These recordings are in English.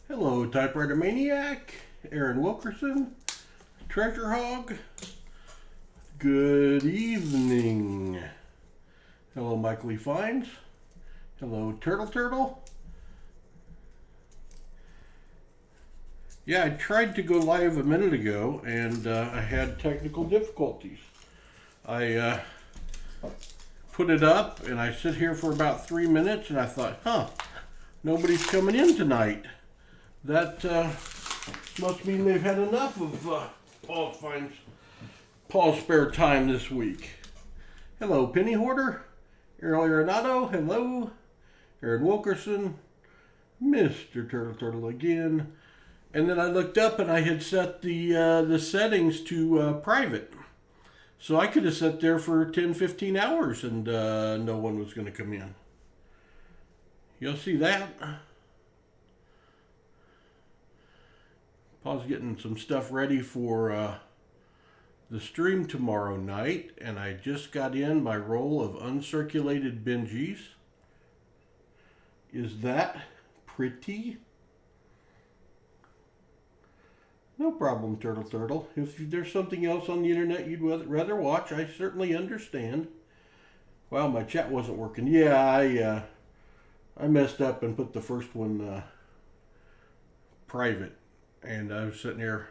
Hello, Typewriter Maniac, Aaron Wilkerson, Treasure Hog. Good evening. Hello, Michael E. Fines. Hello, Turtle. Yeah, I tried to go live a minute ago, and I had technical difficulties. I put it up, and I sit here for about 3 minutes, and I thought, nobody's coming in tonight. That must mean they've had enough of Paul's spare time this week. Hello, Penny Hoarder, Errol Arenado, hello, Aaron Wilkerson, Mr. Turtle again. And then I looked up and I had set the settings to private. So I could have sat there for 10-15 hours and no one was going to come in. You'll see that. Paul's getting some stuff ready for the stream tomorrow night, and I just got in my roll of uncirculated Benjis. Is that pretty? No problem, Turtle. If there's something else on the internet you'd rather watch, I certainly understand. Wow, my chat wasn't working. Yeah, I messed up and put the first one private. And I was sitting here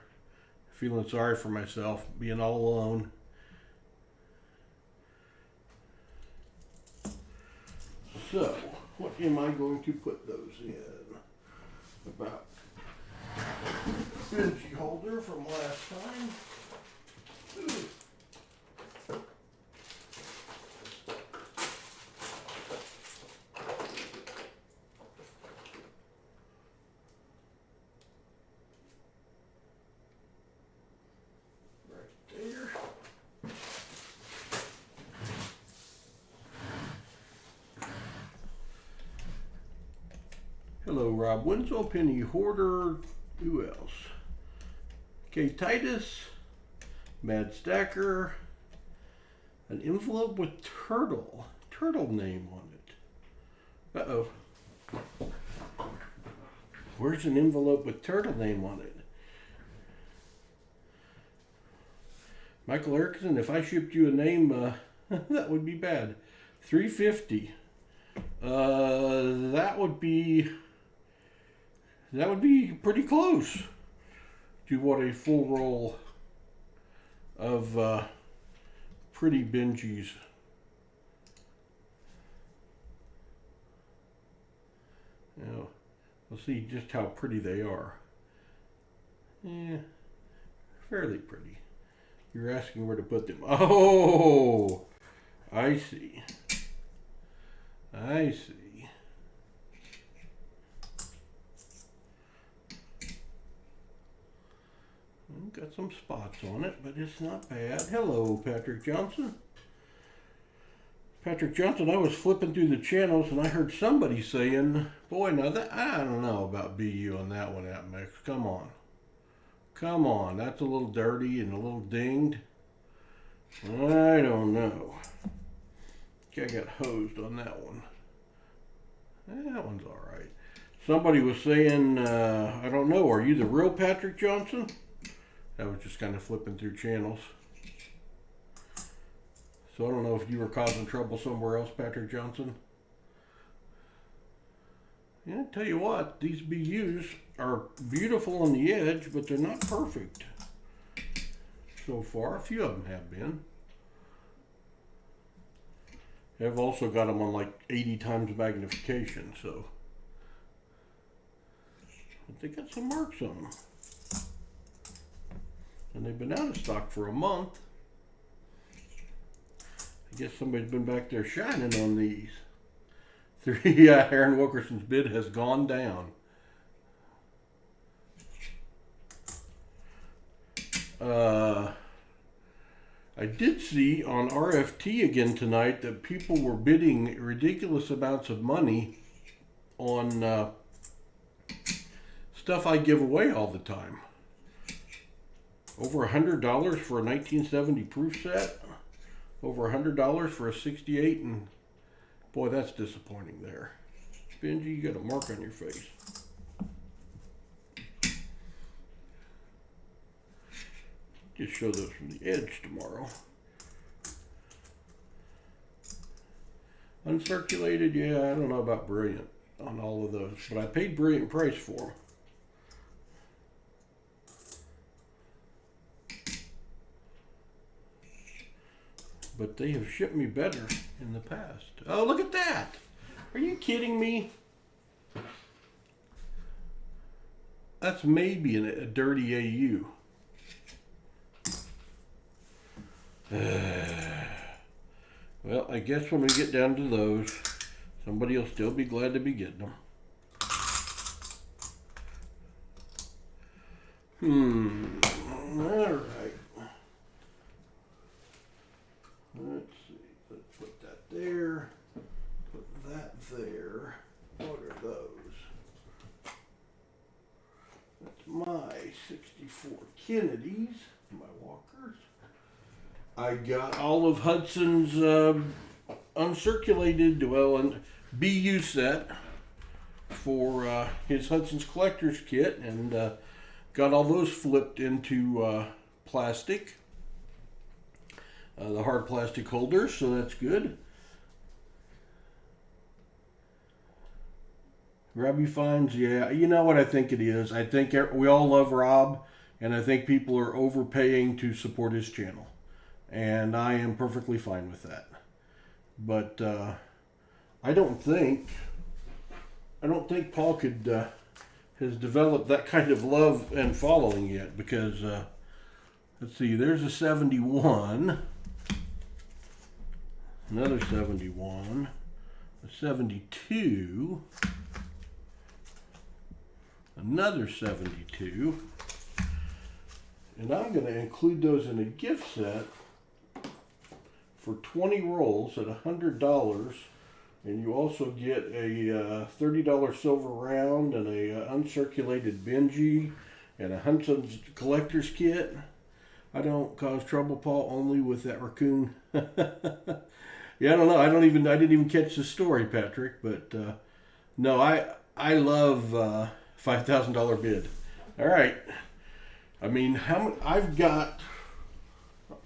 feeling sorry for myself, being all alone. So, what am I going to put those in? About Benji holder from last time. Hello, Rob Winslow, Penny Hoarder, who else? K. Titus, Mad Stacker, an envelope with turtle name on it. Uh-oh. Where's an envelope with turtle name on it? Michael Erickson, if I shipped you a name, that would be bad. $3.50. That would be pretty close to what a full roll of pretty Benjis. Now, we'll see just how pretty they are. Fairly pretty. You're asking where to put them. Oh, I see. Got some spots on it, but it's not bad. Hello, Patrick Johnson. Patrick Johnson, I was flipping through the channels and I heard somebody saying, boy, now that I don't know about BU on that one, AppMix. Come on, that's a little dirty and a little dinged. I don't know. I got hosed on that one. That one's all right. Somebody was saying, I don't know, are you the real Patrick Johnson? I was just kind of flipping through channels. So I don't know if you were causing trouble somewhere else, Patrick Johnson. Yeah, I tell you what, these BUs are beautiful on the edge, but they're not perfect. So far, a few of them have been. I've also got them on like 80 times magnification, so. But they got some marks on them. And they've been out of stock for a month. I guess somebody's been back there shining on these. Yeah, Aaron Wilkerson's bid has gone down. I did see on RFT again tonight that people were bidding ridiculous amounts of money on stuff I give away all the time. Over $100 for a 1970 proof set. Over $100 for a 68 and Boy, that's disappointing there. Benji, you got a mark on your face. Just show those from the edge tomorrow. Uncirculated, yeah, I don't know about Brilliant on all of those, but I paid Brilliant price for them. But they have shipped me better in the past. Oh, look at that! Are you kidding me? That's maybe a dirty AU. Well, I guess when we get down to those, somebody will still be glad to be getting them. All right. Let's see. Let's put that there. Put that there. What are those? That's my 64 Kennedys, my walkers. I got all of Hudson's uncirculated, well, and BU set for his Hudson's Collector's Kit, and got all those flipped into plastic, the hard plastic holders, so that's good. Robbie Fines, yeah, you know what I think it is. I think we all love Rob, and I think people are overpaying to support his channel. And I am perfectly fine with that. But I don't think Paul has developed that kind of love and following yet, because let's see, there's a 71, another 71, a 72, another 72, and I'm going to include those in a gift set for 20 rolls at $100, and you also get a $30 silver round and a uncirculated Benji and a Hudson's Collector's Kit. I don't cause trouble, Paul, only with that raccoon. Yeah, I don't know. I didn't even catch the story, Patrick. But no, I love $5,000 bid. All right. I mean, I've got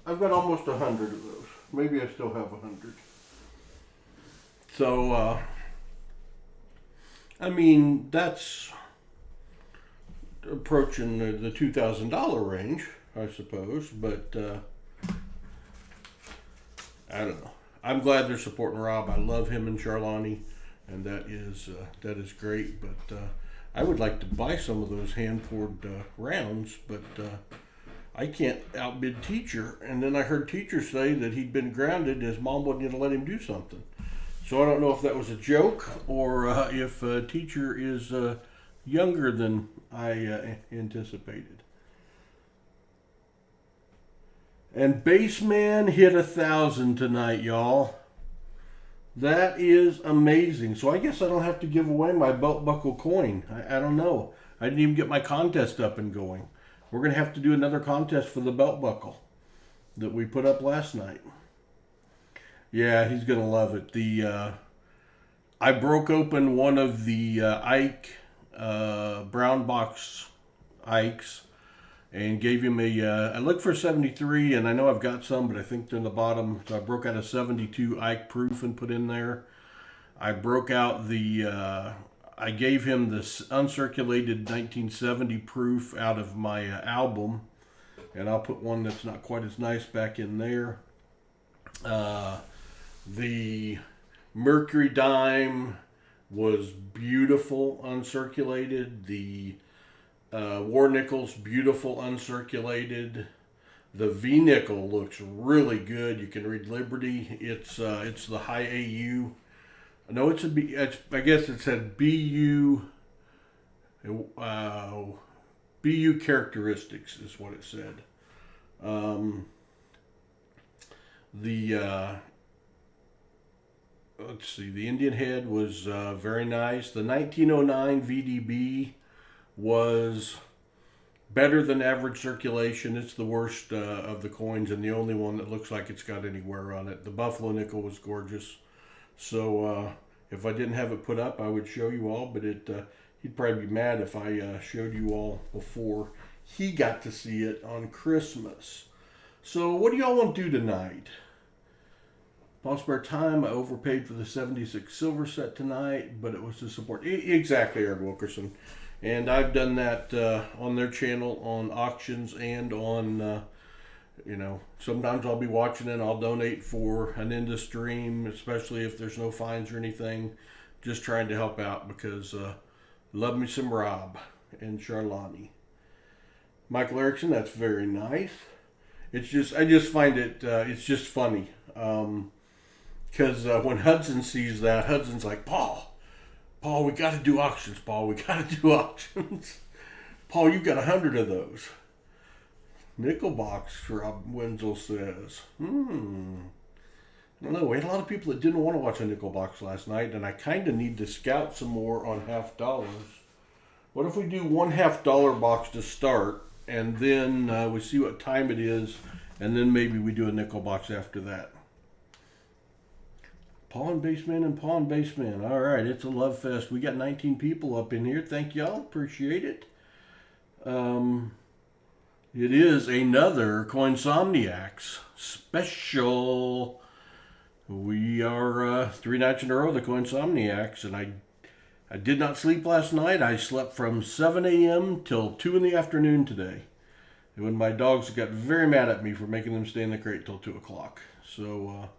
almost 100 of those. Maybe I still have 100. So, I mean, that's approaching the $2,000 range, I suppose. But I don't know. I'm glad they're supporting Rob. I love him and Charlani, and that is great. But I would like to buy some of those hand-poured rounds, but I can't outbid Teacher. And then I heard Teacher say that he'd been grounded and his mom wasn't going to let him do something. So I don't know if that was a joke or if Teacher is younger than I anticipated. And Baseman hit 1,000 tonight, y'all. That is amazing. So I guess I don't have to give away my belt buckle coin. I don't know. I didn't even get my contest up and going. We're going to have to do another contest for the belt buckle that we put up last night. Yeah, he's going to love it. I broke open one of the Ike brown box Ikes and gave him I looked for 73, and I know I've got some, but I think they're in the bottom. So I broke out a 72 Ike proof and put in there. I broke out I gave him this uncirculated 1970 proof out of my album, and I'll put one that's not quite as nice back in there. The Mercury Dime was beautiful uncirculated. The War Nickel's beautiful uncirculated. The V Nickel looks really good. You can read Liberty. It's the high AU. No, it's a B. I guess it said BU. BU characteristics is what it said. Let's see. The Indian Head was very nice. The 1909 VDB was better than average circulation. It's the worst of the coins and the only one that looks like it's got any wear on it. The Buffalo Nickel was gorgeous. So if I didn't have it put up, I would show you all, but he'd probably be mad if I showed you all before he got to see it on Christmas. So what do y'all want to do tonight? Paul spare time, I overpaid for the 76 silver set tonight, but it was to support. Exactly, Eric Wilkerson. And I've done that on their channel, on auctions, and on, sometimes I'll be watching it and I'll donate for an end of stream, especially if there's no fines or anything. Just trying to help out because love me some Rob and Charlani. Michael Erickson, that's very nice. I just find it, it's just funny. Because when Hudson sees that, Hudson's like, Paul, we got to do auctions, Paul. We got to do auctions. Paul, you've got 100 of those. Nickel box, Rob Wenzel says. I don't know. We had a lot of people that didn't want to watch a nickel box last night, and I kind of need to scout some more on $50. What if we do one $50 box to start, and then we see what time it is, and then maybe we do a nickel box after that? Pawn Baseman and Pawn Baseman. All right, it's a love fest. We got 19 people up in here. Thank y'all. Appreciate it. It is another Coinsomniacs special. We are 3 nights in a row, the Coinsomniacs, and I did not sleep last night. I slept from 7 a.m. till 2 in the afternoon today. And when my dogs got very mad at me for making them stay in the crate till 2 o'clock. So,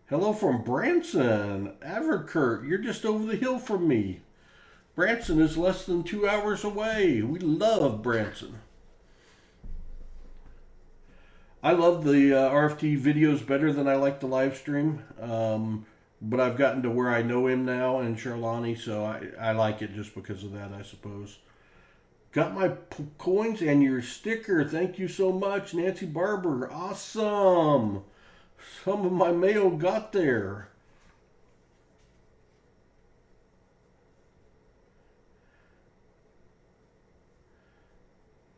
hello from Branson. Averkurt, you're just over the hill from me. Branson is less than 2 hours away. We love Branson. I love the RFT videos better than I like the live stream. But I've gotten to where I know him now and Charlani, so I like it just because of that, I suppose. Got my coins and your sticker. Thank you so much, Nancy Barber. Awesome. Some of my mail got there.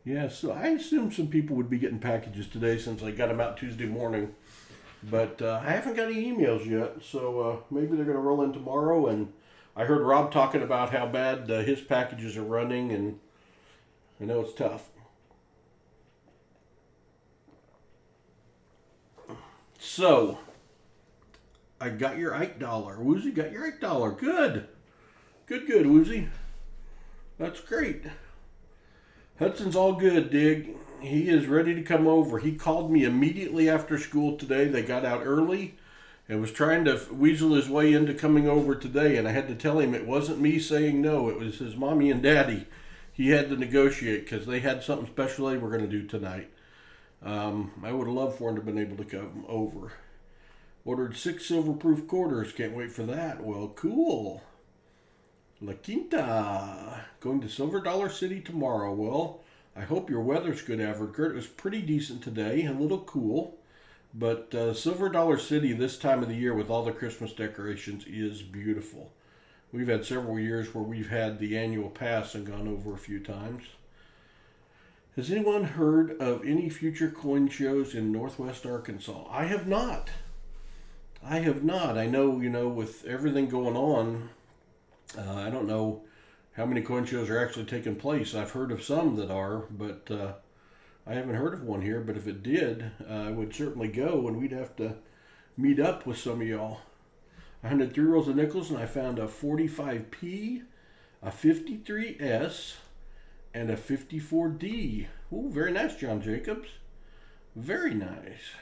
Yeah, so I assume some people would be getting packages today since I got them out Tuesday morning. But I haven't got any emails yet, so maybe they're going to roll in tomorrow. And I heard Rob talking about how bad his packages are running, and I know it's tough. So, I got your $8. Woozy got your $8. Good. Good, Woozy. That's great. Hudson's all good, Dig. He is ready to come over. He called me immediately after school today. They got out early and was trying to weasel his way into coming over today. And I had to tell him it wasn't me saying no. It was his mommy and daddy. He had to negotiate because they had something special they were going to do tonight. I would have loved for him to have been able to come over. Ordered 6 silver-proof quarters. Can't wait for that. Well, cool. La Quinta. Going to Silver Dollar City tomorrow. Well, I hope your weather's good, Averkurt. It was pretty decent today. A little cool. But Silver Dollar City this time of the year with all the Christmas decorations is beautiful. We've had several years where we've had the annual pass and gone over a few times. Has anyone heard of any future coin shows in Northwest Arkansas? I have not. I know, with everything going on, I don't know how many coin shows are actually taking place. I've heard of some that are, but I haven't heard of one here. But if it did, I would certainly go, and we'd have to meet up with some of y'all. I hunted 3 rolls of nickels, and I found a 45P, a 53S, and a 54D. Ooh, very nice, John Jacobs. Very nice.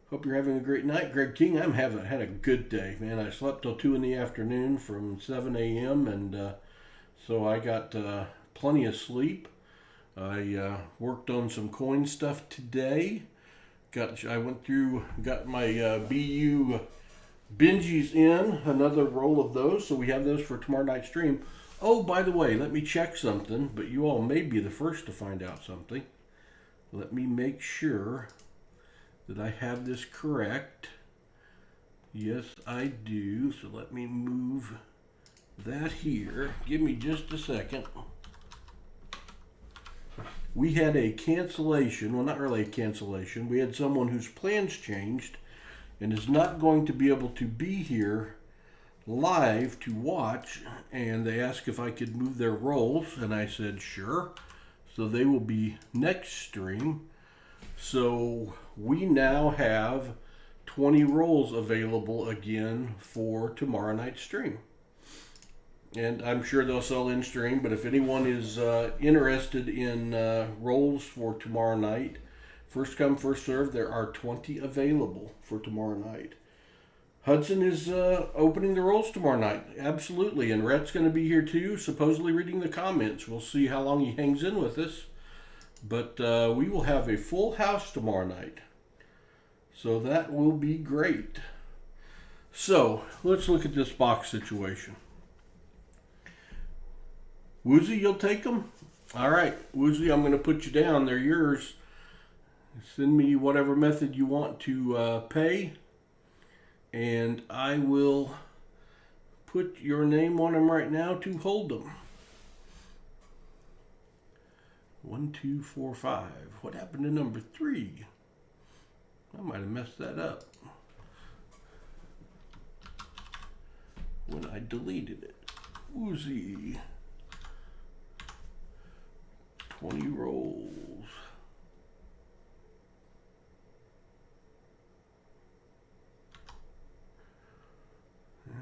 Hope you're having a great night, Greg King. Had a good day, man. I slept till 2 in the afternoon from 7 a.m. and so I got plenty of sleep. I worked on some coin stuff today. I went through, got my BU Benji's in, another roll of those, so we have those for tomorrow night's stream. Oh, by the way, let me check something, but you all may be the first to find out something. Let me make sure that I have this correct. Yes, I do. So let me move that here. Give me just a second. We had a cancellation. Well, not really a cancellation. We had someone whose plans changed, and is not going to be able to be here live to watch, and they asked if I could move their roles, and I said sure. So they will be next stream. So we now have 20 roles available again for tomorrow night's stream. And I'm sure they'll sell in stream, but if anyone is interested in roles for tomorrow night, first come, first serve, there are 20 available for tomorrow night. Hudson is opening the rolls tomorrow night, absolutely, and Rhett's going to be here too, supposedly reading the comments. We'll see how long he hangs in with us, but we will have a full house tomorrow night, so that will be great. So let's look at this box situation. Woozy, you'll take them? All right, Woozy, I'm going to put you down. They're yours. Send me whatever method you want to pay, and I will put your name on them right now to hold them. 1, 2, 4, 5. What happened to number 3? I might have messed that up when I deleted it. Woozy. 20 rolls.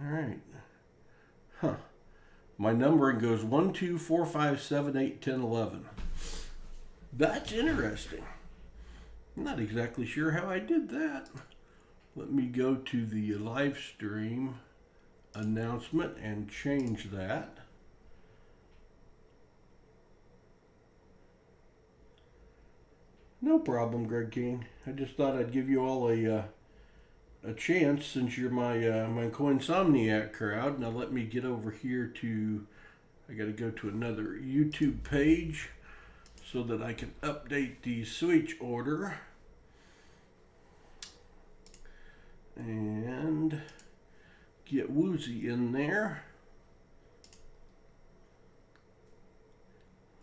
All right. Huh. My numbering goes 1, 2, 4, 5, 7, 8, 10, 11. That's interesting. I'm not exactly sure how I did that. Let me go to the live stream announcement and change that. No problem, Greg King. I just thought I'd give you all a chance since you're my Coinsomniac crowd. Now let me get over here to, I got to go to another YouTube page so that I can update the switch order and get Woozy in there.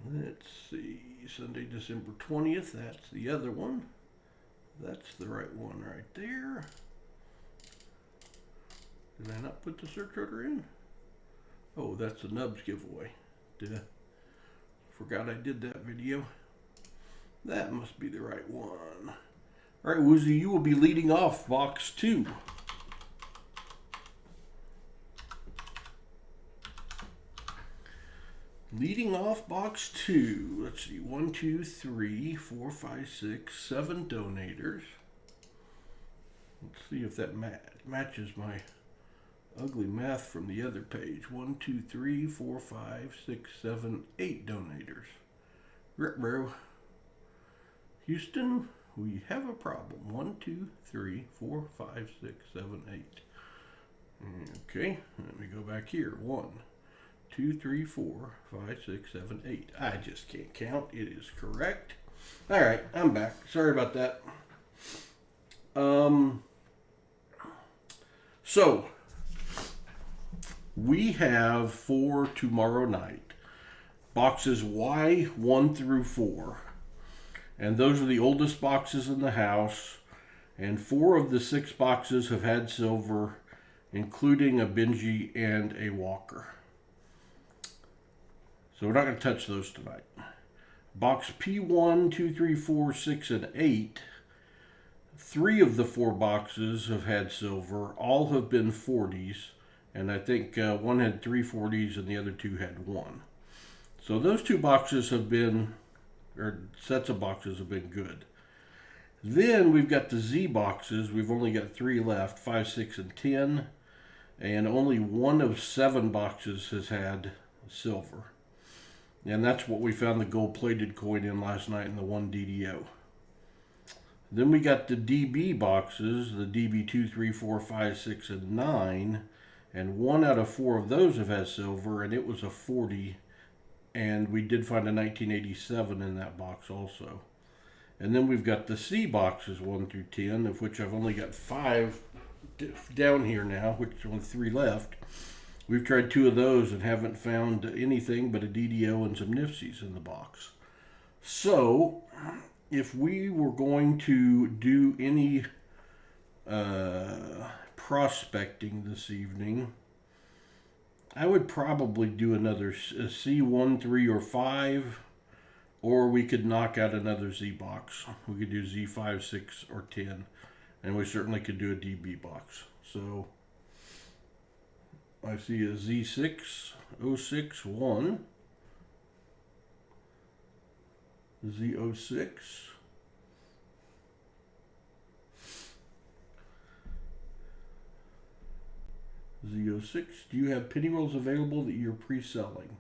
Let's see, Sunday, December 20th, that's the other one. That's the right one right there. Did I not put the search order in? Oh, that's the Nubs giveaway. Duh. Forgot I did that video. That must be the right one. All right, Woozy, you will be leading off box 2. Leading off box 2. Let's see, 1, 2, 3, 4, 5, 6, 7 donators. Let's see if that matches my ugly math from the other page. 1, 2, 3, 4, 5, 6, 7, 8 donators. Retro. Houston, we have a problem. 1, 2, 3, 4, 5, 6, 7, 8. Okay, let me go back here. 1, 2, 3, 4, 5, 6, 7, 8. I just can't count. It is correct. All right, I'm back. Sorry about that. So we have for tomorrow night boxes Y1 through 4, and those are the oldest boxes in the house, and 4 of the 6 boxes have had silver, including a Benji and a Walker. So we're not going to touch those tonight. Box P1, 2, 3, 4, 6, and 8. 3 of the 4 boxes have had silver. All have been 40s. And I think one had 3 40s and the other 2 had 1. So those 2 boxes have been, or sets of boxes have been good. Then we've got the Z boxes. We've only got 3 left, 5, 6, and 10. And only 1 of 7 boxes has had silver. And that's what we found the gold-plated coin in last night in the 1 DDO. Then we got the DB boxes, the DB 2, 3, 4, 5, 6, and 9. And 1 out of 4 of those have had silver, and it was a 40. And we did find a 1987 in that box also. And then we've got the C boxes 1 through 10, of which I've only got 5 down here now, which are only 3 left. We've tried 2 of those and haven't found anything but a DDO and some Nifsies in the box. So, if we were going to do any prospecting this evening, I would probably do another C1, 3, or 5, or we could knock out another Z box. We could do Z5, 6, or 10, and we certainly could do a DB box. So I see a Z6, 06, 1, Z06, Z06. Do you have penny rolls available that you're pre-selling?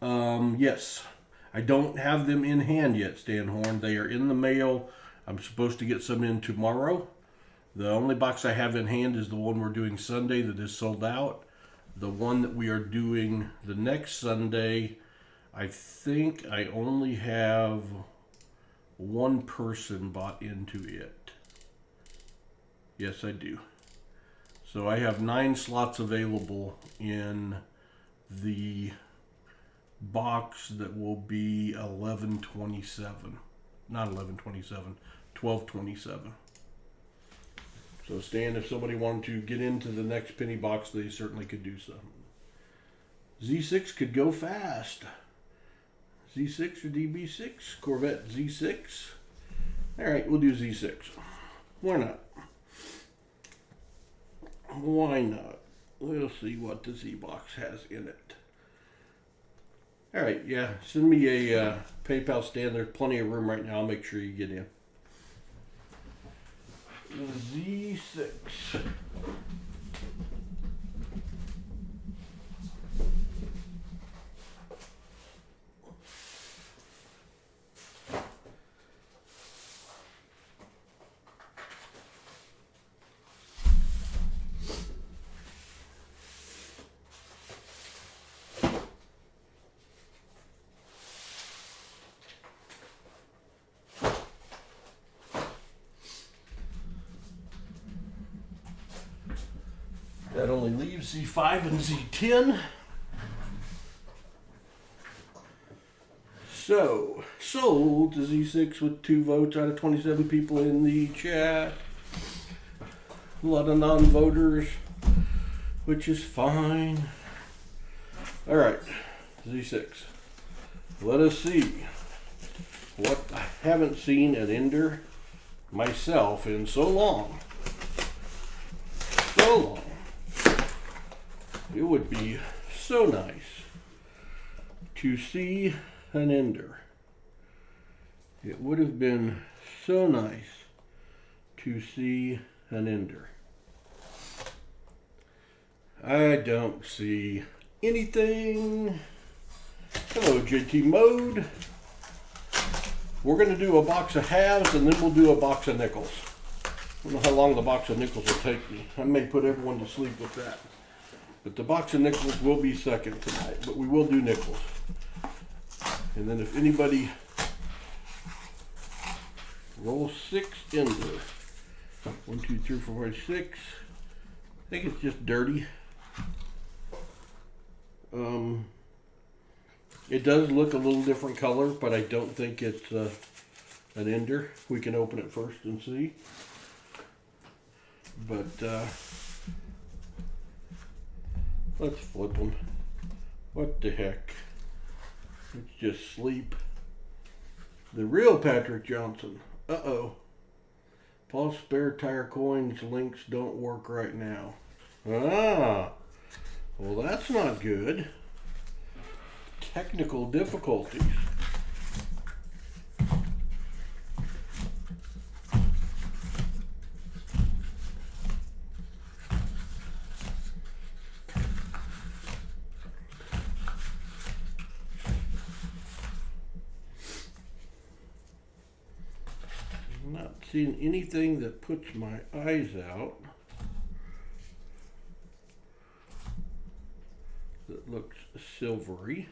Yes. I don't have them in hand yet, Stan Horn. They are in the mail. I'm supposed to get some in tomorrow. The only box I have in hand is the one we're doing Sunday that is sold out. The one that we are doing the next Sunday, I think I only have one person bought into it. Yes, I do. So I have 9 slots available in the box that will be 1127. Not 1127, 1227. So Stan, if somebody wanted to get into the next penny box, they certainly could do so. Z6 could go fast. Z6 or DB6? Corvette Z6? Alright, we'll do Z6. Why not? Why not? We'll see what the Z box has in it. Alright, yeah, send me a PayPal, Stan. There's plenty of room right now. I'll make sure you get in. Z6. That only leaves Z5 and Z10. So, sold to Z6 with 2 votes out of 27 people in the chat. A lot of non-voters, which is fine. All right, Z6. Let us see what I haven't seen at Ender myself in so long. So long. It would be so nice to see an Ender. It would have been so nice to see an Ender. I don't see anything. Hello, JT Mode. We're going to do a box of halves and then we'll do a box of nickels. I don't know how long the box of nickels will take me. I may put everyone to sleep with that. But the box of nickels will be second tonight, but we will do nickels. And then if anybody roll 6 Ender. 1, 2, 3, 4, 5, 6. I think it's just dirty. It does look a little different color, but I don't think it's an Ender. We can open it first and see. But let's flip them. What the heck? Let's just sleep. The real Patrick Johnson. Uh-oh. Paul spare tire coins links don't work right now. Ah. Well, that's not good. Technical difficulties. I'm not seeing anything that puts my eyes out that looks silvery.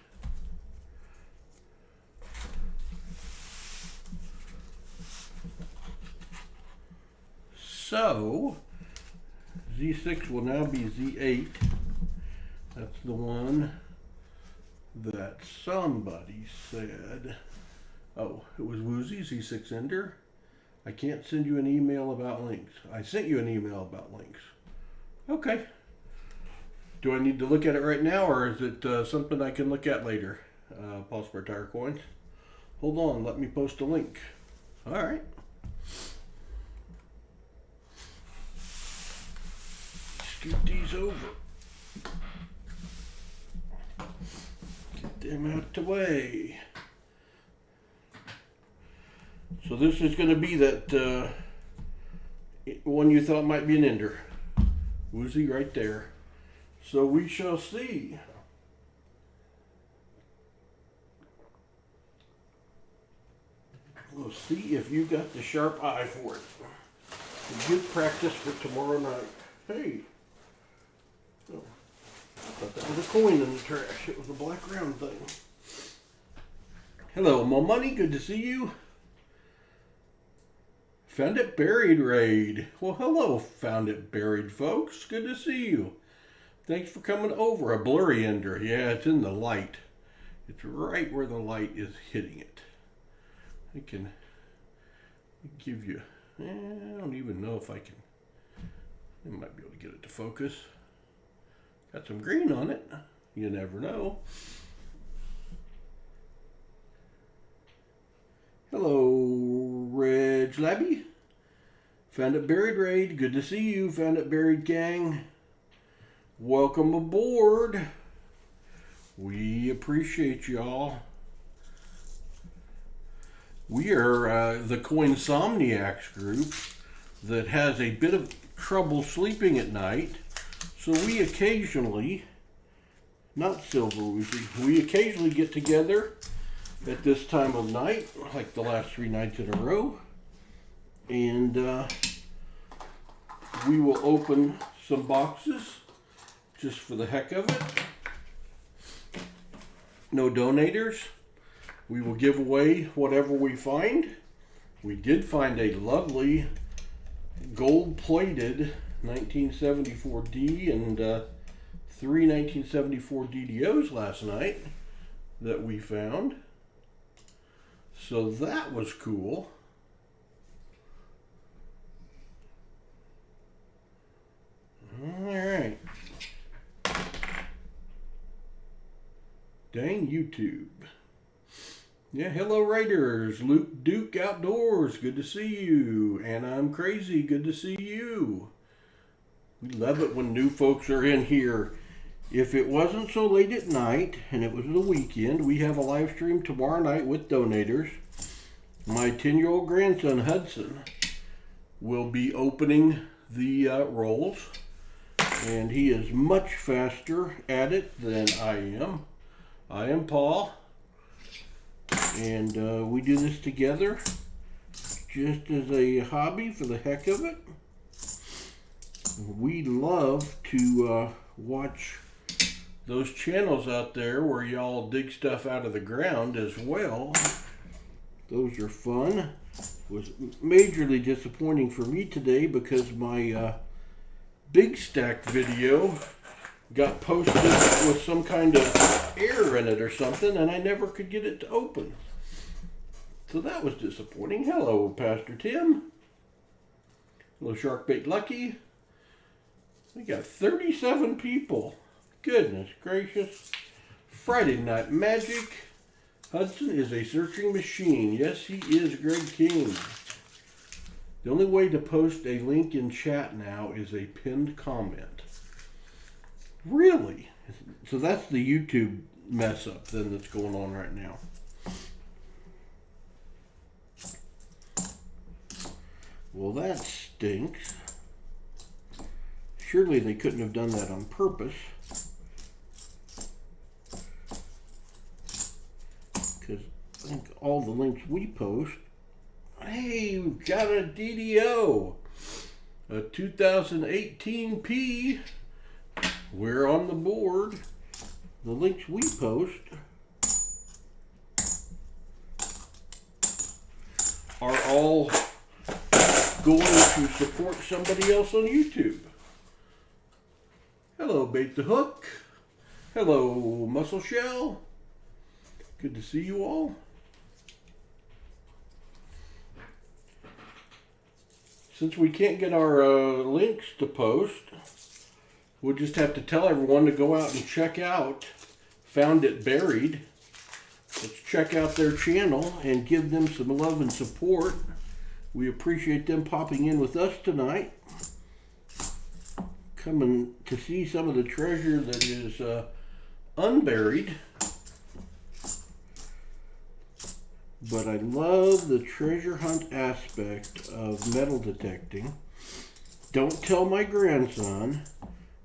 So, Z6 will now be Z8. That's the one that somebody said, oh, it was Woozy, Z6 Ender. I can't send you an email about links. I sent you an email about links. Okay. Do I need to look at it right now, or is it something I can look at later? Pause for Tire Coins. Hold on, let me post a link. All right. Scoot these over. Get them out the way. So this is going to be that one you thought might be an ender. Woozy right there. So we shall see. We'll see if you got the sharp eye for it. A good practice for tomorrow night. Hey. Oh, I thought that was a coin in the trash. It was a black round thing. Hello, Mo Money. Good to see you. Found It Buried raid. Well, hello, Found It Buried folks. Good to see you. Thanks for coming over. A blurry ender. Yeah, it's in the light. It's right where the light is hitting it. I can give you, I don't even know if I can, I might be able to get it to focus. Got some green on it. You never know. Hello, Reg Labby. Found It Buried raid. Good to see you, Found It Buried gang. Welcome aboard. We appreciate y'all. We are the Coinsomniacs group that has a bit of trouble sleeping at night. So we occasionally, not Silver Woozy, we occasionally get together at this time of night, like the last 3 nights in a row, and we will open some boxes just for the heck of it. No donators. We will give away whatever we find. We did find a lovely gold-plated 1974D and 3 1974 DDOs last night that we found. So that was cool. All right. Dang YouTube. Yeah, hello Raiders. Luke Duke Outdoors. Good to see you. And I'm Crazy. Good to see you. We love it when new folks are in here. If it wasn't so late at night and it was the weekend, we have a live stream tomorrow night with donators. My 10-year-old grandson Hudson will be opening the rolls, and he is much faster at it than I am. I am Paul, and we do this together just as a hobby for the heck of it. We love to watch those channels out there where y'all dig stuff out of the ground as well. Those are fun. It was majorly disappointing for me today because my big stack video got posted with some kind of error in it or something, and I never could get it to open. So that was disappointing. Hello, Pastor Tim. Hello, Sharkbait Lucky. We got 37 people. Goodness gracious. Friday Night Magic. Hudson is a searching machine. Yes, he is, Greg King. The only way to post a link in chat now is a pinned comment. Really? So that's the YouTube mess up then that's going on right now. Well, that stinks. Surely they couldn't have done that on purpose. Because I think all the links we post. Hey, we've got a DDO. A 2018P. We're on the board. The links we post are all going to support somebody else on YouTube. Hello, Bait the Hook. Hello, Muscle Shell. Good to see you all. Since we can't get our links to post, we'll just have to tell everyone to go out and check out Found It Buried. Let's check out their channel and give them some love and support. We appreciate them popping in with us tonight, coming to see some of the treasure that is unburied. But I love the treasure hunt aspect of metal detecting. Don't tell my grandson,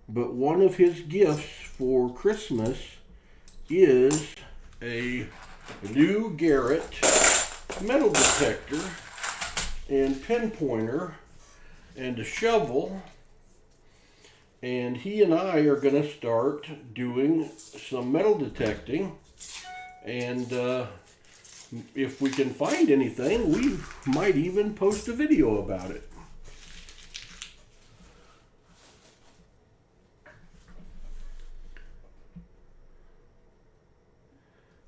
but one of his gifts for Christmas is a new Garrett metal detector and pinpointer and a shovel. And he and I are going to start doing some metal detecting. And if we can find anything, we might even post a video about it.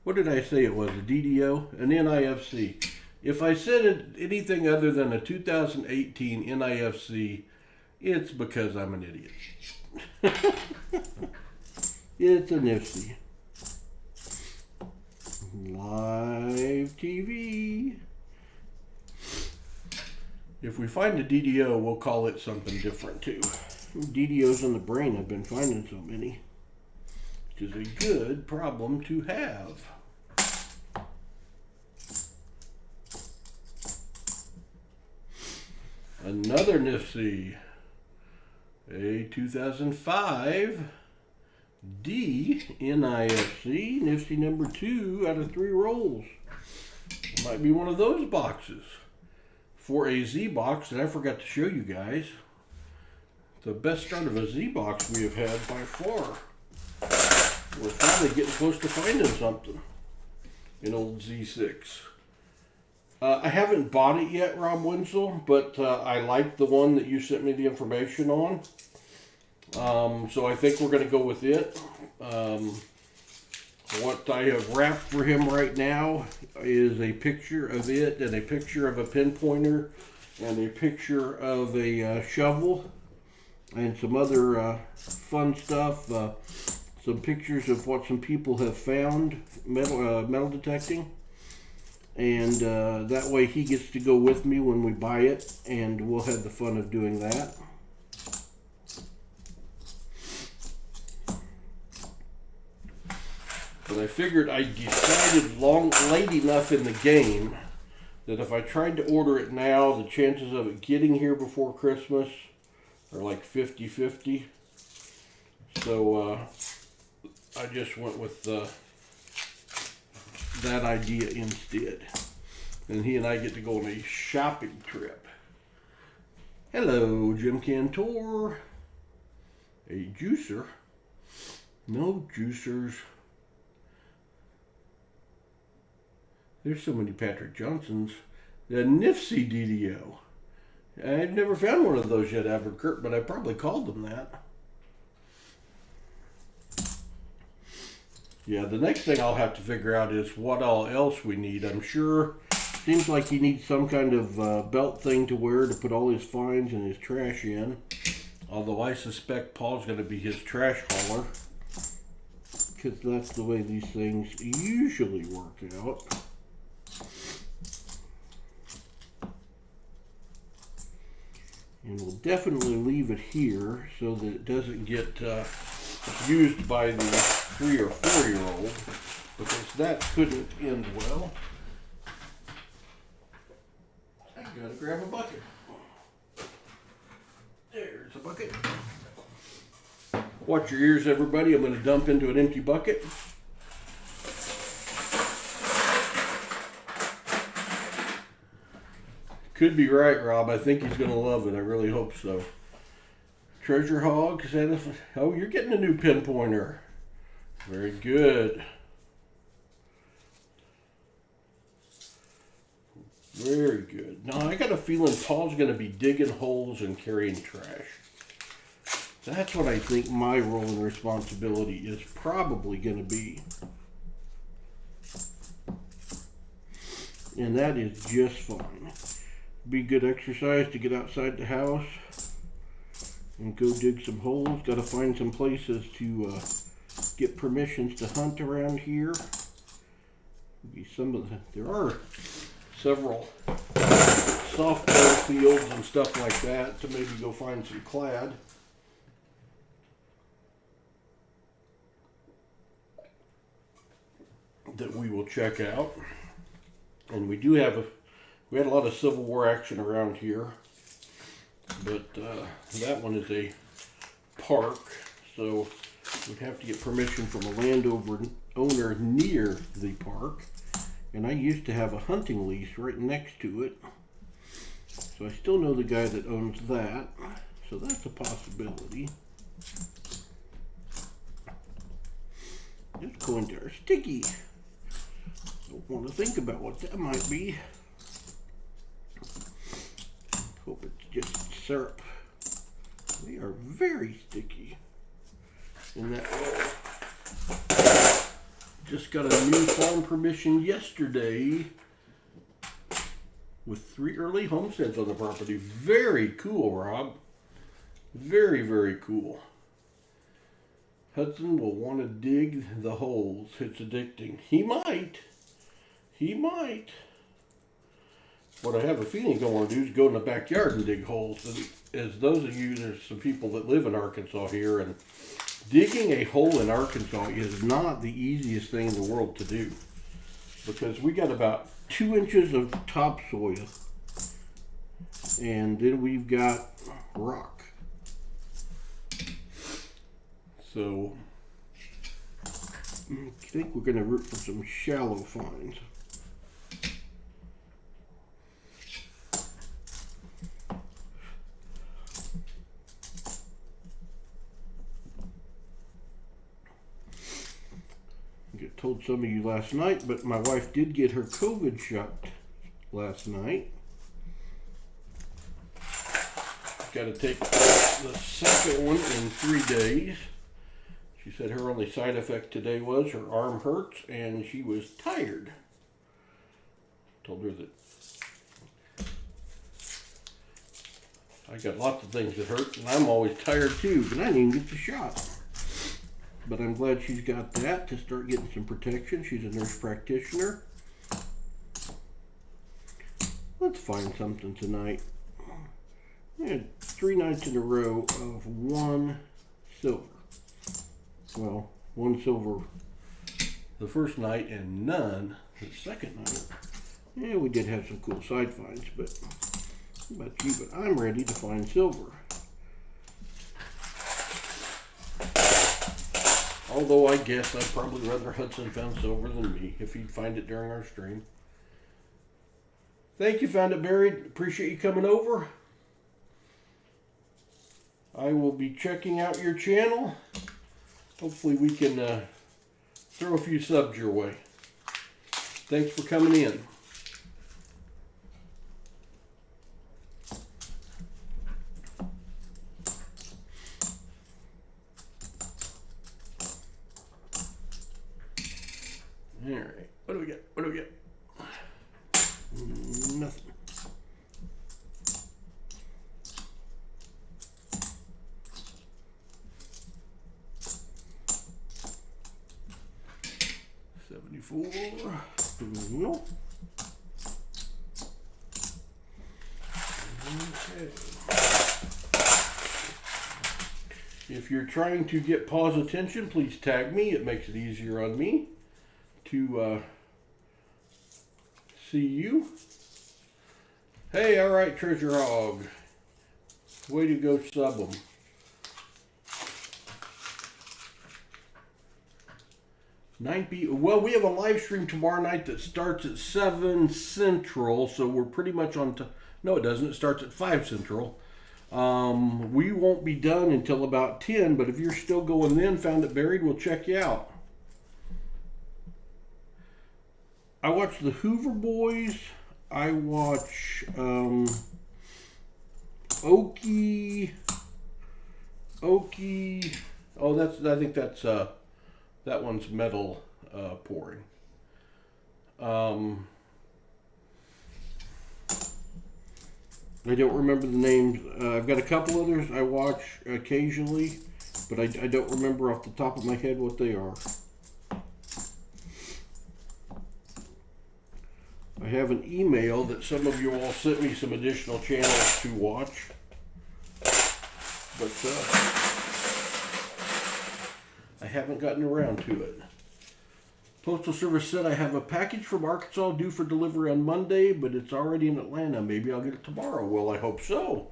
What did I say it was? A DDO? An NIFC. If I said anything other than a 2018 NIFC, it's because I'm an idiot. It's a NIFC. Live TV. If we find a DDO, we'll call it something different too. DDOs in the brain, I've been finding so many. Which is a good problem to have. Another NIFC. A 2005 D NIFC, NIFC number 2 out of 3 rolls. Might be one of those boxes. For a Z box that I forgot to show you guys. The best start of a Z box we have had by far. We're finally getting close to finding something. An old Z6. I haven't bought it yet, Rob Winslow, but I like the one that you sent me the information on. So I think we're going to go with it. What I have wrapped for him right now is a picture of it and a picture of a pinpointer and a picture of a shovel and some other fun stuff. Some pictures of what some people have found metal detecting. And that way he gets to go with me when we buy it, and we'll have the fun of doing that. But I figured I decided late enough in the game that if I tried to order it now, the chances of it getting here before Christmas are like 50-50. So I just went with that idea instead. And he and I get to go on a shopping trip. Hello, Jim Cantor. A juicer. No juicers. There's so many Patrick Johnsons. The NIFC DDO. I've never found one of those yet, Kurt, but I probably called them that. Yeah, the next thing I'll have to figure out is what all else we need. I'm sure, seems like he needs some kind of belt thing to wear to put all his finds and his trash in. Although I suspect Paul's going to be his trash hauler. Because that's the way these things usually work out. And we'll definitely leave it here so that it doesn't get used by the 3 or 4-year-old, because that couldn't end well. I gotta grab a bucket. There's a bucket. Watch your ears, everybody. I'm going to dump into an empty bucket. Could be right, Rob. I think he's going to love it. I really hope so. Treasure hog. Oh, you're getting a new pinpointer. Very good. Very good. Now, I got a feeling Paul's going to be digging holes and carrying trash. That's what I think my role and responsibility is probably going to be. And that is just fine. Be good exercise to get outside the house and go dig some holes. Got to find some places to get permissions to hunt around here. There are several softball fields and stuff like that to maybe go find some clad. That we will check out. And we do have we had a lot of Civil War action around here, but that one is a park, so we'd have to get permission from a landowner near the park. And I used to have a hunting lease right next to it, so I still know the guy that owns that, so that's a possibility. This coins are sticky. Don't want to think about what that might be. Hope it's just syrup. They are very sticky in that way. Just got a new farm permission yesterday with 3 early homesteads on the property. Very cool, Rob. Very, very cool. Hudson will want to dig the holes. It's addicting. He might. He might. What I have a feeling he's going to do is go in the backyard and dig holes. And as those of you, there's some people that live in Arkansas here, and digging a hole in Arkansas is not the easiest thing in the world to do, because we got about 2 inches of topsoil, and then we've got rock. So I think we're going to root for some shallow finds. I told some of you last night, but my wife did get her COVID shot last night. Got to take the second one in 3 days. She said her only side effect today was her arm hurts and she was tired. Told her that I got lots of things that hurt and I'm always tired too, but I didn't even get the shot. But I'm glad she's got that to start getting some protection. She's a nurse practitioner. Let's find something tonight. I had 3 nights in a row of 1 silver. Well, 1 silver the first night and none the second night. Yeah, we did have some cool side finds, but how about you? But I'm ready to find silver. Although I guess I'd probably rather Hudson found silver than me if he'd find it during our stream. Thank you, Found It Buried. Appreciate you coming over. I will be checking out your channel. Hopefully we can throw a few subs your way. Thanks for coming in. All right, what do we get? What do we get? Nothing. No. Okay. If you're trying to get Pa's attention, please tag me. It makes it easier on me to see you. Hey, all right, Treasure Hog. Way to go sub them. Well, we have a live stream tomorrow night that starts at 7 Central, so we're pretty much on no, it doesn't. It starts at 5 Central. We won't be done until about 10, but if you're still going then, Found It Buried, we'll check you out. I watch the Hoover Boys. I watch Okie. Oh, I think that's that one's metal pouring. I don't remember the names. I've got a couple others I watch occasionally, but I don't remember off the top of my head what they are. I have an email that some of you all sent me some additional channels to watch, but I haven't gotten around to it. Postal Service said I have a package from Arkansas due for delivery on Monday, but it's already in Atlanta. Maybe I'll get it tomorrow. Well, I hope so.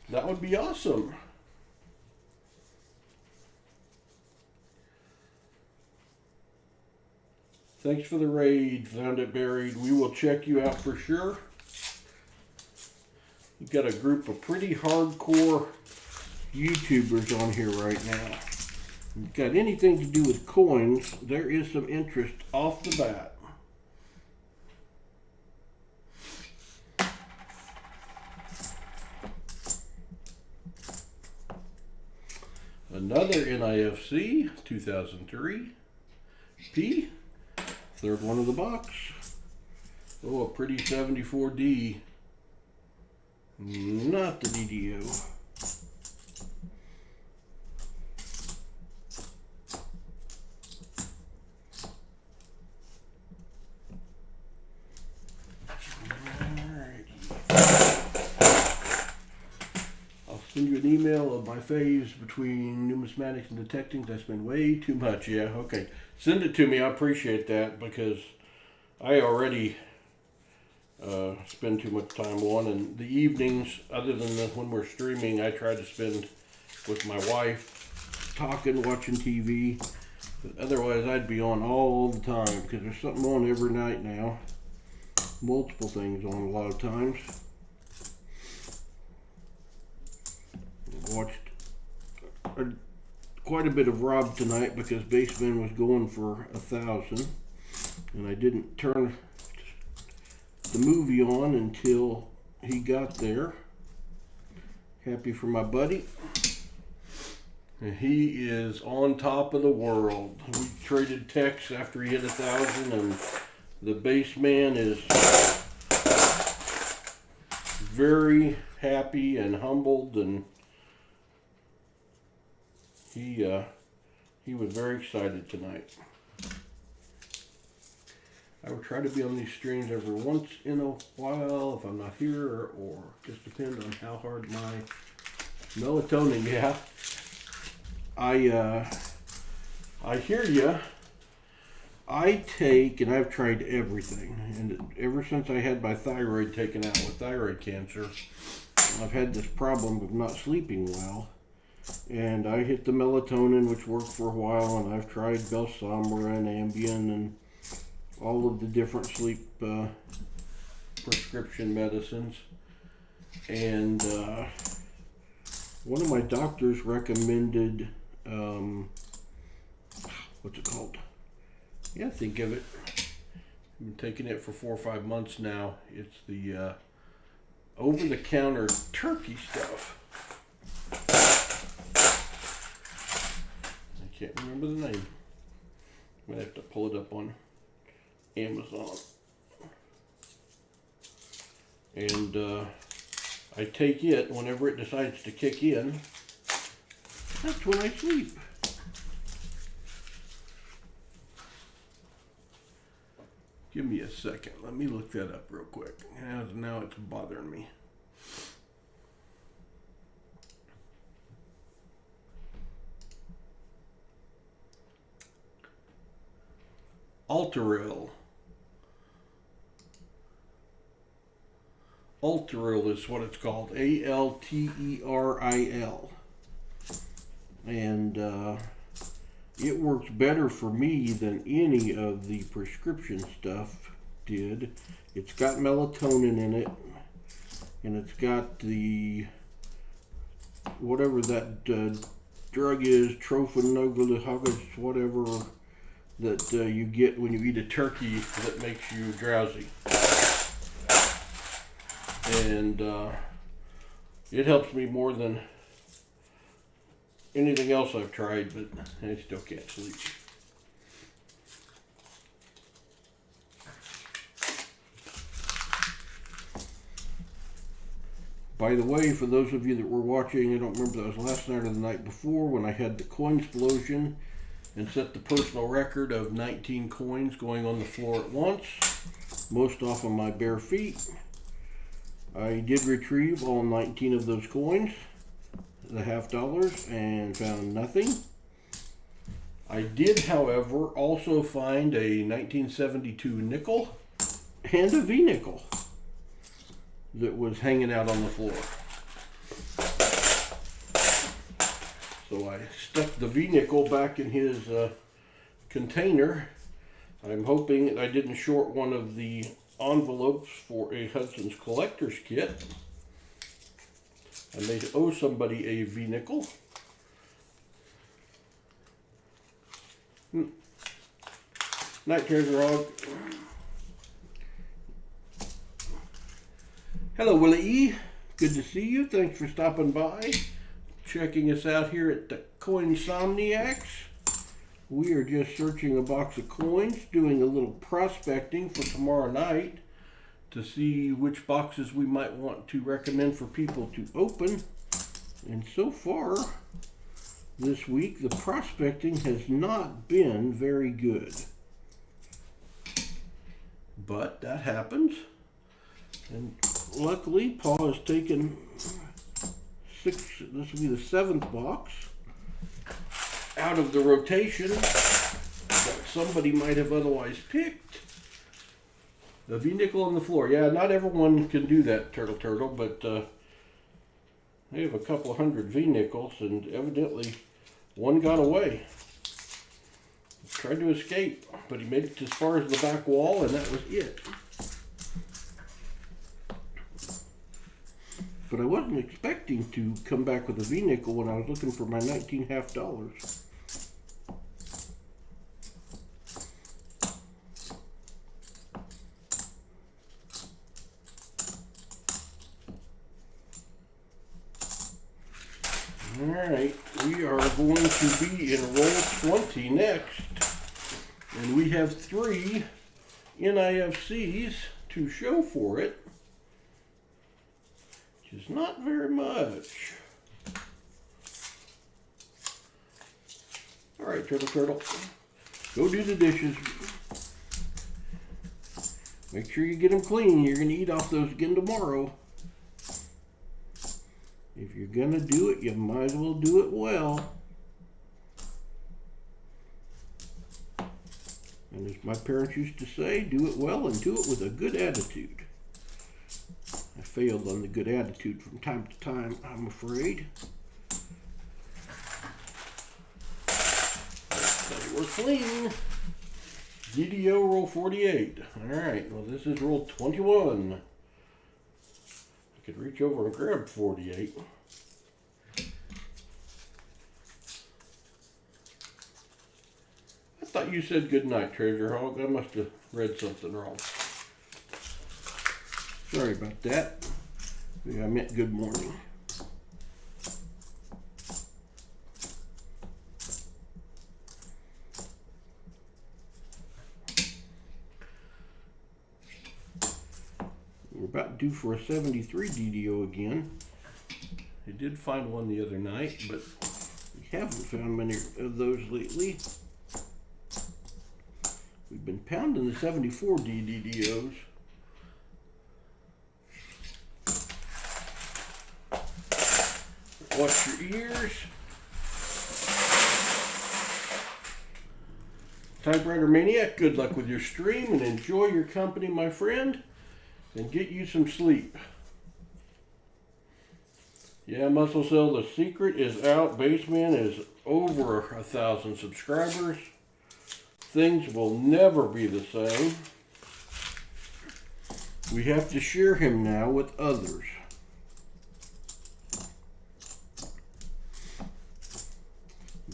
That would be awesome. Thanks for the raid. Found it buried. We will check you out for sure. You've got a group of pretty hardcore YouTubers on here right now. Got anything to do with coins, there is some interest off the bat. Another NIFC 2003 P, third one of the box. Oh, a pretty 74D, not the DDO. Send you an email of my faves between numismatics and detecting. I spend way too much. Yeah, okay. Send it to me. I appreciate that because I already spend too much time on. And the evenings, other than when we're streaming, I try to spend with my wife, talking, watching TV. But otherwise, I'd be on all the time because there's something on every night now. Multiple things on a lot of times. Watched quite a bit of Rob tonight because Baseman was going for 1,000, and I didn't turn the movie on until he got there. Happy for my buddy. And he is on top of the world. We traded texts after he hit 1,000, and the Baseman is very happy and humbled, and he was very excited tonight. I will try to be on these streams every once in a while if I'm not here, or just depend on how hard my melatonin. Yeah, I hear you. I take, and I've tried everything, and ever since I had my thyroid taken out with thyroid cancer, I've had this problem of not sleeping well. And I hit the melatonin, which worked for a while, and I've tried Belsomra and Ambien and all of the different sleep prescription medicines. And one of my doctors recommended, what's it called? Yeah, think of it. I've been taking it for 4 or 5 months now. It's the over-the-counter turkey stuff. Can't remember the name. I'm gonna have to pull it up on Amazon. And I take it whenever it decides to kick in. That's when I sleep. Give me a second. Let me look that up real quick. Now it's bothering me. Alteril. Alteril is what it's called. Alteril. And it works better for me than any of the prescription stuff did. It's got melatonin in it, and it's got the whatever that drug is, trophanoglycosis, whatever that you get when you eat a turkey that makes you drowsy. And it helps me more than anything else I've tried, but I still can't sleep. By the way, for those of you that were watching, I don't remember if that was last night or the night before, when I had the coin explosion and set the personal record of 19 coins going on the floor at once, most off of my bare feet. I did retrieve all 19 of those coins, the $half, and found nothing. I did, however, also find a 1972 nickel and a V-nickel that was hanging out on the floor. So I stuck the V-nickel back in his container. I'm hoping I didn't short one of the envelopes for a Hudson's Collector's Kit. I may owe somebody a V-nickel. Night, Treasure Hog. Hello, Willie E. Good to see you. Thanks for stopping by, checking us out here at the Coinsomniacs. We are just searching a box of coins, doing a little prospecting for tomorrow night to see which boxes we might want to recommend for people to open. And so far, this week, the prospecting has not been very good. But that happens. And luckily, Paul has taken 6, this will be the 7th box, out of the rotation that somebody might have otherwise picked. The V-nickel on the floor. Yeah, not everyone can do that, Turtle, but they have a couple hundred V-nickels, and evidently one got away. Tried to escape, but he made it as far as the back wall, and that was it. But I wasn't expecting to come back with a V-nickel when I was looking for my 19 $half. Alright, we are going to be in roll 20 next. And we have 3 NIFCs to show for it, which is not very much. Alright, Turtle, go do the dishes. Make sure you get them clean. You're going to eat off those again tomorrow. If you're going to do it, you might as well do it well. And as my parents used to say, do it well and do it with a good attitude. I failed on the good attitude from time to time, I'm afraid. But we're clean. DDO roll 48. Alright, well this is roll 21. I could reach over and grab 48. I thought you said good night, Treasure Hog. I must have read something wrong. Sorry about that. I meant good morning. We're about due for a 73 DDO again. I did find one the other night, but we haven't found many of those lately. We've been pounding the 74 DDOs. Watch your ears. Typewriter Maniac, good luck with your stream and enjoy your company, my friend, and get you some sleep. Yeah, Muscle Cell, the secret is out. Baseman is over 1,000 subscribers. Things will never be the same. We have to share him now with others.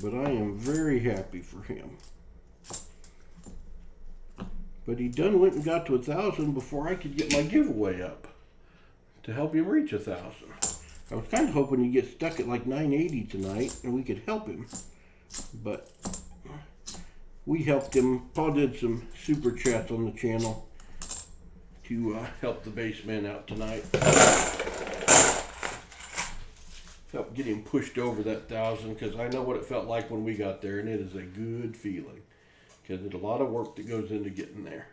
But I am very happy for him. But he done went and got to 1,000 before I could get my giveaway up to help him reach 1,000. I was kind of hoping he'd get stuck at like 980 tonight and we could help him. But we helped him. Paul did some super chats on the channel to help the baseman out tonight. help get him pushed over that 1,000, because I know what it felt like when we got there, and it is a good feeling, because there's a lot of work that goes into getting there.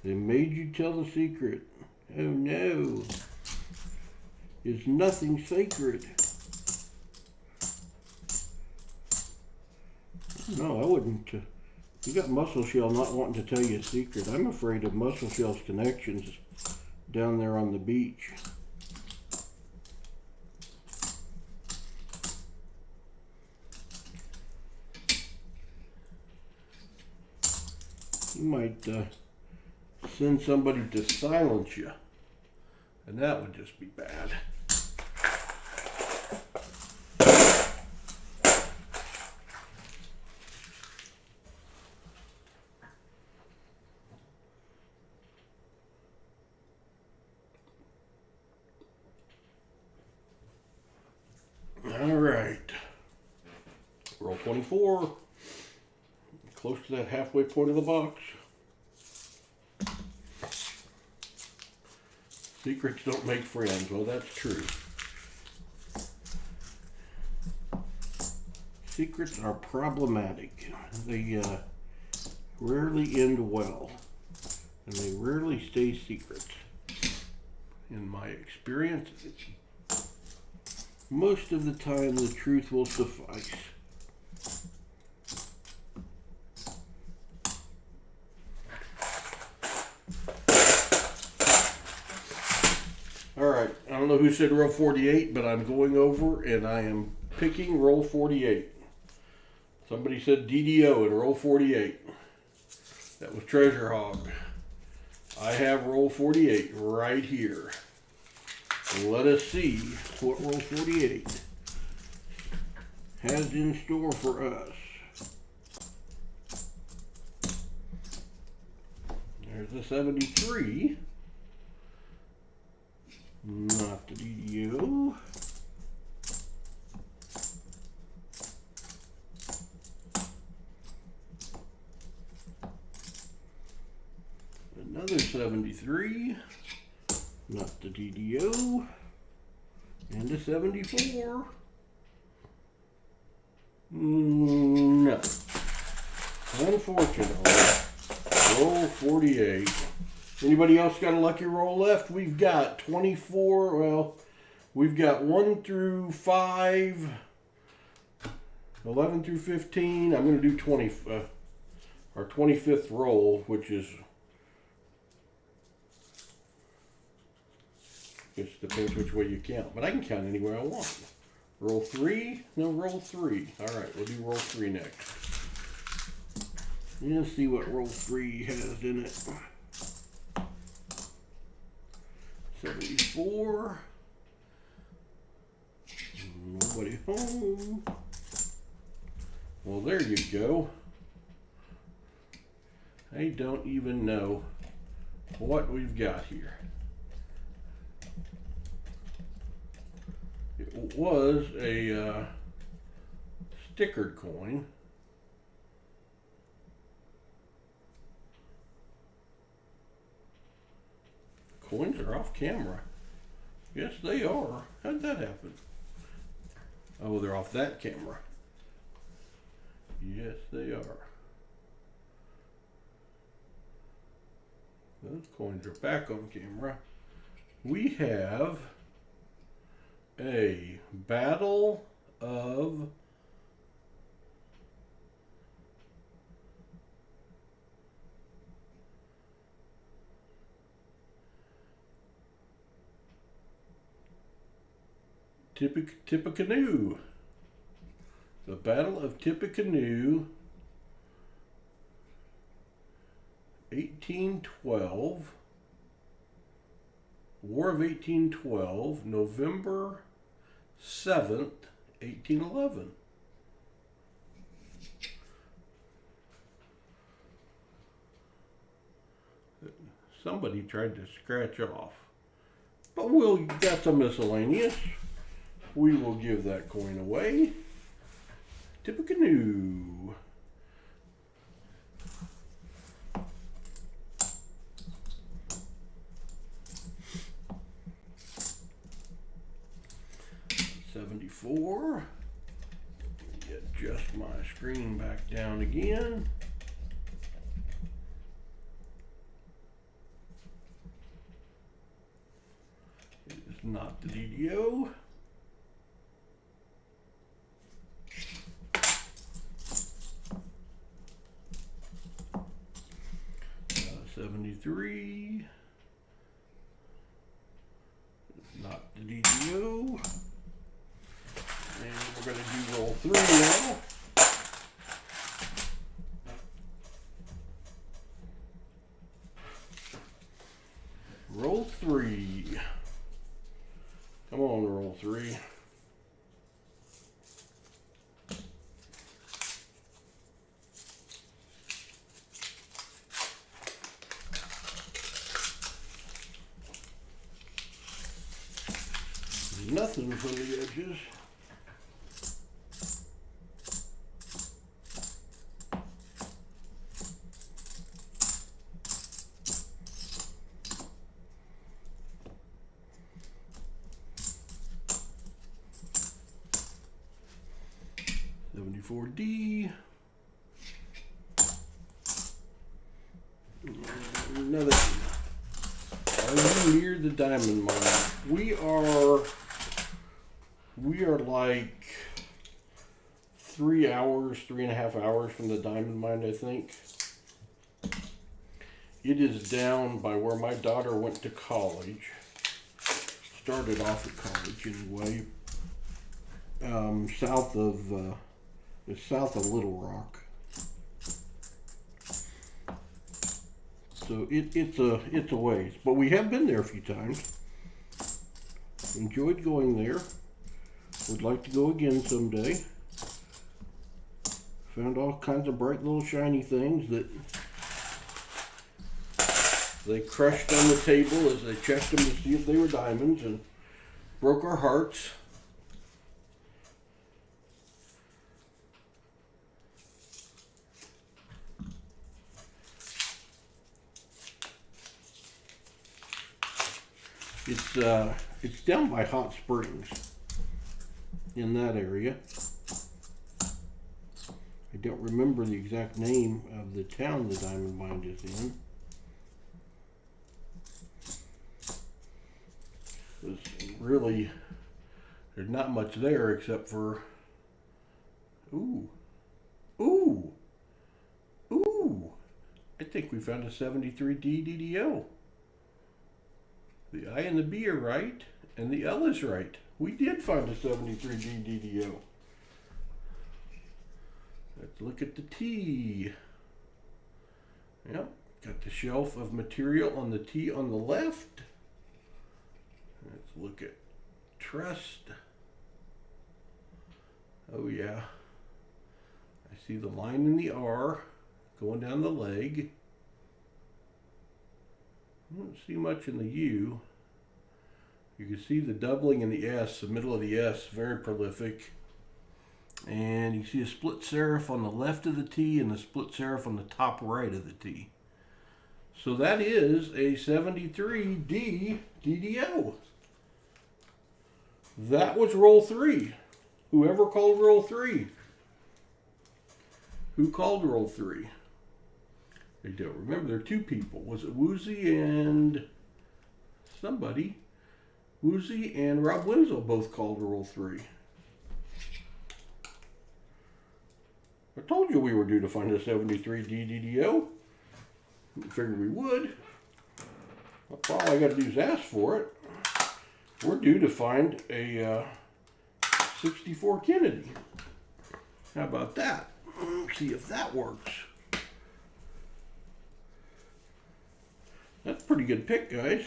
They made you tell the secret. Oh no. It's nothing sacred. No, I wouldn't. You got Muscle Shell not wanting to tell you a secret. I'm afraid of Muscle Shell's connections down there on the beach. You might send somebody to silence you, and that would just be bad. All right, roll 24, close to that halfway point of the box. Secrets don't make friends. Well, that's true. Secrets are problematic. They rarely end well, and they rarely stay secrets. In my experience, most of the time the truth will suffice. Alright, I don't know who said roll 48, but I'm going over and I am picking roll 48. Somebody said DDO and roll 48. That was Treasure Hog. I have roll 48 right here. Let us see what roll 48 has in store for us. There's the 73. Not the DDO. Another 73. Not the DDO. And a 74. No. Unfortunately, roll 48. Anybody else got a lucky roll left? We've got 24. Well, we've got 1 through 5, 11 through 15. I'm going to do our 25th roll, which is, I guess it depends which way you count, but I can count anywhere I want. Roll 3? No, roll 3. All right, we'll do roll 3 next. Let's see what roll 3 has in it. 74. Nobody home. Well, there you go. I don't even know what we've got here. It was a stickered coin. Coins are off camera. Yes, they are. How'd that happen? Oh, they're off that camera. Yes, they are. Those coins are back on camera. We have a Battle of Tippecanoe. The Battle of Tippecanoe, 1812. War of 1812, November 7th, 1811. Somebody tried to scratch off. But we'll got some miscellaneous. We will give that coin away. Tippecanoe. 74. Adjust my screen back down again. It is not the DDO. 73. It's not the DDO. And we're going to do roll 3 now. Roll 3. Come on, roll 3. Nothing from the edges. D. Another. Are you near the diamond mine? We are like 3.5 hours from the diamond mine, I think. It is down by where my daughter went to college. Started off at college anyway. It's south of Little Rock. So it's a ways, but we have been there a few times. Enjoyed going there. Would like to go again someday. Found all kinds of bright little shiny things that they crushed on the table as they checked them to see if they were diamonds, and broke our hearts. It's down by Hot Springs in that area. I don't remember the exact name of the town the diamond mine is in. Really, there's not much there except for ooh. I think we found a 73D DDO. The I and the B are right, and the L is right. We did find a 73D DDO. Let's look at the T. Yep, got the shelf of material on the T on the left. Let's look at trust. Oh yeah. I see the line in the R going down the leg. I don't see much in the U. You can see the doubling in the S, the middle of the S, very prolific. And you see a split serif on the left of the T and a split serif on the top right of the T. So that is a 73D DDO. That was roll 3. Whoever called roll 3. Who called roll 3? I don't remember. There are two people. Was it Woozy and somebody? Woozy and Rob Winslow both called roll 3. I told you we were due to find a 73D DDO. Figured we would. All I got to do is ask for it. We're due to find a 64 Kennedy. How about that? See if that works. That's a pretty good pick, guys.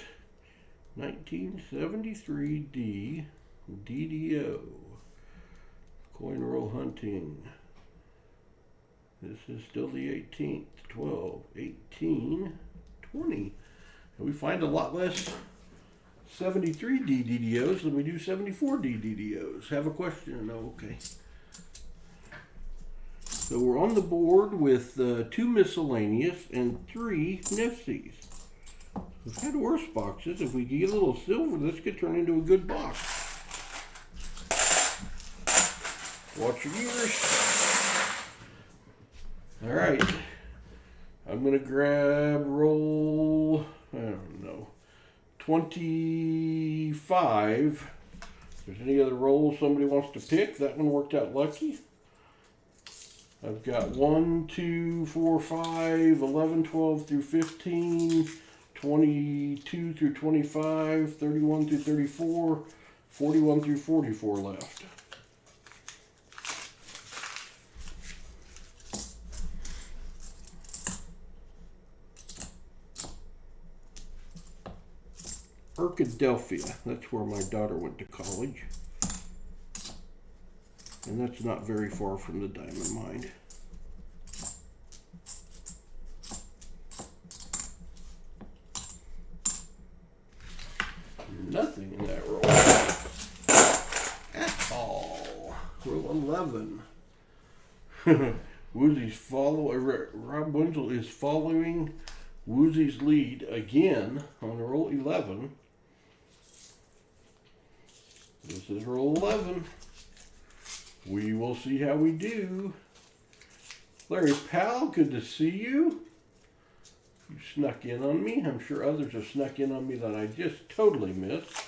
1973D DDO. Coin roll hunting. This is still the 18th, 12, 18, 20. And we find a lot less 73D DDOs than we do 74D DDOs. Have a question? No, okay. So we're on the board with 2 miscellaneous and 3 nifties. We've had worse boxes. If we get a little silver, this could turn into a good box. Watch your ears. All right. I'm going to grab roll, I don't know, 25. If there's any other rolls somebody wants to pick, that one worked out lucky. I've got 1, 2, 4, 5, 11, 12 through 15, 22 through 25, 31 through 34, 41 through 44 left. Arkadelphia, that's where my daughter went to college. And that's not very far from the diamond mine. Nothing in that roll at all. Roll 11. Woozy's Rob Wenzel is following Woozy's lead again on roll 11. This is roll 11. We will see how we do. Larry Powell, good to see you. You snuck in on me. I'm sure others have snuck in on me that I just totally missed.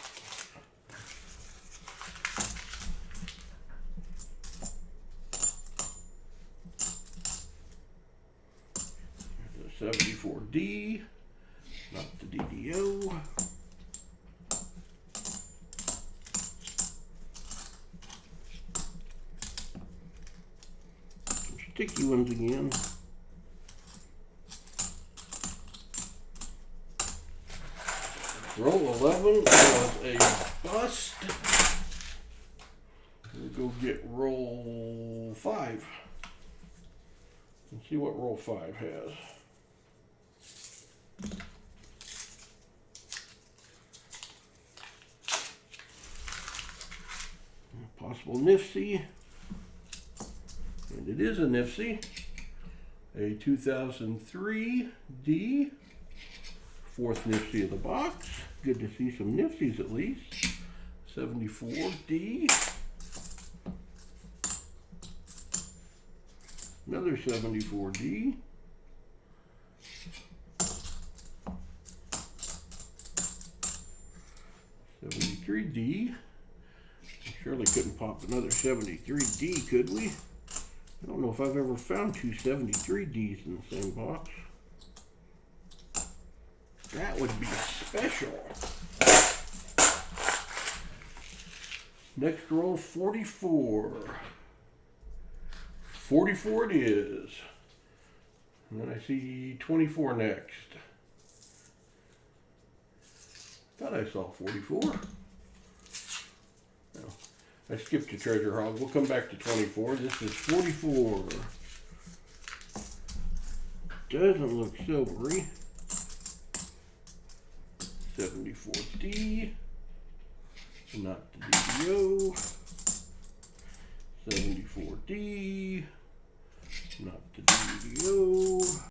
The 74D, not the DDO. Some sticky ones again. Roll 11 was a bust. We'll go get roll 5 and see what roll 5 has. Possible Nifty, and it is a Nifty, a 2003 D, fourth Nifty of the box. Good to see some Nifties at least. 74D, another 74D, '73D. Surely couldn't pop another 73D, could we? I don't know if I've ever found two 73Ds in the same box. That would be special. Next roll, 44. 44 it is. And then I see 24 next. Thought I saw 44. No, I skipped to treasure hog. We'll come back to 24. This is 44. Doesn't look silvery. 74D. Not the DDO. 74D. Not the DDO.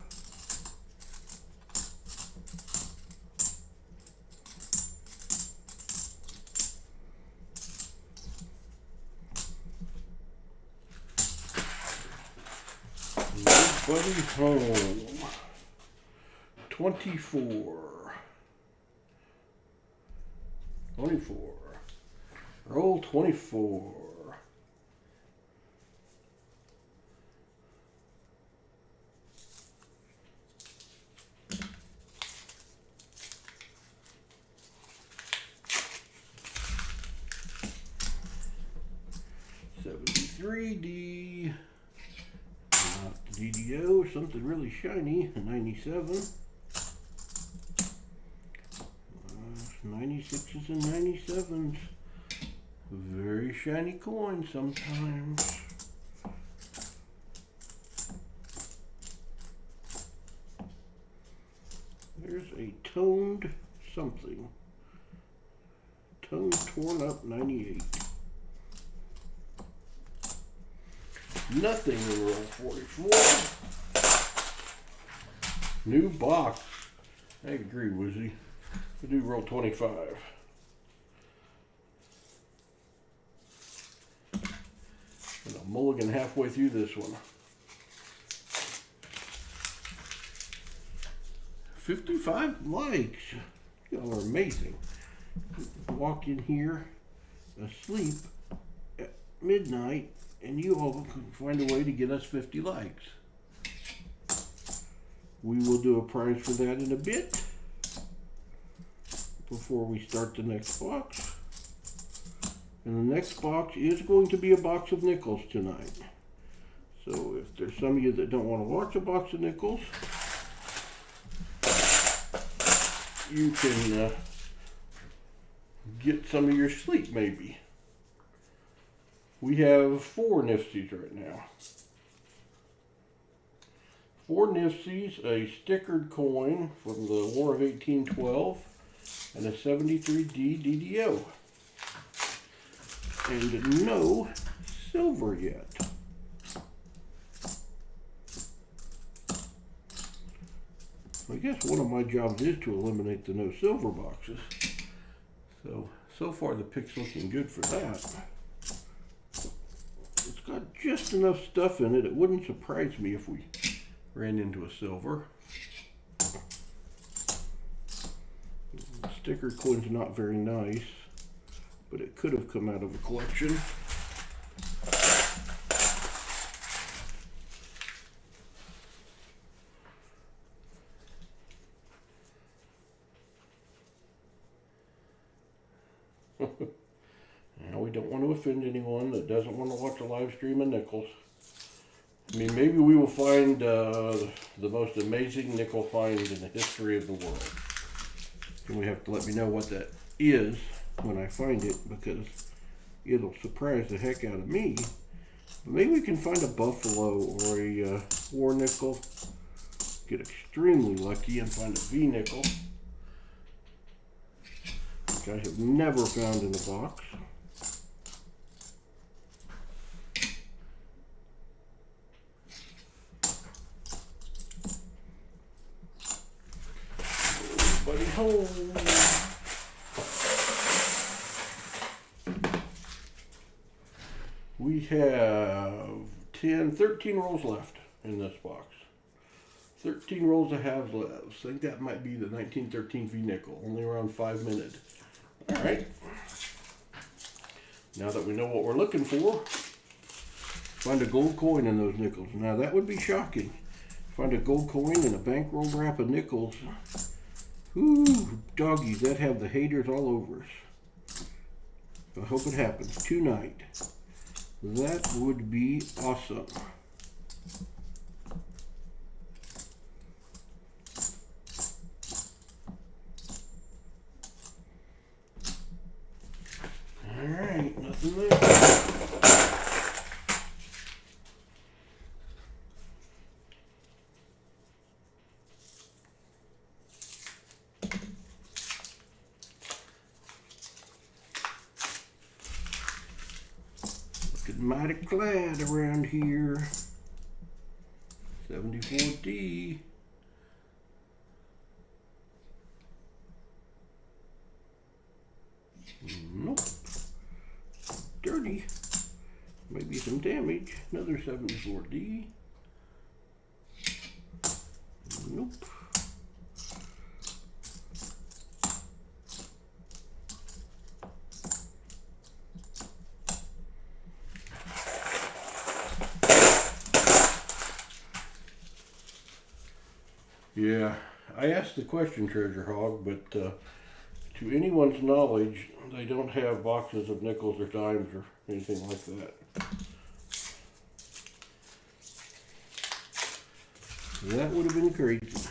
Nobody's home. 24. 24. Roll 24. '73D. Not the DDO. Something really shiny. A 97. 96s and 97s. Very shiny coin sometimes. There's a toned something. Toned torn up 98. Nothing in roll 44. New box. I agree, Wizzy. We do roll 25. And I'll mulligan halfway through this one. 55 likes. Y'all are amazing. Walk in here asleep at midnight and you all can find a way to get us 50 likes. We will do a prize for that in a bit before we start the next box. And the next box is going to be a box of nickels tonight. So if there's some of you that don't want to watch a box of nickels, you can get some of your sleep maybe. We have 4 Nifties right now. 4 Nifties, a stickered coin from the War of 1812, and a 73D DDO. And no silver yet. I guess one of my jobs is to eliminate the no silver boxes. So far the pick's looking good for that. It's got just enough stuff in it. It wouldn't surprise me if we ran into a silver. The sticker coin's not very nice, but it could have come out of a collection. Now we don't want to offend anyone that doesn't want to watch a live stream of nickels. I mean, maybe we will find the most amazing nickel find in the history of the world. And we have to let me know what that is when I find it, because it'll surprise the heck out of me. But maybe we can find a buffalo or a war nickel, get extremely lucky and find a V nickel, which I have never found in a box. Everybody home. We have 13 rolls left in this box. 13 rolls of halves left. I think that might be the 1913 V nickel, only around 5 minutes. All right. Now that we know what we're looking for, find a gold coin in those nickels. Now that would be shocking. Find a gold coin in a bankroll wrap of nickels. Ooh, doggies, that have the haters all over us. I hope it happens tonight. That would be awesome. All right, nothing there. Mighty glad around here. 74D. Nope. Dirty. Maybe some damage. Another 74D. Nope. Yeah, I asked the question, Treasure Hog, but to anyone's knowledge, they don't have boxes of nickels or dimes or anything like that. That would have been crazy.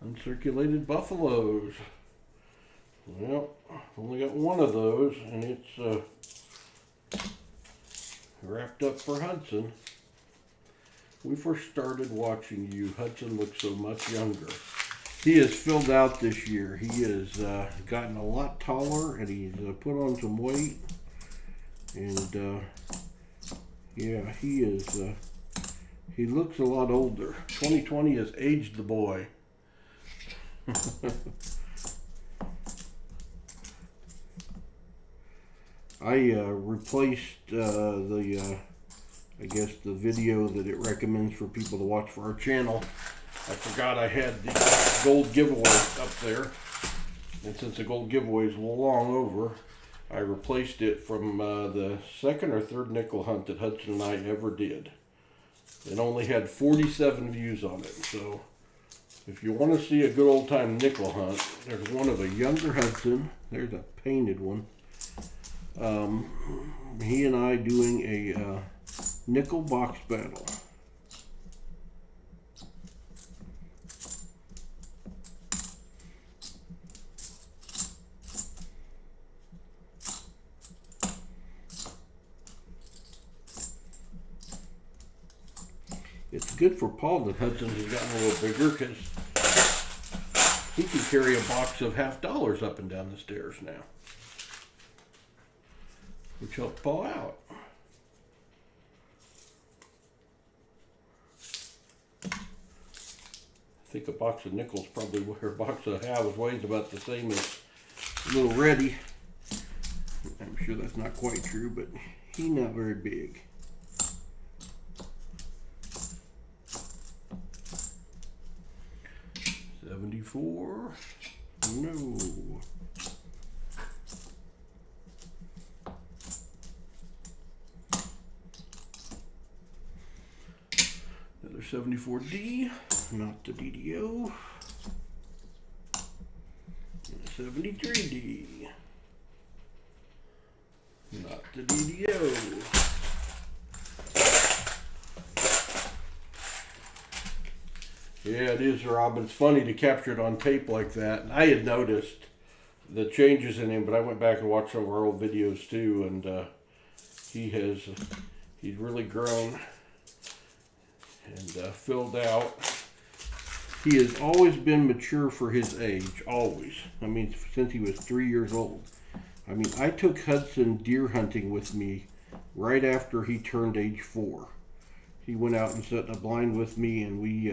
Uncirculated buffaloes. Well, only got one of those, and it's wrapped up for Hudson. We first started watching you, Hudson looked so much younger. He has filled out this year. He has gotten a lot taller, and he's put on some weight. And yeah, he is. He looks a lot older. 2020 has aged the boy. I replaced I guess the video that it recommends for people to watch for our channel. I forgot I had the gold giveaway up there, and since the gold giveaway is long over, I replaced it from the second or third nickel hunt that Hudson and I ever did. It only had 47 views on it, so if you want to see a good old time nickel hunt, there's one of a younger Hudson. There's a painted one. He and I doing a nickel box battle. It's good for Paul that Hudson has gotten a little bigger, because he can carry a box of $50 up and down the stairs now, which helped Paul out. I think a box of nickels probably, or a box of halves weighs about the same as little Reddy. I'm sure that's not quite true, but he's not very big. $74. No. Another 74D, not the DDO. And a 73D, not the DDO. Yeah, it is, Rob. It's funny to capture it on tape like that. And I had noticed the changes in him, but I went back and watched some of our old videos too, and he's really grown and filled out. He has always been mature for his age, always. I mean, since he was 3 years old. I mean, I took Hudson deer hunting with me right after he turned age 4. He went out and set a blind with me, and we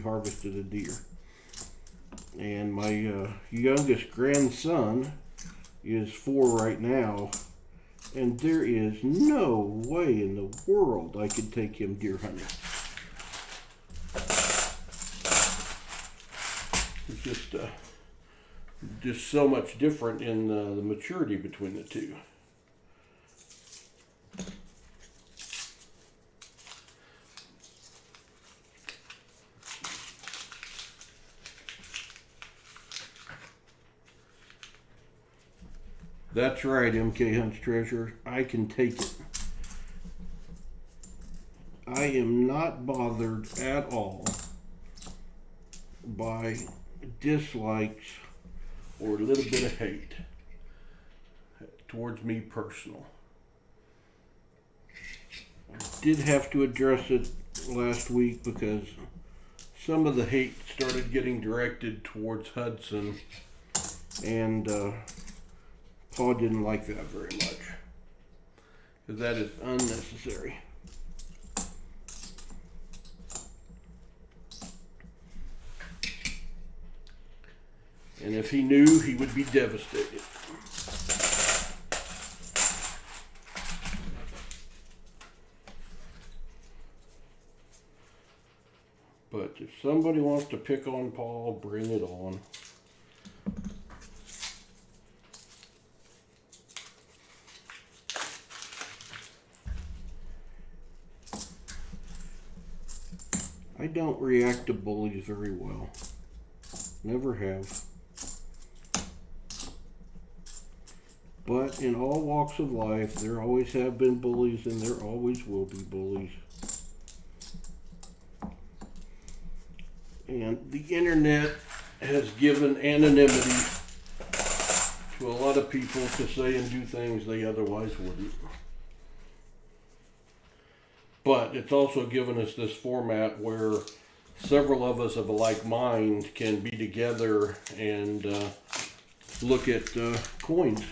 harvested a deer. And my youngest grandson is 4 right now, and there is no way in the world I could take him deer hunting. It's just so much different in the maturity between the two. That's right, MK Hunt's Treasure. I can take it. I am not bothered at all by dislikes or a little bit of hate towards me personal. I did have to address it last week because some of the hate started getting directed towards Hudson, and Paul didn't like that very much, because that is unnecessary. And if he knew, he would be devastated. But if somebody wants to pick on Paul, bring it on. I don't react to bullies very well. Never have. But in all walks of life, there always have been bullies, and there always will be bullies. And the internet has given anonymity to a lot of people to say and do things they otherwise wouldn't. But it's also given us this format where several of us of a like mind can be together and look at coins,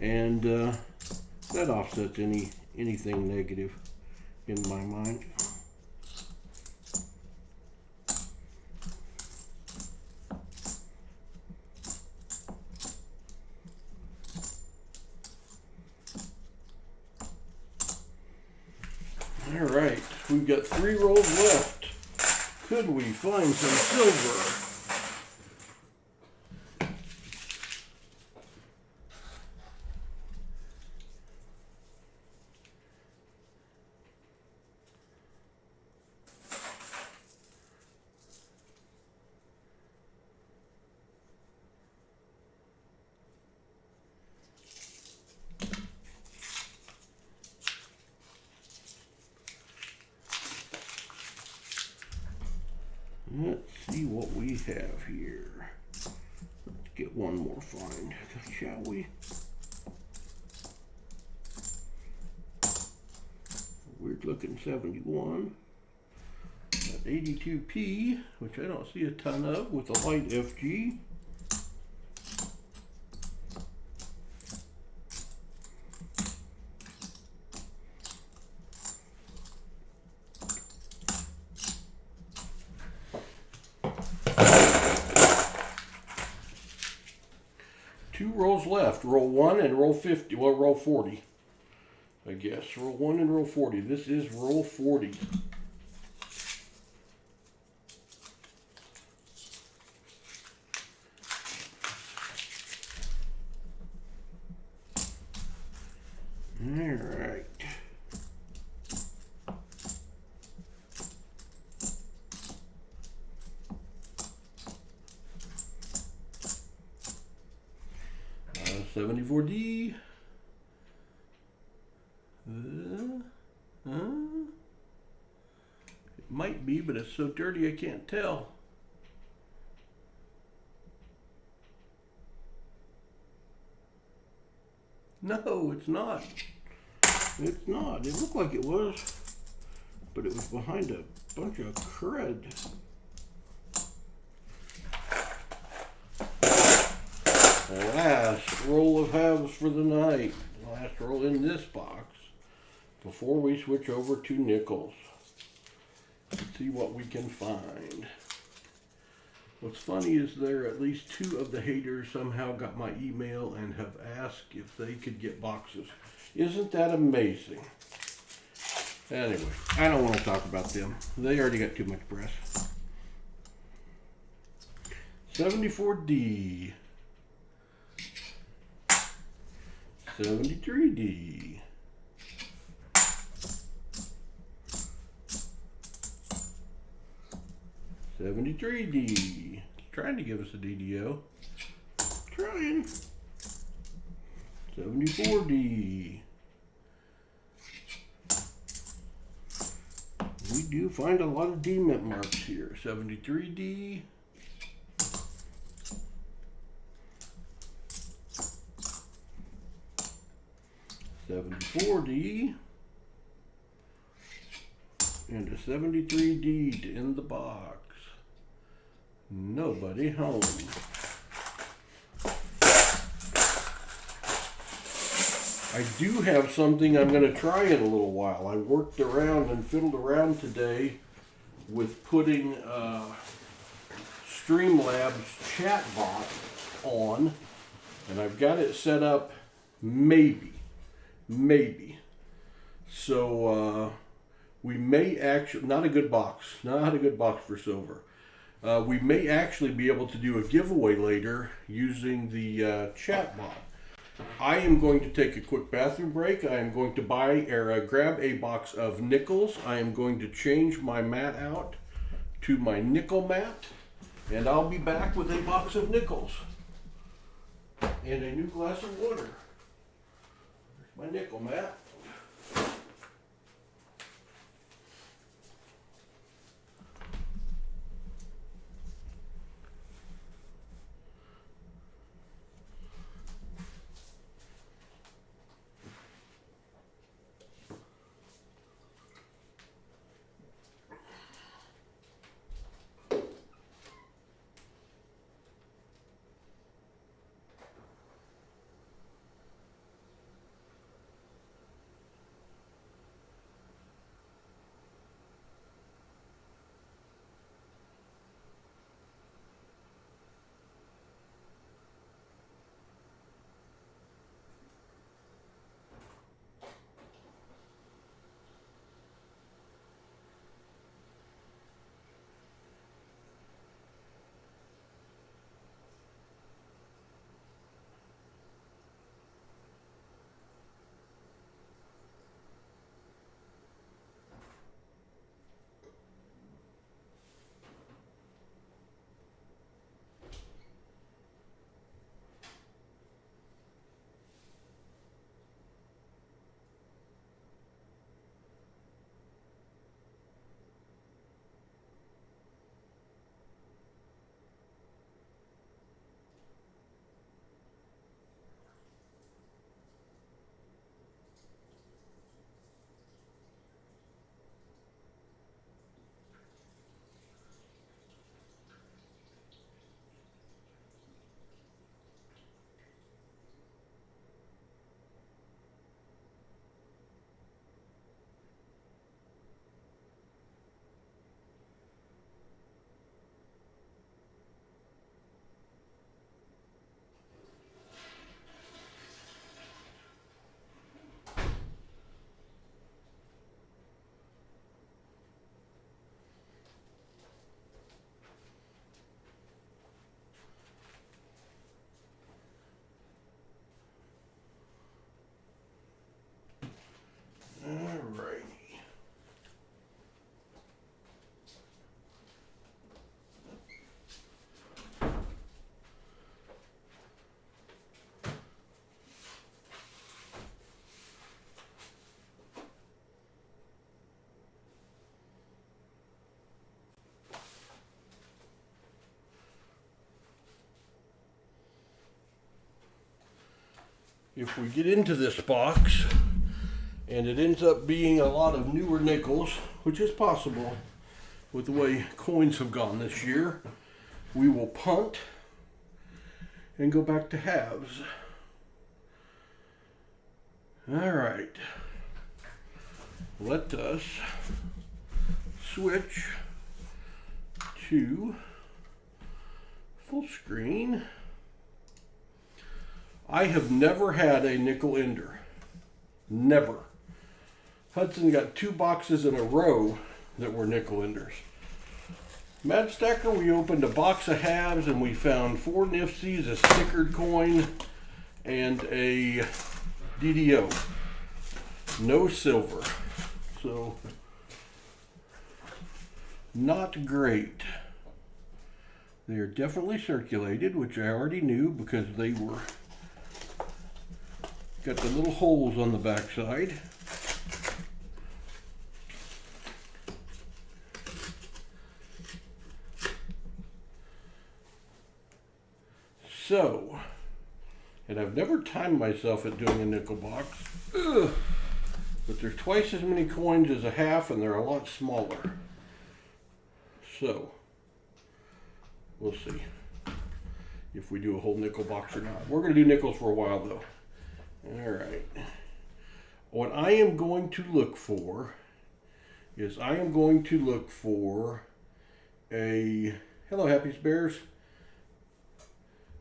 and that offsets anything negative in my mind. All right, we've got 3 rolls left. Could we find some silver? Let's see what we have here. Let's get one more find, shall we? Weird looking 71. Got 82p, which I don't see a ton of, with a light FG. Two rolls left. Roll 1 and roll 50. Well, roll 40. I guess. Roll 1 and roll 40. This is roll 40. All right. Uh, 74D. It might be, but it's so dirty I can't tell. No, it's not. It's not. It looked like it was, but it was behind a bunch of crud. Last roll of halves for the night. Last roll in this box before we switch over to nickels. Let's see what we can find. What's funny is there at least 2 of the haters somehow got my email and have asked if they could get boxes. Isn't that amazing? Anyway, I don't want to talk about them. They already got too much press. 74D. 73D. 73D. Trying to give us a DDO. Trying. 74D. We do find a lot of D mint marks here. 73D. 74D. And a 73D to end the box. Nobody home. I do have something I'm going to try in a little while. I worked around and fiddled around today with putting Streamlabs chatbot on, and I've got it set up maybe. So we may actually, not a good box for silver. We may actually be able to do a giveaway later using the chatbot. I am going to take a quick bathroom break. I am going to grab a box of nickels. I am going to change my mat out to my nickel mat, and I'll be back with a box of nickels and a new glass of water. There's my nickel mat. if we get into this box and it ends up being a lot of newer nickels, which is possible with the way coins have gone this year, we will punt and go back to halves. All right, let us switch to full screen. I have never had a nickel ender. Never. Hudson got 2 boxes in a row that were nickel enders. Mad Stacker, we opened a box of halves and we found 4 Nifsies, a stickered coin, and a DDO. No silver. So, not great. They are definitely circulated, which I already knew because they were got the little holes on the backside. So, and I've never timed myself at doing a nickel box, but there's twice as many coins as a half and they're a lot smaller. So, we'll see if we do a whole nickel box or not. We're going to do nickels for a while though. All right. What I am going to look for is I am going to look for a, hello Happy Bears.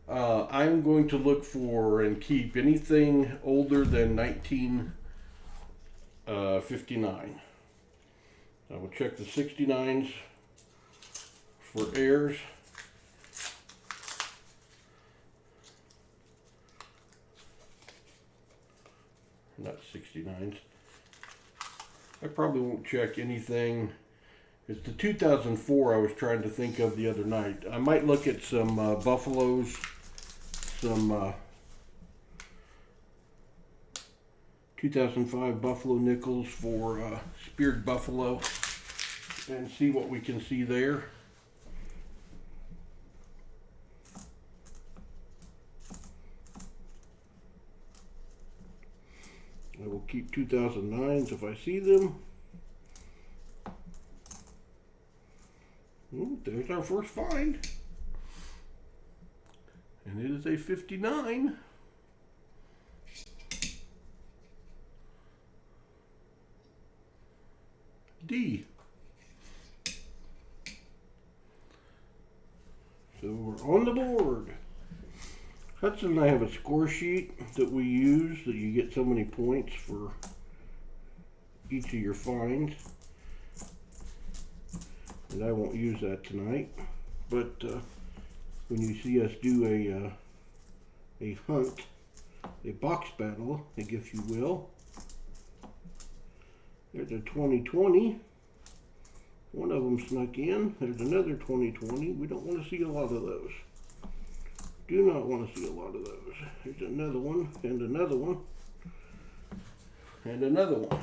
I'm going to look for and keep anything older than 1959. I will check the 69s for heirs. Not 69s. I probably won't check anything. It's the 2004 I was trying to think of the other night. I might look at some Buffaloes, some 2005 Buffalo nickels for speared buffalo and see what we can see there. I will keep 2009s if I see them. Ooh, there's our first find. And it is a 59. D. So we're on the board. Hudson and I have a score sheet that we use that you get so many points for each of your finds. And I won't use that tonight. But when you see us do a hunt, a box battle, I guess you will. There's a 2020. One of them snuck in. There's another 2020. We don't want to see a lot of those. Do not want to see a lot of those. There's another one, and another one, and another one.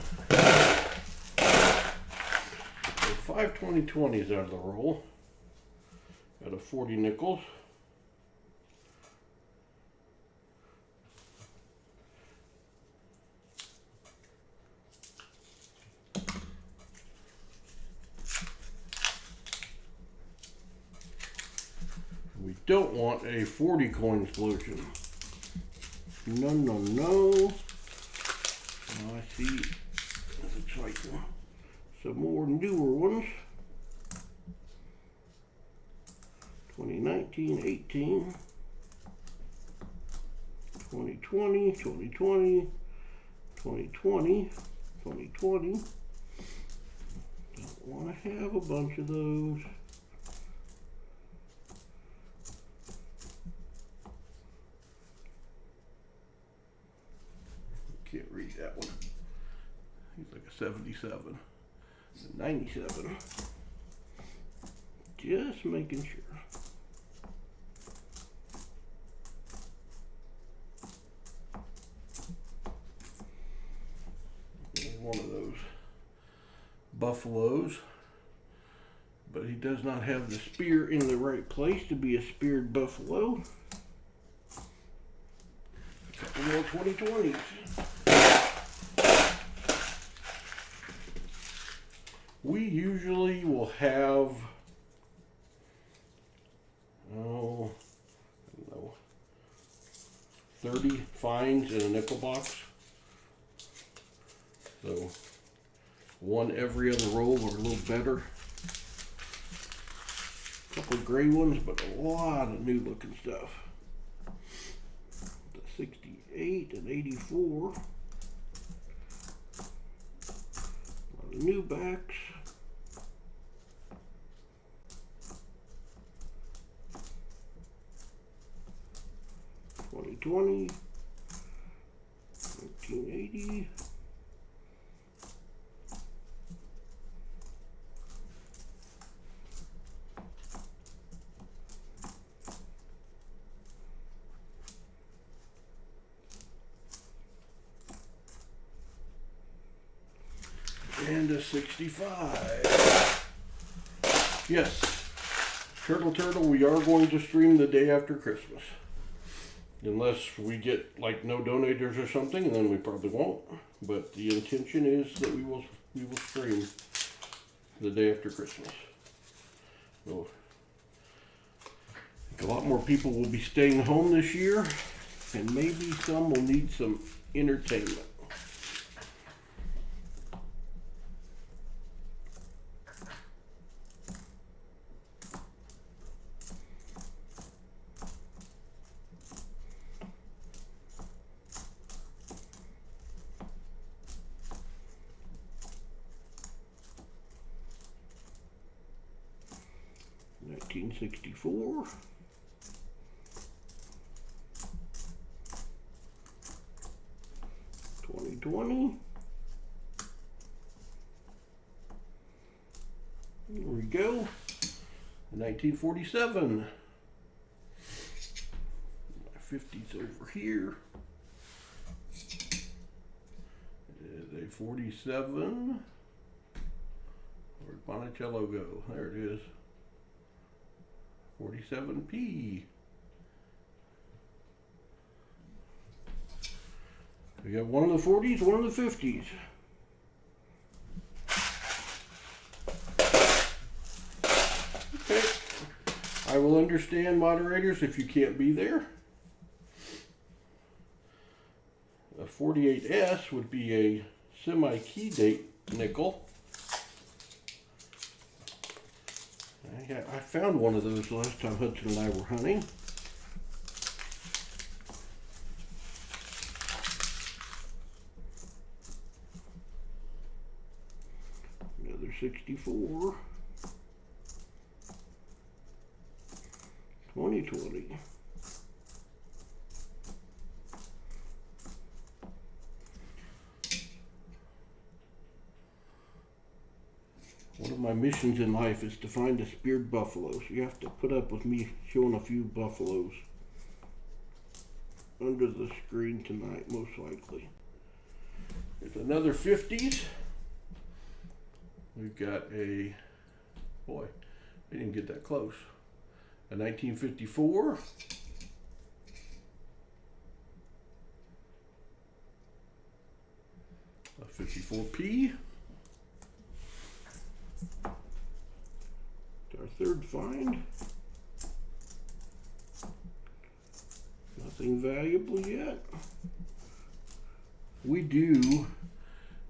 So 5 2020s out of the roll. Out of 40 nickels. We don't want a 40 coin explosion. No, no, no. Oh, I see. Looks like some more newer ones. 2019, 18, 2020, 2020, 2020, 2020. Don't want to have a bunch of those. Can't read that one. He's like a 77, a 97. Just making sure. One of those buffaloes, but he does not have the spear in the right place to be a speared buffalo. couple more 2020s. We usually will have, oh, I don't know, 30 fines in a nickel box. So one every other roll or a little better. A couple of gray ones, but a lot of new looking stuff. The 68 and 84. A lot of new backs. $20, 1980. And a 65. Yes, Turtle, we are going to stream the day after Christmas. Unless we get like no donators or something, and then we probably won't. But the intention is that we will stream the day after Christmas. So I think a lot more people will be staying home this year, and maybe some will need some entertainment. $1964. $20. There we go. 1947. My 50's over here. It is a 47. Where'd Monticello go? There it is. 47p. We got one of the 40s, one of the 50s. Okay. I will understand, moderators, if you can't be there. A 48S would be a semi-key date nickel. I found one of those last time Hudson and I were hunting. Another 64. 2020. One of my missions in life is to find a speared buffalo. So you have to put up with me showing a few buffaloes under the screen tonight, most likely. There's another 50s. We've got a, boy, they didn't get that close. A 1954. A 54p. Our third find. Nothing valuable yet. We do,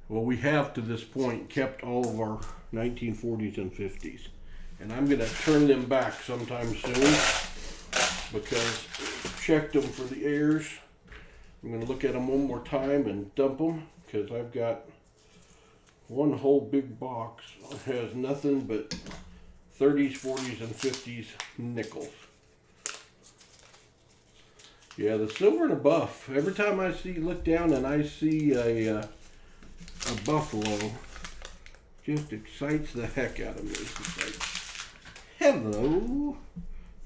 well, we have to this point kept all of our 1940s and 50s. And I'm going to turn them back sometime soon because I checked them for the airs. I'm going to look at them one more time and dump them because I've got one whole big box that has nothing but 30s, 40s, and 50s nickels. Yeah, the silver and a buff. Every time I look down and I see a buffalo, just excites the heck out of me. It's like, hello.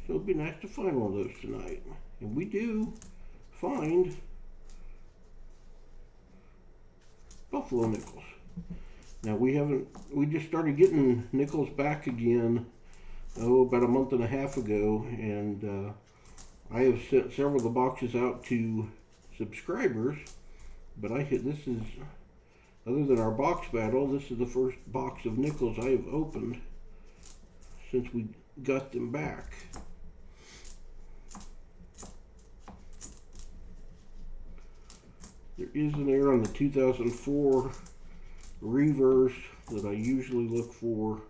So it'd be nice to find one of those tonight. And we do find buffalo nickels. Now we just started getting nickels back again, about a month and a half ago, and I have sent several of the boxes out to subscribers, but this is, other than our box battle, this is the first box of nickels I have opened since we got them back. There is an error on the 2004 reverse that I usually look for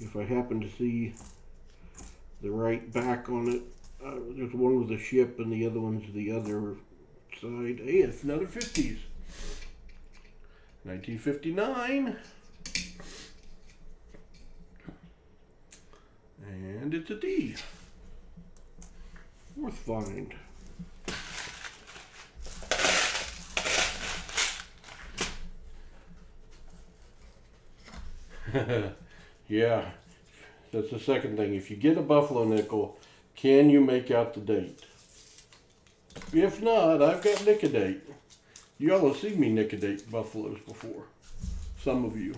if I happen to see the right back on it. There's one with a ship and the other one's the other side. Hey, it's another 50s. 1959. And it's a D. Fourth find. Yeah, that's the second thing. If you get a buffalo nickel, can you make out the date? If not, I've got Nicodate. You all have seen me Nicodate buffaloes before. Some of you.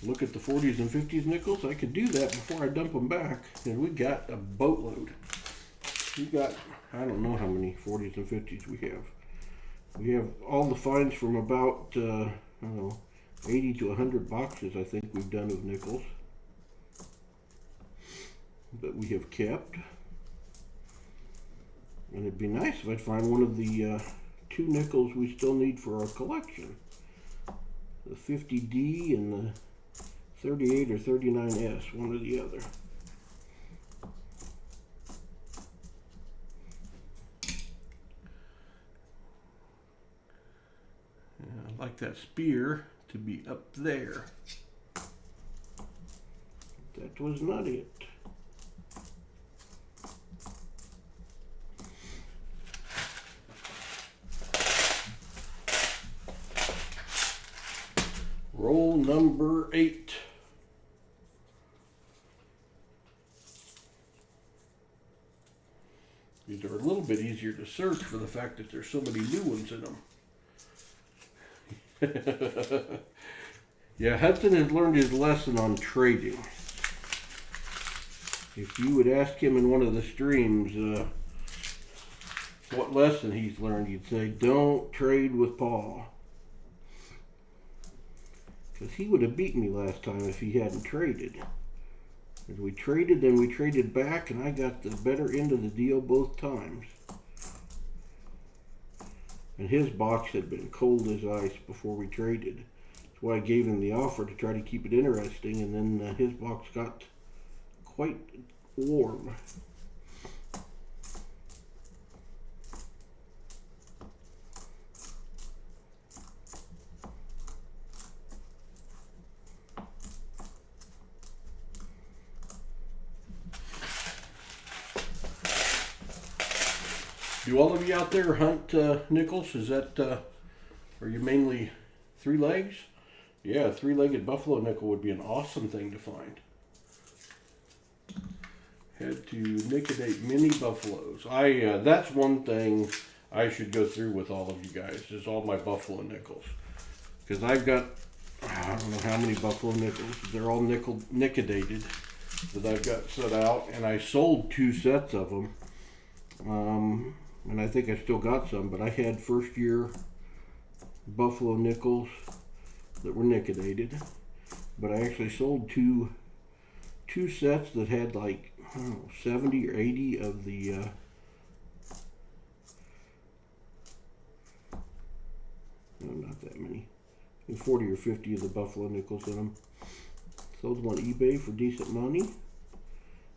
Look at the 40s and 50s nickels. I could do that before I dump them back. And we got a boatload. We got, I don't know how many 40s and 50s we have. We have all the finds from about, I don't know, 80 to 100 boxes I think we've done of nickels that we have kept. And it'd be nice if I'd find one of the two nickels we still need for our collection. The 50D and the 38 or 39S, one or the other. I'd like that spear to be up there. That was not it. Roll number 8. These are a little bit easier to search for the fact that there's so many new ones in them. Yeah, Hudson has learned his lesson on trading. If you would ask him in one of the streams what lesson he's learned, you'd say, don't trade with Paul. Because he would have beaten me last time if he hadn't traded. As we traded, then we traded back, and I got the better end of the deal both times. And his box had been cold as ice before we traded. That's why I gave him the offer to try to keep it interesting, and then his box got quite warm. Do all of you out there hunt nickels? Is that, are you mainly 3 legs? Yeah, a 3-legged buffalo nickel would be an awesome thing to find. Had to Nicodate mini buffaloes. That's one thing I should go through with all of you guys, is all my buffalo nickels. Because I've got, I don't know how many buffalo nickels. They're all Nicodated that I've got set out. And I sold 2 sets of them. And I think I still got some, but I had first year buffalo nickels that were Nicodated. But I actually sold two sets that had like, I don't know, 70 or 80 of the no, not that many. 40 or 50 of the buffalo nickels in them. Sold them on eBay for decent money.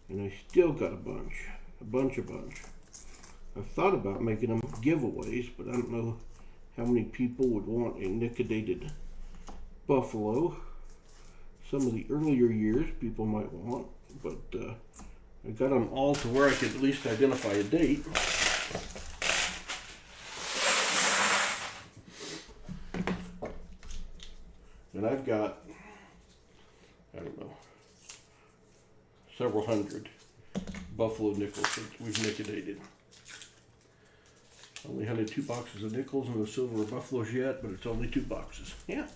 And I still got a bunch. I've thought about making them giveaways, but I don't know how many people would want a Nicodated buffalo. Some of the earlier years people might want, but I got them all to where I could at least identify a date. And I've got, I don't know, several hundred buffalo nickels that we've Nicodated. Only hunted 2 boxes of nickels and no silver buffaloes yet, but it's only 2 boxes. Yeah.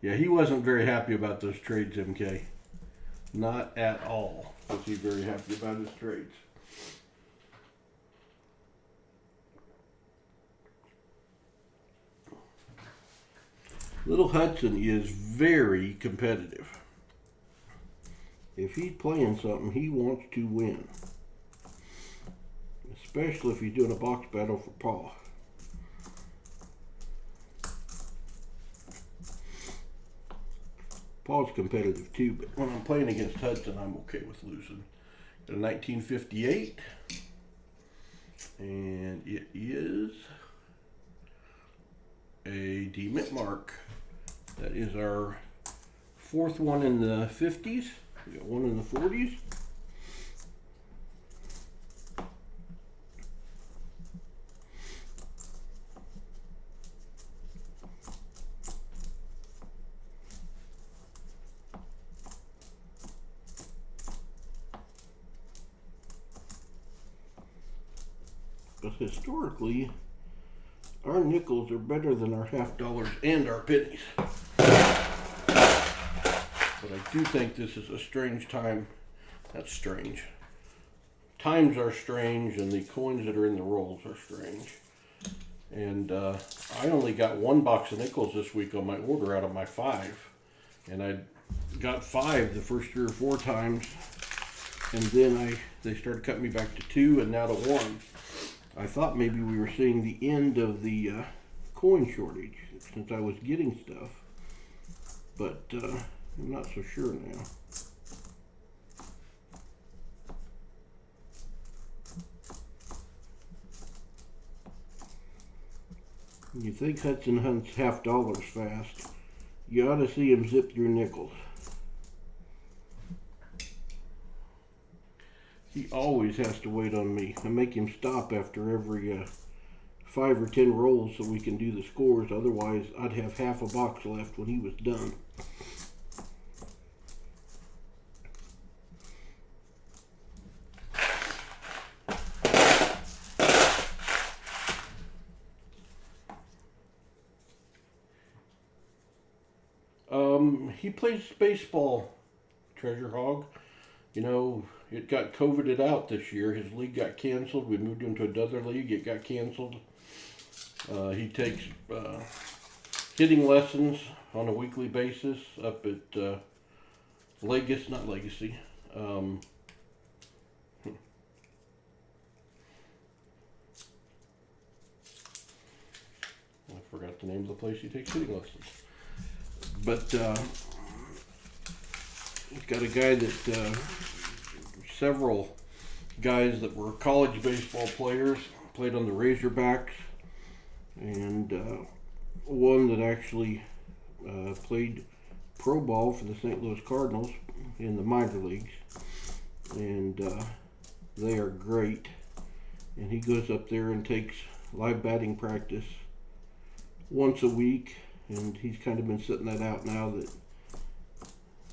Yeah, he wasn't very happy about those trades, MK. Not at all was he very happy about his trades. Little Hudson is very competitive. If he's playing something, he wants to win. Especially if he's doing a box battle for Paul. Paul's competitive too, but when I'm playing against Hudson, I'm okay with losing. Got a 1958, and it is a D-Mint mark. That is our fourth one in the 50s. We got one in the 40s. But historically, our nickels are better than our half dollars and our pennies. But I do think this is a strange time. That's strange. Times are strange, and the coins that are in the rolls are strange. And I only got one box of nickels this week on my order out of my 5. And I got 5 the first 3 or 4 times. And then they started cutting me back to 2 and now to 1. I thought maybe we were seeing the end of the coin shortage since I was getting stuff, but I'm not so sure now. You think Hudson hunts half dollars fast, you ought to see him zip through nickels. He always has to wait on me. I make him stop after every 5 or 10 rolls so we can do the scores. Otherwise, I'd have half a box left when he was done. He plays baseball, Treasure Hog. You know, it got COVIDed out this year. His league got canceled. We moved him to another league. It got canceled. He takes hitting lessons on a weekly basis up at Legacy. I forgot the name of the place he takes hitting lessons. But he's got a guy that several guys that were college baseball players played on the Razorbacks, and one that actually played pro ball for the St. Louis Cardinals in the minor leagues, and they are great. And he goes up there and takes live batting practice once a week, and he's kind of been sitting that out now that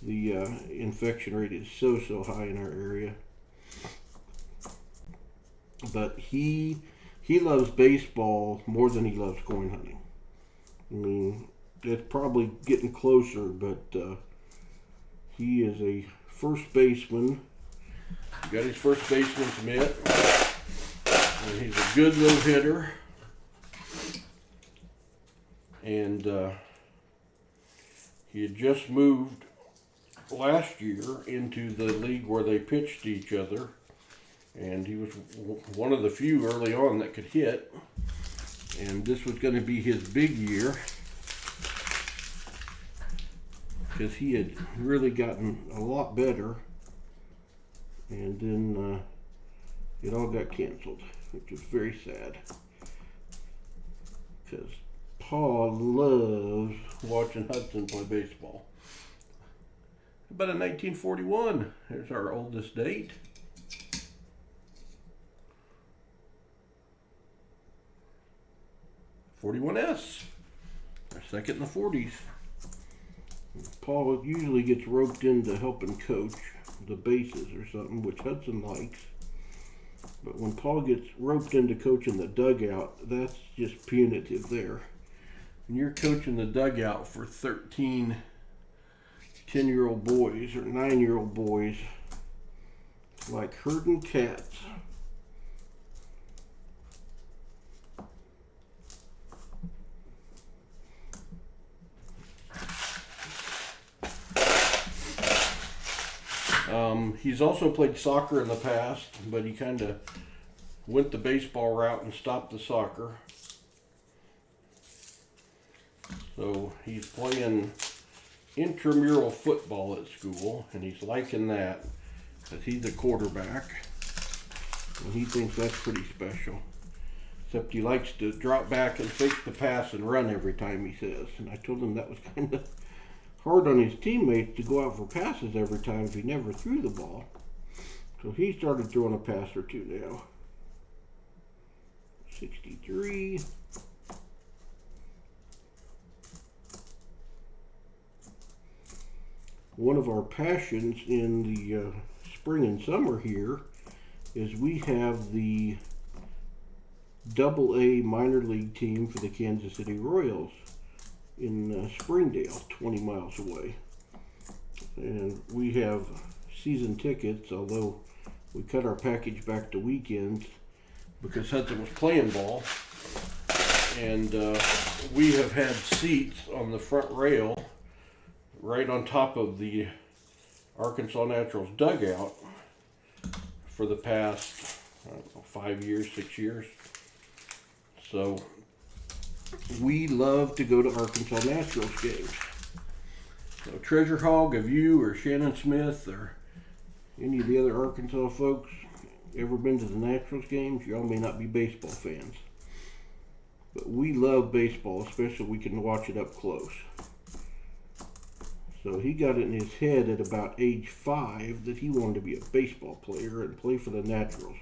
the infection rate is so high in our area. But he loves baseball more than he loves coin hunting. I mean, it's probably getting closer, but he is a first baseman. He got his first baseman's mitt, and he's a good little hitter. And he had just moved last year into the league where they pitched each other, and he was one of the few early on that could hit, and this was going to be his big year because he had really gotten a lot better, and then it all got canceled, which was very sad because Paul loves watching Hudson play baseball. About in 1941, here's our oldest date. '41S, our second in the 40s. Paul usually gets roped into helping coach the bases or something, which Hudson likes. But when Paul gets roped into coaching the dugout, that's just punitive there. and you're coaching the dugout for 13 10-year-old boys or 9-year-old boys, like herding cats. He's also played soccer in the past, but he kind of went the baseball route and stopped the soccer. So he's playing intramural football at school, and he's liking that because he's a quarterback, and he thinks that's pretty special. Except he likes to drop back and fake the pass and run every time, he says. And I told him that was kind of hard on his teammates to go out for passes every time if he never threw the ball. So he started throwing a pass or two now. 63. One of our passions in the spring and summer here is we have the AA minor league team for the Kansas City Royals in Springdale, 20 miles away. And we have season tickets, although we cut our package back to weekends because Hudson was playing ball. And we have had seats on the front rail right on top of the Arkansas Naturals dugout for the past, I don't know, 5 years, 6 years. So we love to go to Arkansas Naturals games. So Treasure Hog, of you or Shannon Smith or any of the other Arkansas folks ever been to the Naturals games, y'all may not be baseball fans. But we love baseball, especially we can watch it up close. So he got it in his head at about age 5 that he wanted to be a baseball player and play for the Naturals.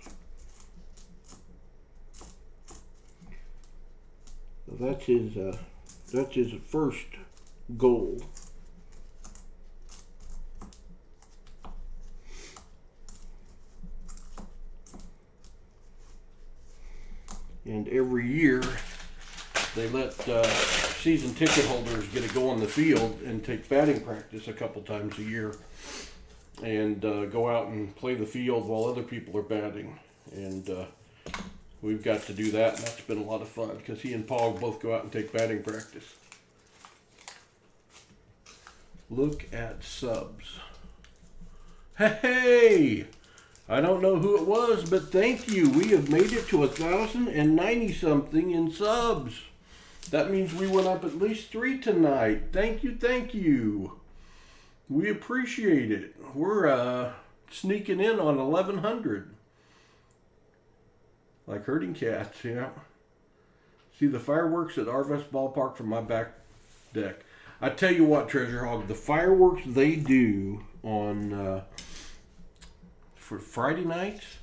So that's his first goal. And every year they let season ticket holders get to go on the field and take batting practice a couple times a year and go out and play the field while other people are batting. And we've got to do that, and that's been a lot of fun because he and Paul both go out and take batting practice. Look at subs. Hey! I don't know who it was, but thank you. We have made it to 1,090 something in subs. That means we went up at least 3 tonight. Thank you, thank you. We appreciate it. We're sneaking in on 1,100. Like herding cats, yeah. See the fireworks at Arvest Ballpark from my back deck. I tell you what, Treasure Hog, the fireworks they do on for Friday nights.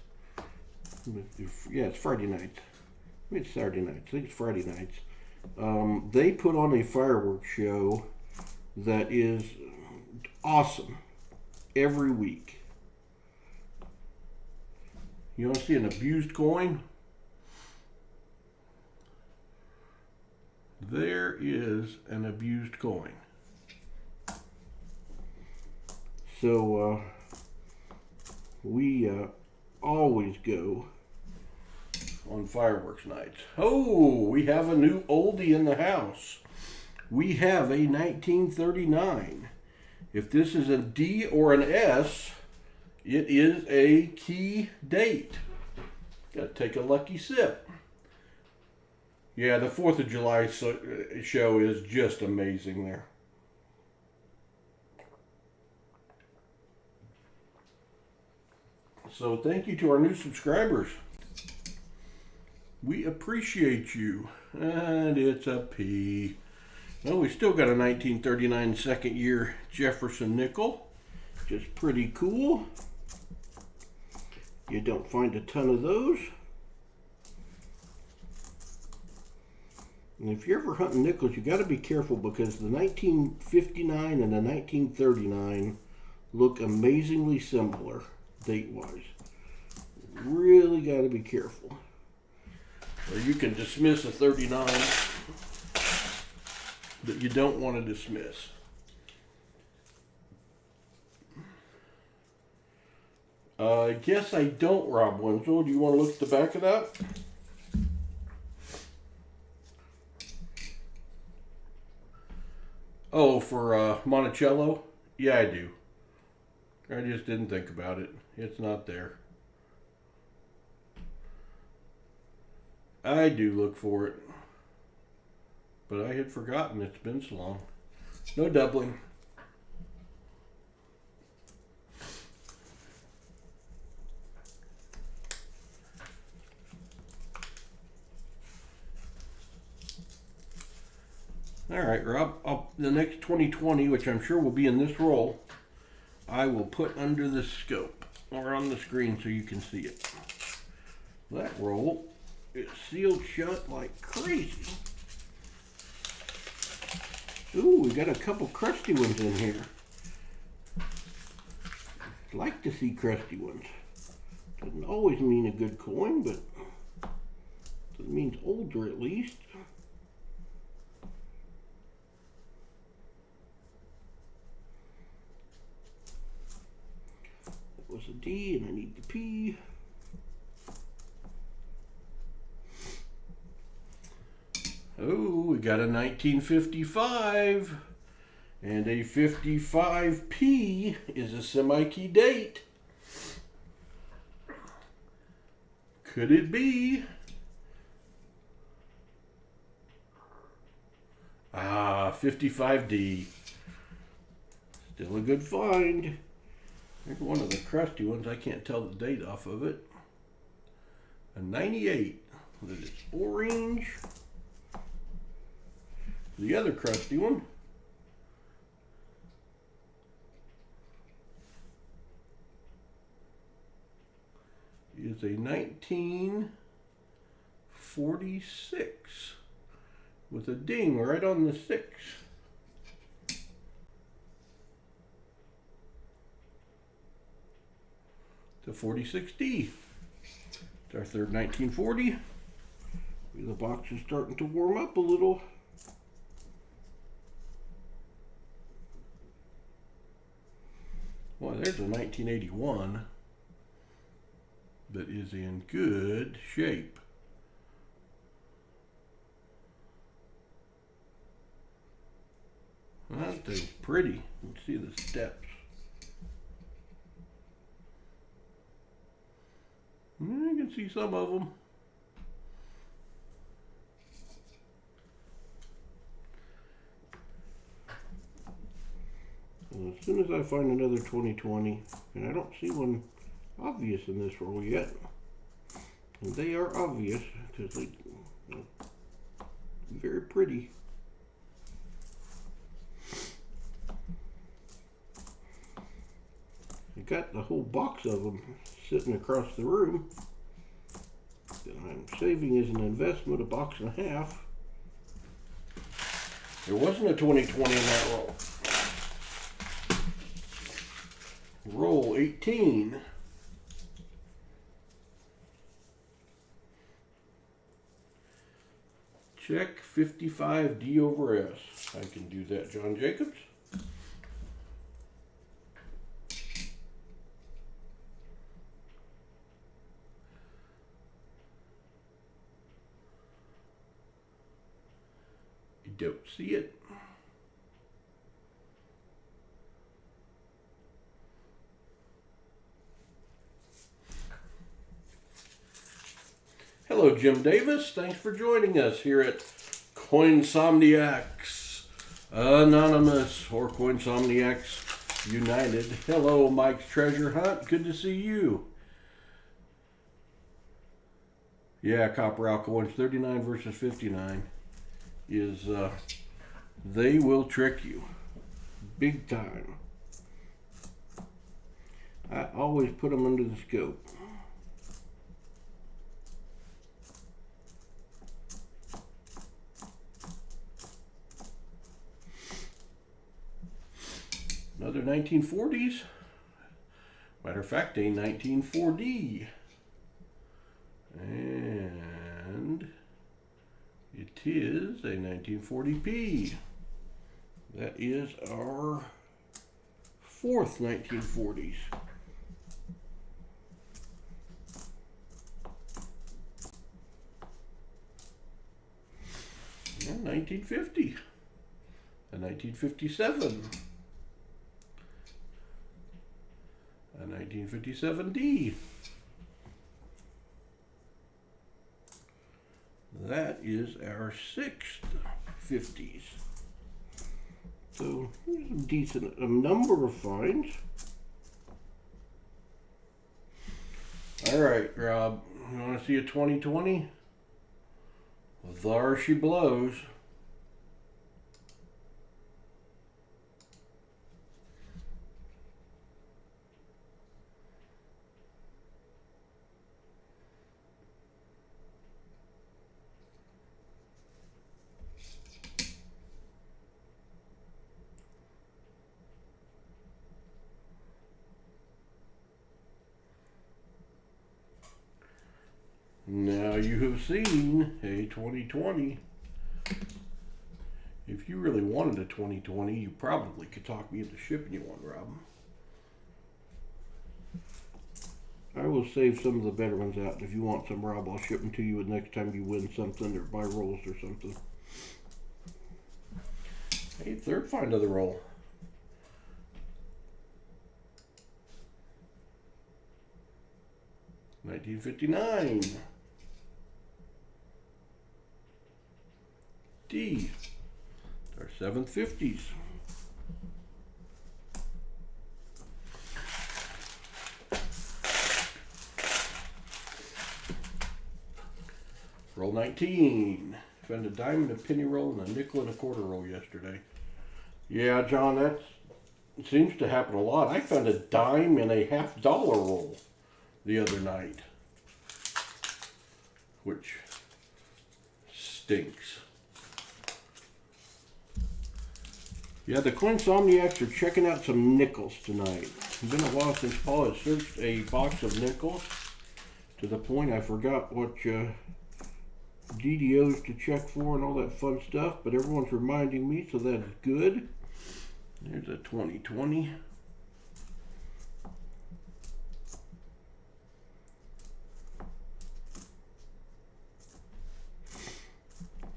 Yeah, it's Friday nights. Maybe it's Saturday nights. I think it's Friday nights. They put on a fireworks show that is awesome every week. You want to see an abused coin? There is an abused coin. So we always go on fireworks nights. Oh, we have a new oldie in the house. We have a 1939. If this is a D or an S, it is a key date. Got to take a lucky sip. Yeah, the 4th of July show is just amazing there. So thank you to our new subscribers. We appreciate you. And it's a P. Well, we still got a 1939 second year Jefferson nickel. Just pretty cool. You don't find a ton of those. And if you're ever hunting nickels, you got to be careful because the 1959 and the 1939 look amazingly similar date-wise. Really got to be careful. Or you can dismiss a 39 that you don't want to dismiss. I guess I don't, Rob Winslow. Do you want to look at the back of that? Oh, for Monticello? Yeah, I do. I just didn't think about it. It's not there. I do look for it. But I had forgotten. It's been so long. No doubling. All right, Rob, the next 2020, which I'm sure will be in this roll, I will put under the scope or on the screen so you can see it. That roll is sealed shut like crazy. Ooh, we got a couple crusty ones in here. Like to see crusty ones. Doesn't always mean a good coin, but it means older at least. That was a D and I need the P. Oh, we got a 1955. And a 55P is a semi-key date. Could it be? 55D. Still a good find. Here's one of the crusty ones. I can't tell the date off of it. A 98. That is orange. The other crusty one is a 1946 with a ding right on the 6. The 46D. It's our third 1940. The box is starting to warm up a little. Well, there's a 1981 that is in good shape. That thing's pretty. Let's see the steps. You can see some of them. And as soon as I find another 2020, and I don't see one obvious in this roll yet, and they are obvious because they're very pretty. I got the whole box of them sitting across the room that I'm saving as an investment, a box and a half. There wasn't a 2020 in that roll. Roll 18. Check 55D over S. I can do that, John Jacobs. You don't see it. Hello, Jim Davis. Thanks for joining us here at Coinsomniacs Anonymous or Coinsomniacs United. Hello, Mike's Treasure Hunt. Good to see you. Yeah, Copper Al coins 39 versus 59 is they will trick you big time. I always put them under the scope. Another 1940s. Matter of fact, a 1940. And it is a 1940p. That is our fourth 1940s. And 1950. A 1957. A 1957D. That is our sixth 50s. So here's a decent number of finds. All right, Rob, you want to see a 2020? Well, there she blows. Now you have seen a 2020. If you really wanted a 2020, you probably could talk me into shipping you one, Rob. I will save some of the better ones out. If you want some, Rob, I'll ship them to you the next time you win something or buy rolls or something. Hey, third find of the roll. $19.59. D. Our 750s. Roll 19. Found a dime and a penny roll and a nickel and a quarter roll yesterday. Yeah, John, that seems to happen a lot. I found a dime and a $50 roll the other night, which stinks. Yeah, the Coinsomniacs are checking out some nickels tonight. It's been a while since Paul has searched a box of nickels, to the point I forgot what DDOs to check for and all that fun stuff, but everyone's reminding me, so that's good. There's a 2020.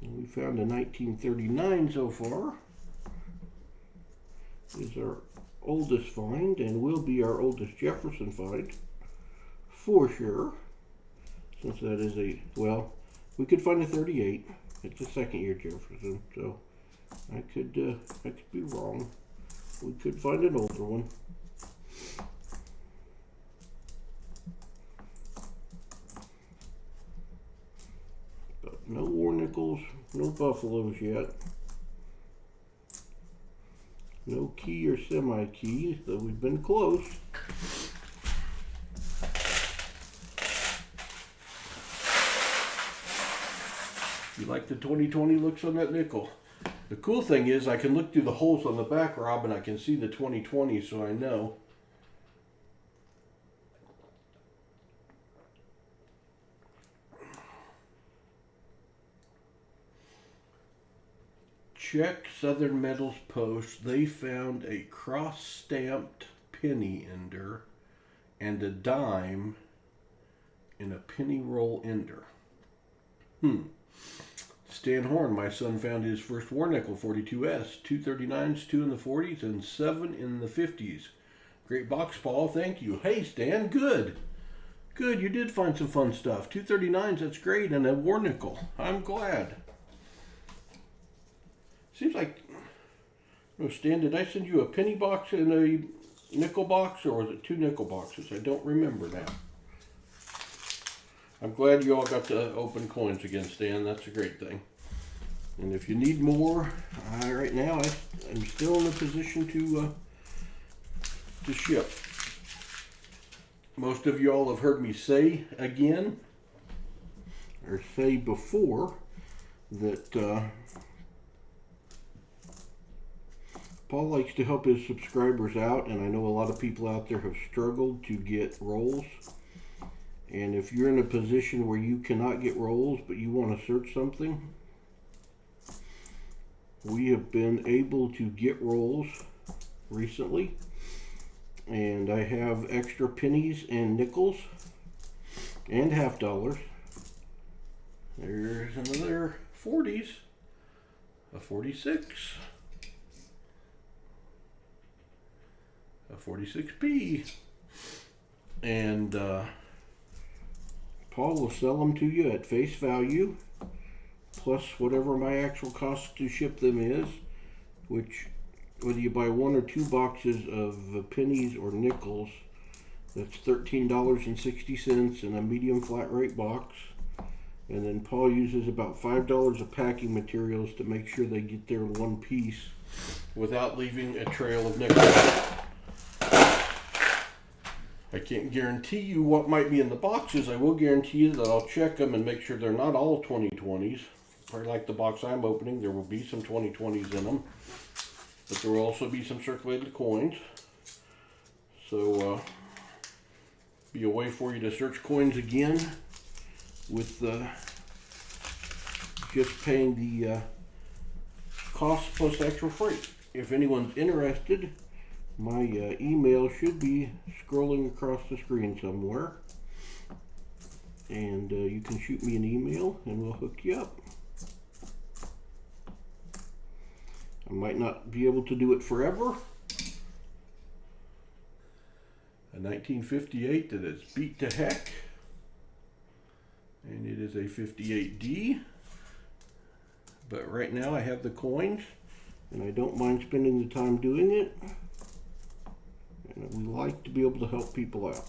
And we found a 1939 so far. Is our oldest find and will be our oldest Jefferson find for sure, since that is a, well, we could find a 38. It's a second year Jefferson, so I could be wrong. We could find an older one. But no war nickels, no buffaloes yet. No key or semi-key, though we've been close. You like the 2020 looks on that nickel? The cool thing is I can look through the holes on the back, Rob, and I can see the 2020, so I know. Check Southern Metals Post. They found a cross-stamped penny ender and a dime in a penny roll ender. Stan Horn, my son, found his first war nickel, 42S, 239s, 2 in the 40s, and 7 in the 50s. Great box, Paul. Thank you. Hey, Stan. Good. Good. You did find some fun stuff. 239s, that's great, and a war nickel. I'm glad. Seems like, no, Stan, did I send you a penny box and a nickel box, or was it 2 nickel boxes? I don't remember now. I'm glad you all got to open coins again, Stan. That's a great thing. And if you need more, right now I'm still in a position to ship. Most of you all have heard me say again, or say before, that Paul likes to help his subscribers out, and I know a lot of people out there have struggled to get rolls. And if you're in a position where you cannot get rolls, but you want to search something, we have been able to get rolls recently, and I have extra pennies and nickels and half dollars. There's another 40s, a 46, a 46p, and Paul will sell them to you at face value, plus whatever my actual cost to ship them is, which whether you buy 1 or 2 boxes of pennies or nickels, that's $13.60 in a medium flat rate box. And then Paul uses about $5 of packing materials to make sure they get there in one piece without leaving a trail of nickels. I can't guarantee you what might be in the boxes. I will guarantee you that I'll check them and make sure they're not all 2020s. Or like the box I'm opening, there will be some 2020s in them. But there will also be some circulated coins. So, be a way for you to search coins again with just paying the cost plus extra freight. If anyone's interested, my email should be scrolling across the screen somewhere, and you can shoot me an email and we'll hook you up. I might not be able to do it forever. A 1958 that is beat to heck, and it is a 58D, but right now I have the coins and I don't mind spending the time doing it, and we like to be able to help people out.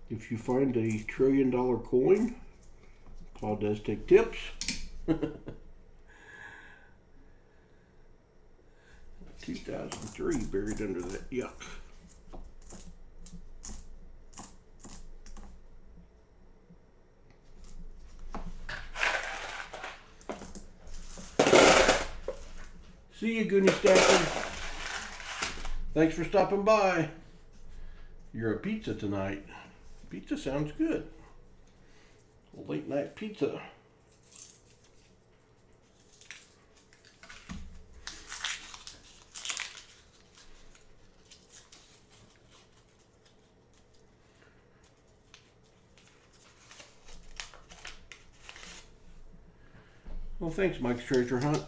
If you find a $1 trillion coin, Paul does take tips. 2003 buried under that yuck. See you, Goonie Stacker. Thanks for stopping by. You're a pizza tonight. Pizza sounds good. Late night pizza. Well, thanks, Mike's Treasure Hunt.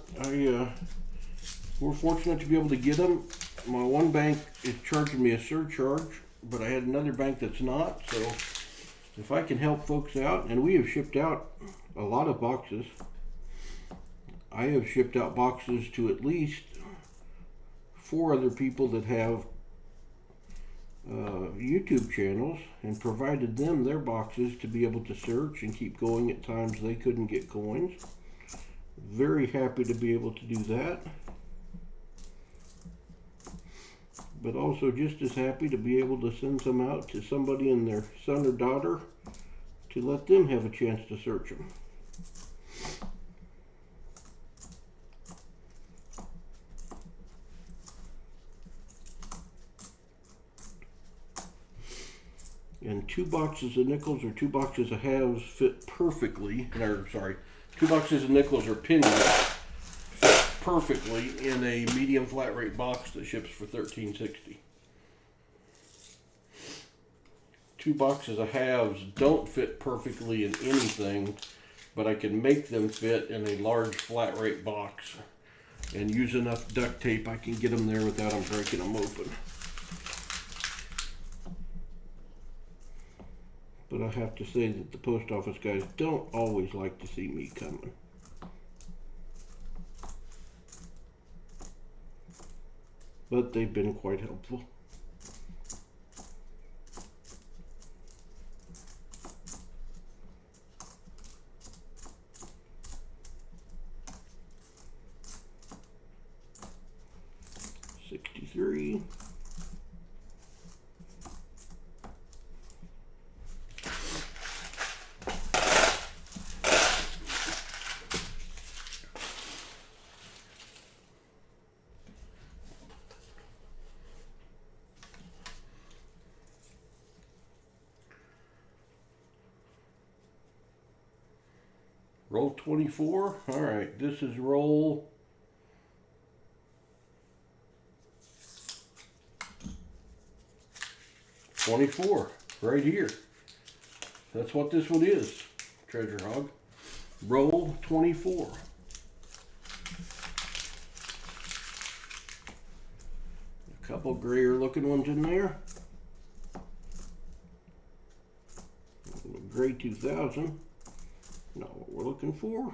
We're fortunate to be able to get them. My one bank is charging me a surcharge, but I had another bank that's not. So if I can help folks out, and we have shipped out a lot of boxes. I have shipped out boxes to at least 4 other people that have YouTube channels, and provided them their boxes to be able to search and keep going at times they couldn't get coins. Very happy to be able to do that. But also just as happy to be able to send some out to somebody and their son or daughter to let them have a chance to search them. And 2 boxes of nickels or 2 boxes of halves fit perfectly, or sorry, 2 boxes of nickels or pennies fit perfectly in a medium flat rate box that ships for $13.60. 2 boxes of halves don't fit perfectly in anything, but I can make them fit in a large flat rate box and use enough duct tape I can get them there without them breaking them open. But I have to say that the post office guys don't always like to see me coming. But they've been quite helpful. $63. Roll 24. All right, this is roll 24 right here. That's what this one is, Treasure Hog. Roll 24. A couple grayer looking ones in there. Gray 2000. Not what we're looking for.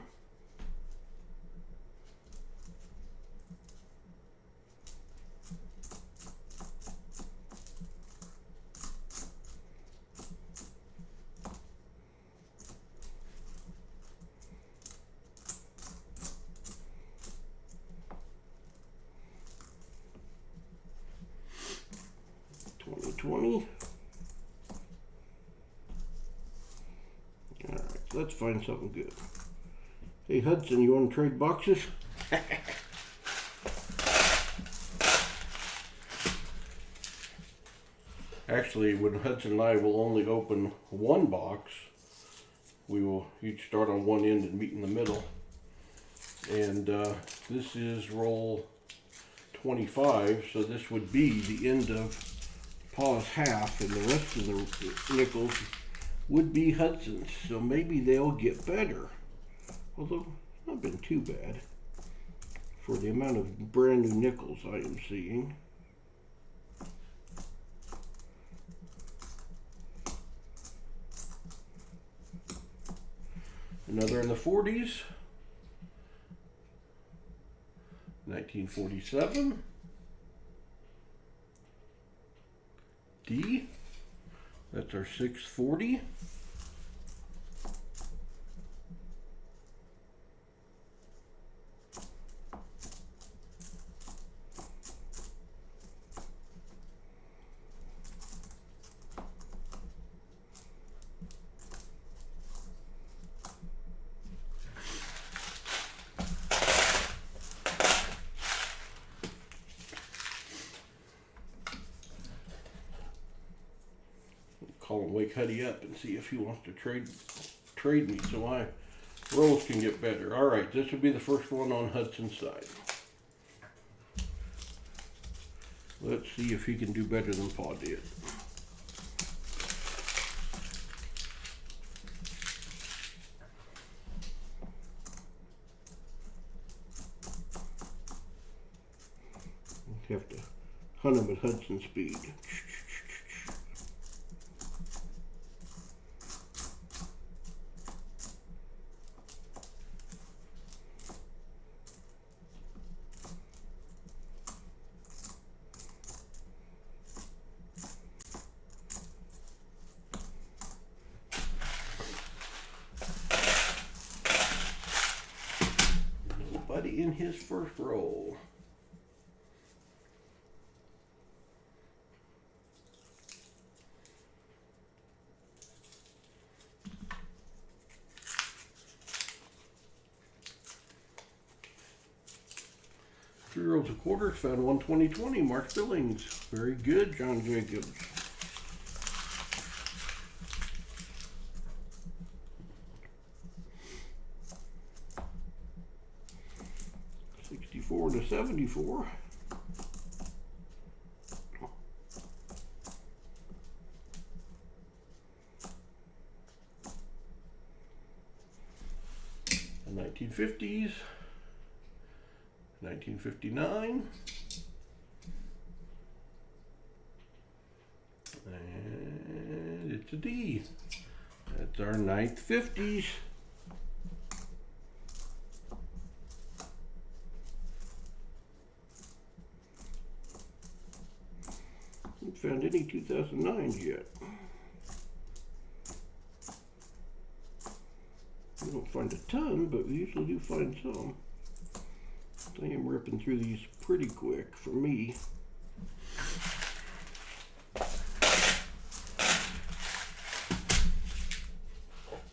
$20. Alright, so let's find something good. Hey Hudson, you want to trade boxes? Actually, when Hudson and I will only open one box, we will each start on one end and meet in the middle. And this is roll 25, so this would be the end of Pa's half, and the rest of the nickels would be Hudson's. So maybe they'll get better. Although, it's not been too bad for the amount of brand new nickels I am seeing. Another in the 40s. 1947. D. That's our 640. Call him, wake Huddy up and see if he wants to trade me so my rolls can get better. All right, this would be the first one on Hudson's side. Let's see if he can do better than Pa did. Have to hunt him at Hudson speed. Nobody in his first roll. Three rolls of quarters, found 120/20. Mark Billings. Very good, John Jacobs. $64 to $74. The 1950s. 1959, and it's a D. That's our 9th 50s. Haven't found any 2009s yet. We don't find a ton, but we usually do find some. I am ripping through these pretty quick for me.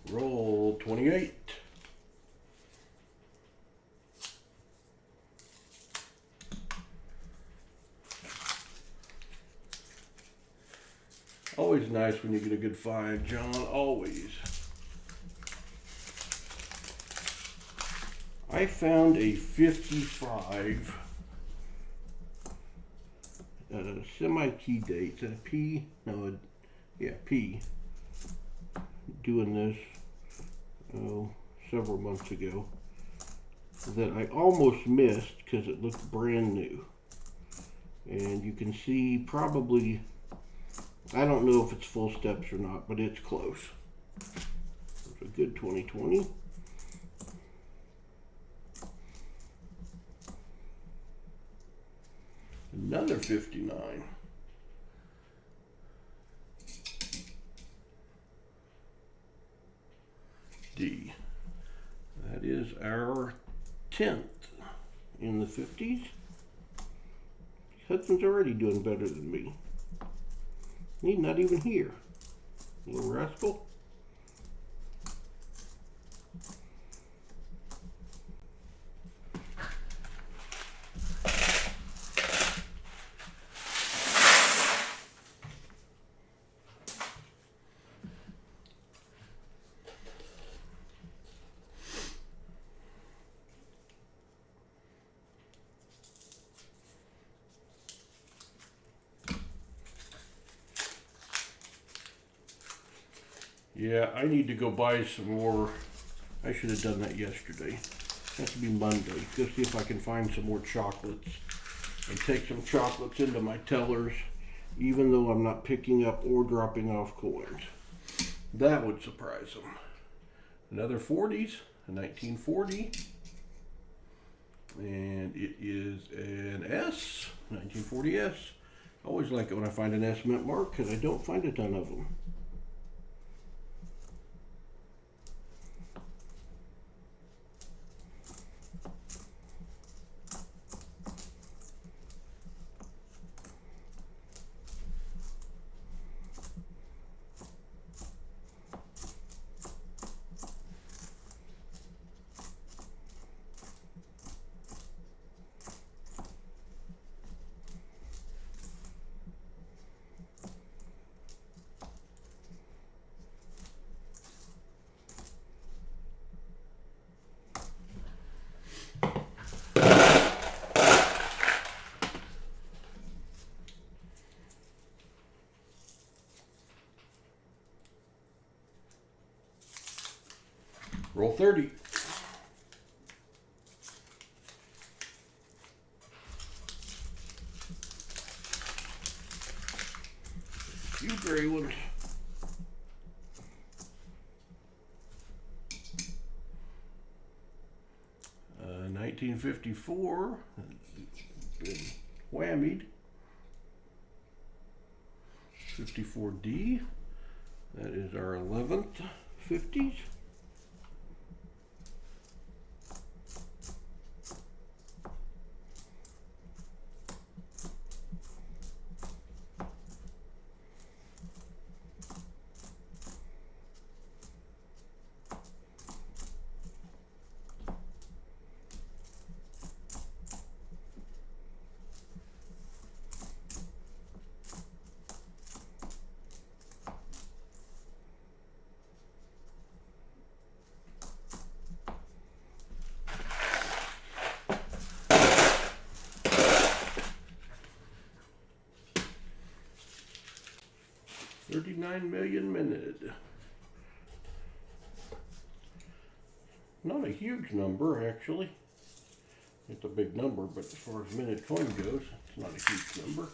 Roll 28. Always nice when you get a good find, John. Always. I found a 55 semi-key date. Is that a P? No, yeah, P. Doing this several months ago that I almost missed because it looked brand new. And you can see probably, I don't know if it's full steps or not, but it's close. It's a good 2020. Another 59. D. That is our 10th in the 50s. Hudson's already doing better than me. He's not even here. Little rascal. Yeah, I need to go buy some more. I should have done that yesterday. Has to be Monday. Go see if I can find some more chocolates and take some chocolates into my tellers, even though I'm not picking up or dropping off coins. That would surprise them. Another 40s, a 1940. And it is an S, 1940S. I always like it when I find an S mint mark because I don't find a ton of them. Roll 30. A few gray ones. Uh, 1954. Been whammied. 54D. That is our 11th 50s. $39 million minted. Not a huge number, actually. It's a big number, but as far as minted coin goes, it's not a huge number.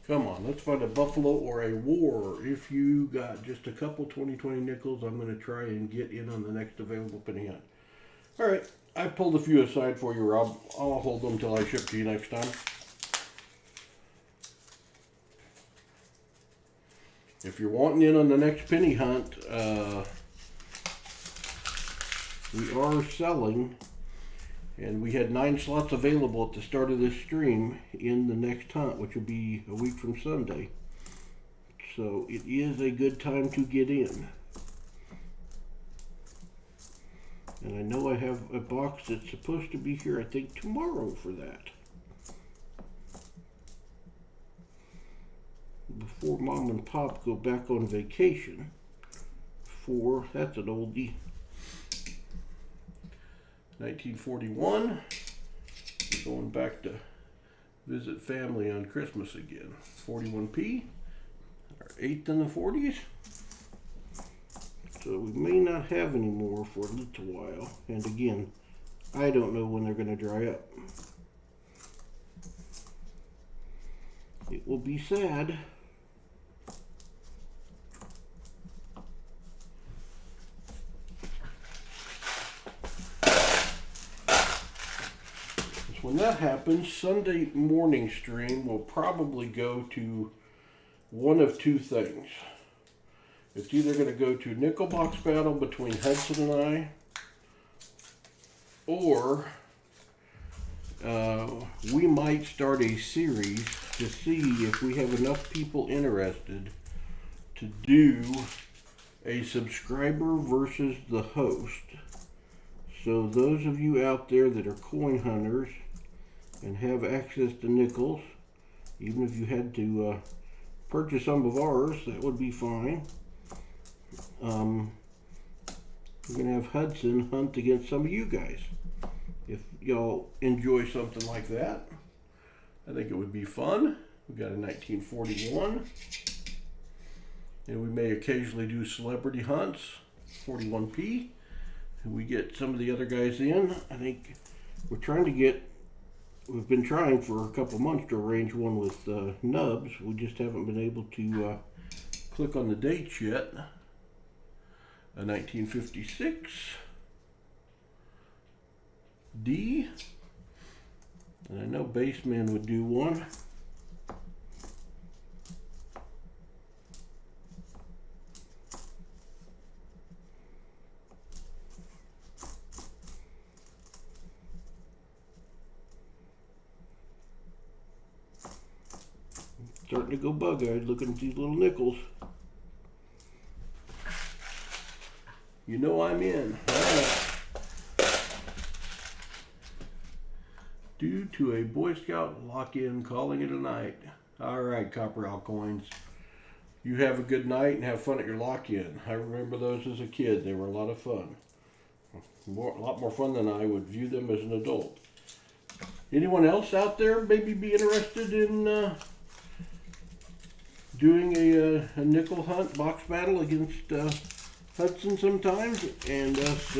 Come on, let's find a buffalo or a war. If you got just a couple 20/20 nickels, I'm going to try and get in on the next available penny hunt. All right, I pulled a few aside for you, Rob. I'll hold them till I ship to you next time. If you're wanting in on the next penny hunt, we are selling, and we had 9 slots available at the start of this stream in the next hunt, which will be a week from Sunday. So it is a good time to get in. And I know I have a box that's supposed to be here, I think, tomorrow for that. Before Mom and Pop go back on vacation for, that's an oldie, 1941. We're going back to visit family on Christmas again. 41p, our 8th in the 40s. So we may not have any more for a little while. And again, I don't know when they're going to dry up. It will be sad. When that happens, Sunday morning stream will probably go to one of two things. It's either going to go to nickel box battle between Hudson and I, or we might start a series to see if we have enough people interested to do a subscriber versus the host. So those of you out there that are coin hunters and have access to nickels, even if you had to purchase some of ours, that would be fine. We're going to have Hudson hunt against some of you guys. If y'all enjoy something like that, I think it would be fun. We got a 1941. And we may occasionally do celebrity hunts, 41p. And we get some of the other guys in. I think we've been trying for a couple months to arrange one with Nubs. We just haven't been able to click on the dates yet. A 1956 D, and I know Baseman would do one. Starting to go bug-eyed looking at these little nickels. You know I'm in. All right. Due to a Boy Scout lock-in, calling it a night. All right, Copper Owl Coins. You have a good night and have fun at your lock-in. I remember those as a kid. They were a lot of fun. A lot more fun than I would view them as an adult. Anyone else out there maybe be interested in doing a nickel hunt box battle against Hudson sometimes, and us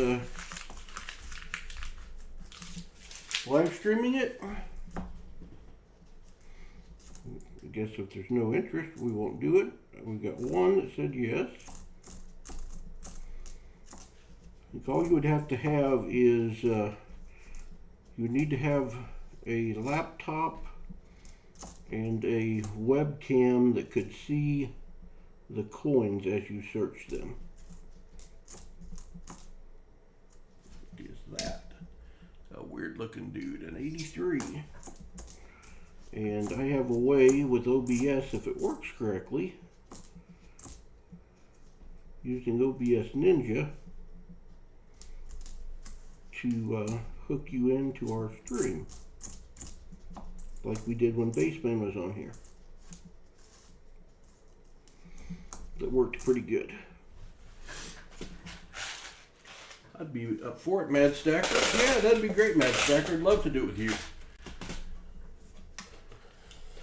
live streaming it? I guess if there's no interest, we won't do it. We got one that said yes. I think all you would have to have is you would need to have a laptop and a webcam that could see the coins as you search them. What is that? A weird looking dude, an 83. And I have a way with OBS, if it works correctly, using OBS Ninja to hook you into our stream, like we did when Baseman was on here. That worked pretty good. I'd be up for it, Mad Stacker. Yeah, that'd be great, Mad Stacker. I'd love to do it with you.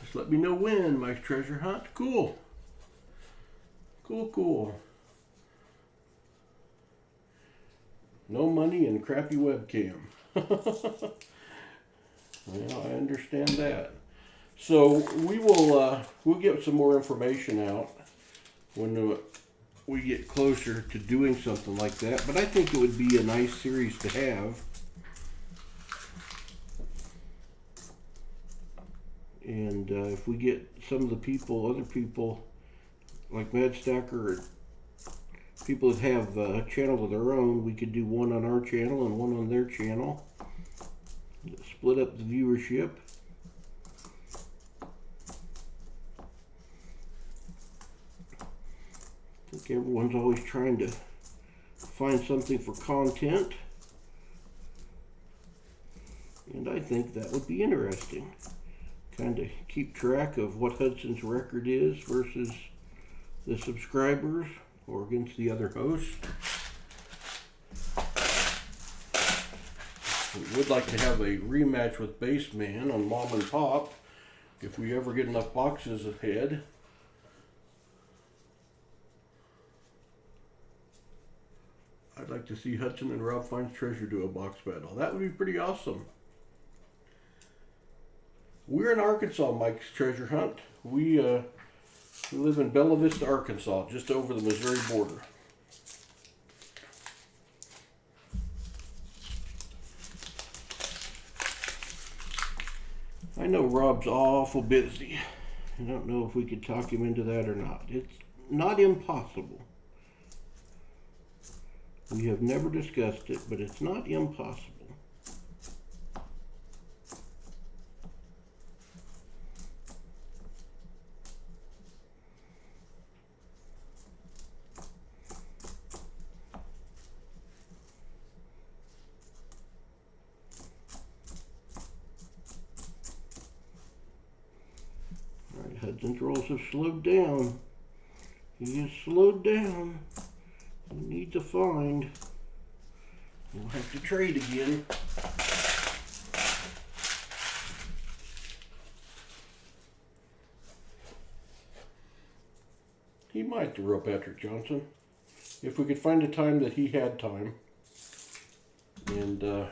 Just let me know when, Mike's Treasure Hunt. Cool. Cool, cool. No money and crappy webcam. Well, I understand that. So we'll get some more information out when we get closer to doing something like that. But I think it would be a nice series to have. And if we get some of the people, other people like Mad Stacker, people that have a channel of their own, we could do one on our channel and one on their channel. Split up the viewership. I think everyone's always trying to find something for content. And I think that would be interesting. Kind of keep track of what Hudson's record is versus the subscribers or against the other hosts. We would like to have a rematch with Baseman on Mom and Pop if we ever get enough boxes ahead. I'd like to see Hudson and Rob Finds Treasure do a box battle. That would be pretty awesome. We're in Arkansas, Mike's Treasure Hunt. We live in Bella Vista, Arkansas, just over the Missouri border. I know Rob's awful busy. I don't know if we could talk him into that or not. It's not impossible. We have never discussed it, but it's not impossible. Hudson's rolls have slowed down. He has slowed down. We need to find. We'll have to trade again. He might throw Patrick Johnson. If we could find a time that he had time. And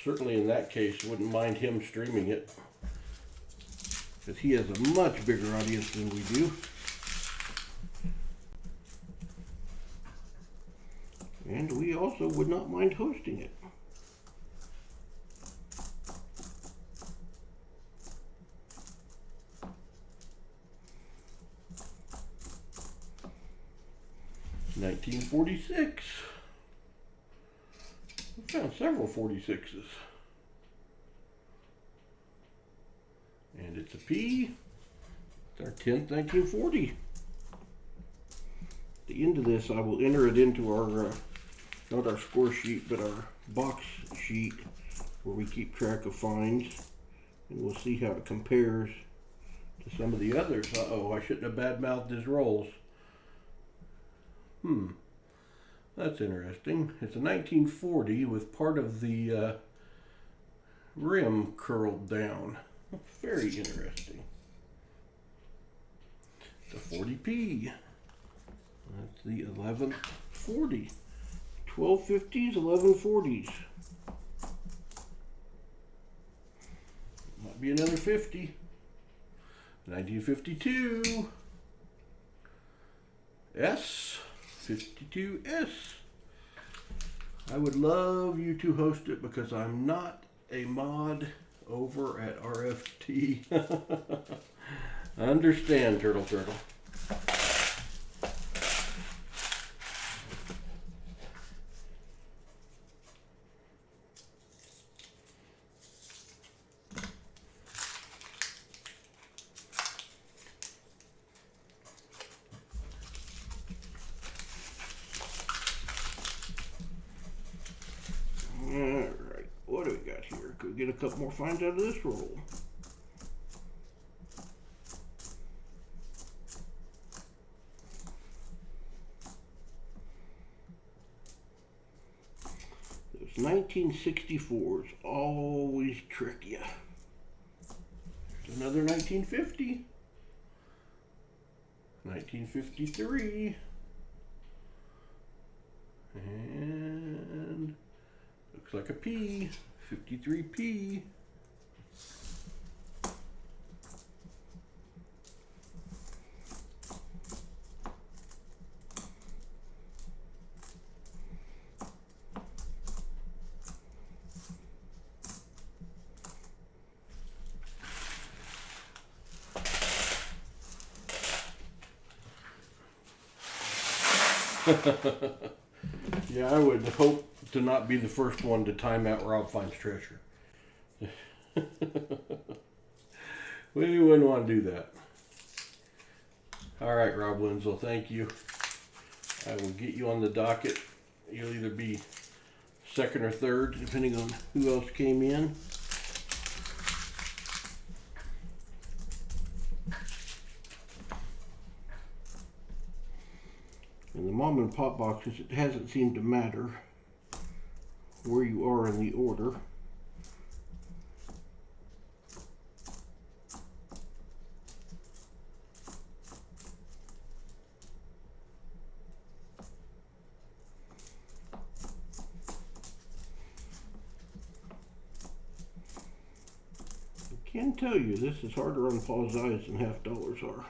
certainly in that case, wouldn't mind him streaming it. Because he has a much bigger audience than we do. And we also would not mind hosting it. $1946. We found several 46s. And it's a P. It's our 10th 1940. At the end of this, I will enter it into our, not our score sheet, but our box sheet where we keep track of finds. And we'll see how it compares to some of the others. Uh-oh, I shouldn't have badmouthed his rolls. That's interesting. It's a 1940 with part of the rim curled down. Very interesting. The 40p. That's the 11th 40. 1250s, 1140s. Might be another 50. 1952. S. 52S. I would love you to host it because I'm not a mod over at RFT. Understand, Turtle. Alright, what do we got here? Could we get a couple more finds out of this roll? Those 1964s always trick you. Another 1950. 1953. And looks like a P. 53P. Yeah, I would hope to not be the first one to time out Rob Finds Treasure. We wouldn't want to do that. All right, Rob Winslow, thank you. I will get you on the docket. You'll either be second or third, depending on who else came in. In the mom and pop boxes, it hasn't seemed to matter where you are in the order. I can tell you this is harder on Paul's eyes than half dollars are.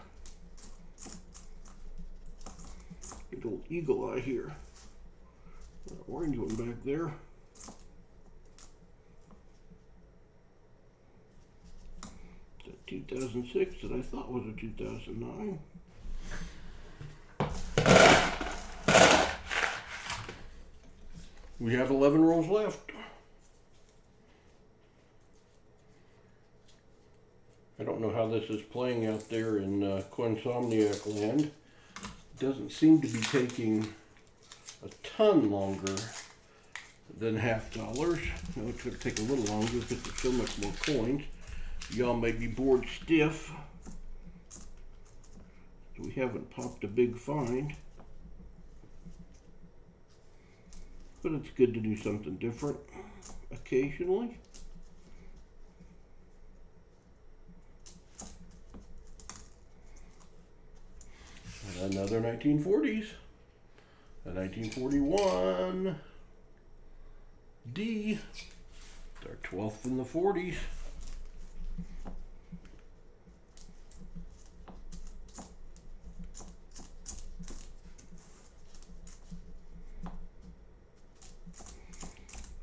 Good old eagle eye here. That orange one back there. That 2006 that I thought was a 2009. We have 11 rolls left. I don't know how this is playing out there in Coinsomniac land. It doesn't seem to be taking a ton longer than half dollars. No, it's going to take a little longer because there's so much more coins. Y'all may be bored stiff. We haven't popped a big find. But it's good to do something different occasionally. And another 1940s. A 1941 D. It's our 12th in the 40s.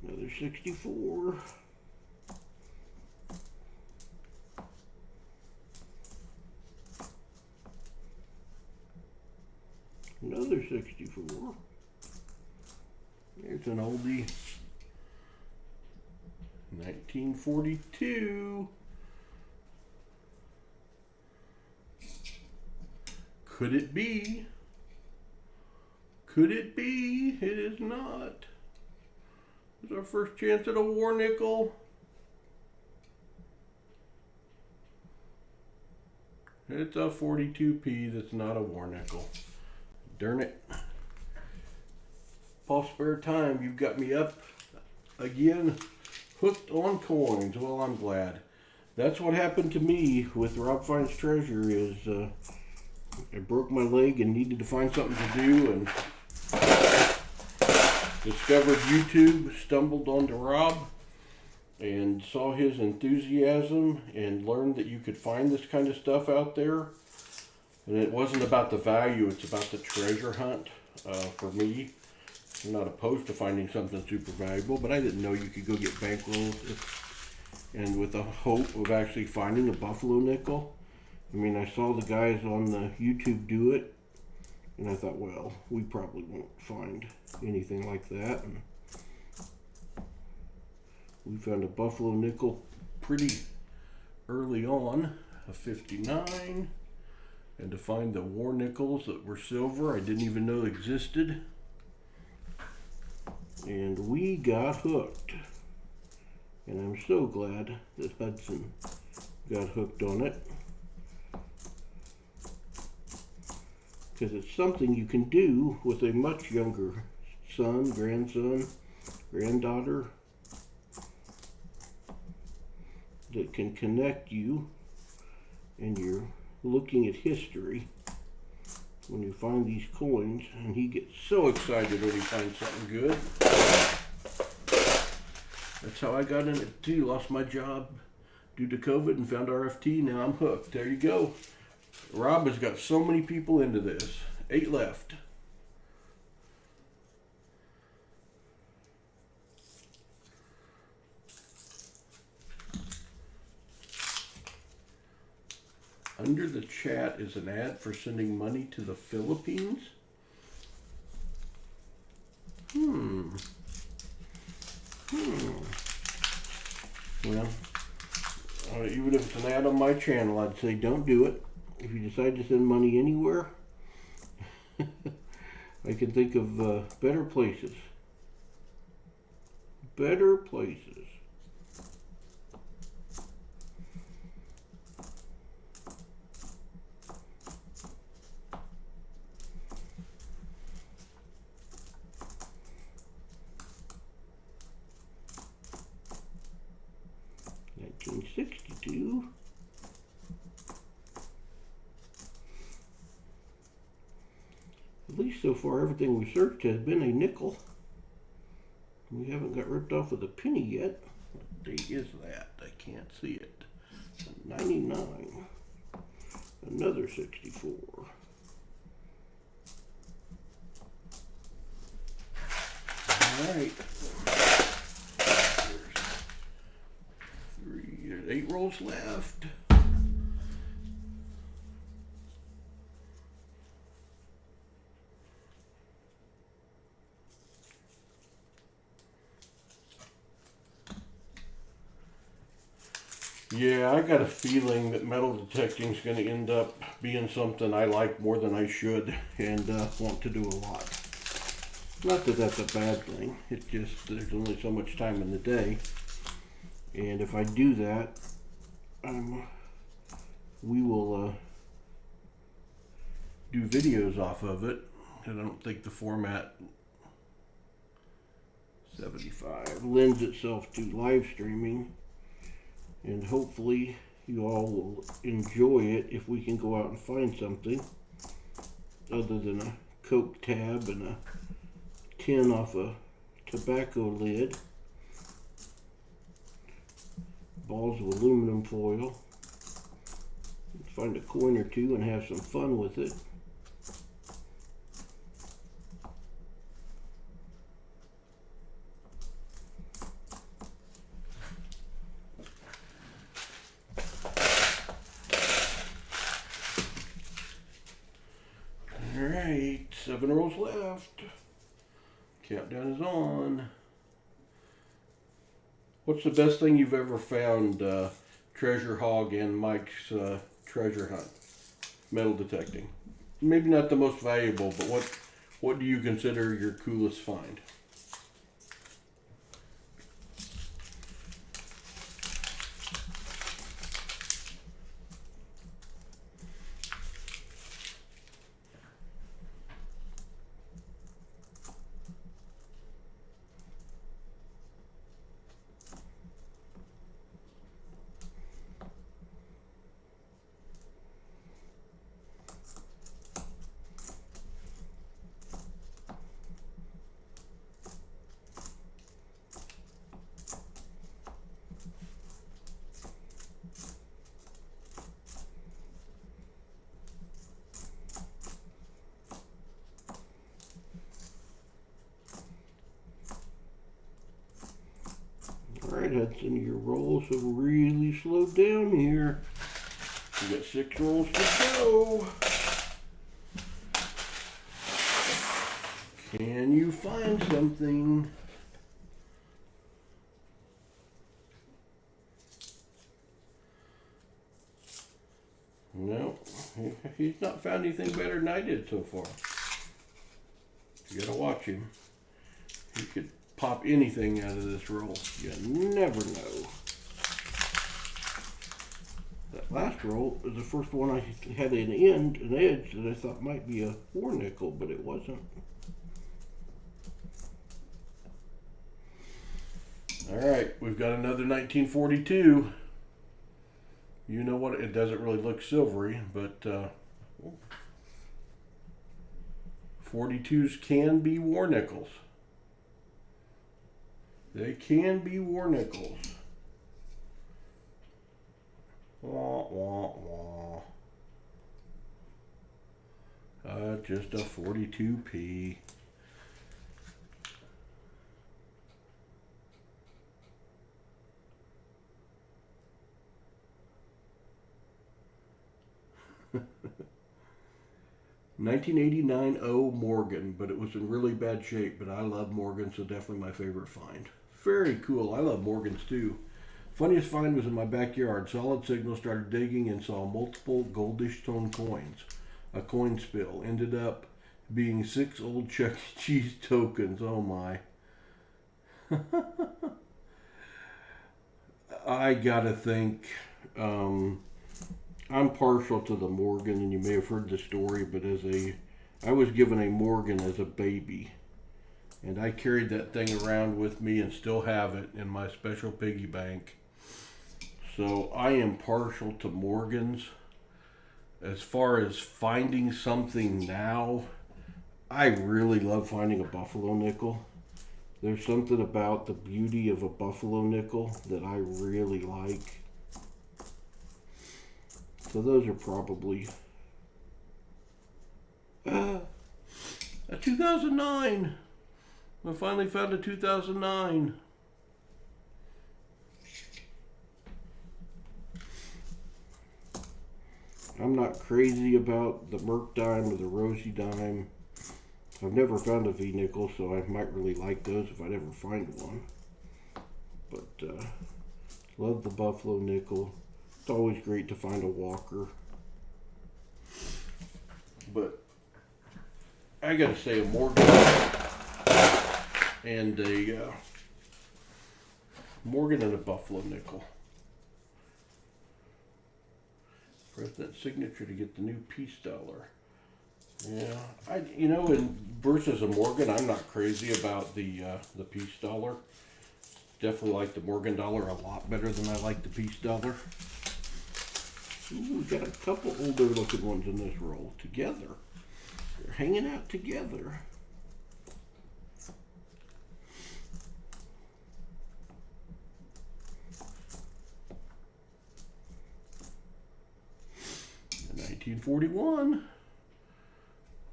Another 64. Another 64. There's an oldie. 1942. Could it be? Could it be? It is not. It's our first chance at a war nickel. It's a 42p that's not a war nickel. Darn it. Paul, spare time. You've got me up again, hooked on coins. Well, I'm glad. That's what happened to me with Rob Finds Treasure is I broke my leg and needed to find something to do and discovered YouTube, stumbled onto Rob and saw his enthusiasm and learned that you could find this kind of stuff out there. And it wasn't about the value, it's about the treasure hunt for me. I'm not opposed to finding something super valuable, but I didn't know you could go get bankrolls and with the hope of actually finding a buffalo nickel. I mean, I saw the guys on the YouTube do it, and I thought, well, we probably won't find anything like that. And we found a buffalo nickel pretty early on, a 59. And to find the war nickels that were silver, I didn't even know existed. And we got hooked. And I'm so glad that Hudson got hooked on it. Because it's something you can do with a much younger son, grandson, granddaughter that can connect you, and you're looking at history when you find these coins, and he gets so excited when he finds something good. That's how I got in it too. Lost my job due to COVID and found RFT. Now I'm hooked. There you go. Rob has got so many people into this. 8 left. Under the chat is an ad for sending money to the Philippines. Well, even if it's an ad on my channel, I'd say don't do it. If you decide to send money anywhere, I can think of better places. Better places. $1962. At least so far, everything we searched has been a nickel. We haven't got ripped off with a penny yet. What date is that? I can't see it. 99. Another 64. All right. There's 8 rolls left. Yeah, I got a feeling that metal detecting is going to end up being something I like more than I should and want to do a lot. Not that that's a bad thing, it's just there's only so much time in the day. And if I do that, we will do videos off of it. And I don't think the format 75 lends itself to live streaming. And hopefully you all will enjoy it if we can go out and find something other than a Coke tab and a tin off a tobacco lid, balls of aluminum foil. Find a coin or two and have some fun with it. Alright, 7 rolls left. Countdown is on. What's the best thing you've ever found, Treasure Hog and Mike's treasure hunt? Metal detecting. Maybe not the most valuable, but what do you consider your coolest find? Alright, Hudson, your rolls have really slowed down here. We got 6 rolls to go. Can you find something? No, he's not found anything better than I did so far. You gotta watch him. He could pop anything out of this roll. You never know. That last roll was the first one I had an edge that I thought might be a 4 nickel, but it wasn't. Alright, we've got another 1942. You know what? It doesn't really look silvery, but 42s can be war nickels. They can be war nickels. Wah, wah, wah. Just a 42p. 1989 O Morgan, but it was in really bad shape. But I love Morgan, so definitely my favorite find. Very cool. I love Morgans too. Funniest find was in my backyard. Solid signal, started digging and saw multiple goldish tone coins. A coin spill. Ended up being 6 old Chuck E. Cheese tokens. Oh my. I gotta think. I'm partial to the Morgan, and you may have heard the story, but I was given a Morgan as a baby, and I carried that thing around with me and still have it in my special piggy bank. So I am partial to Morgans. As far as finding something now, I really love finding a buffalo nickel. There's something about the beauty of a buffalo nickel that I really like. So those are probably a 2009. I finally found a 2009. I'm not crazy about the Merc dime or the Rosie dime. I've never found a V-nickel, so I might really like those if I'd ever find one. But love the buffalo nickel. It's always great to find a Walker. But I gotta say a Morgan and a buffalo nickel. Press that signature to get the new peace dollar. Yeah, and versus a Morgan, I'm not crazy about the peace dollar. Definitely like the Morgan dollar a lot better than I like the peace dollar. Ooh, we got a couple older looking ones in this roll together. They're hanging out together. In 1941.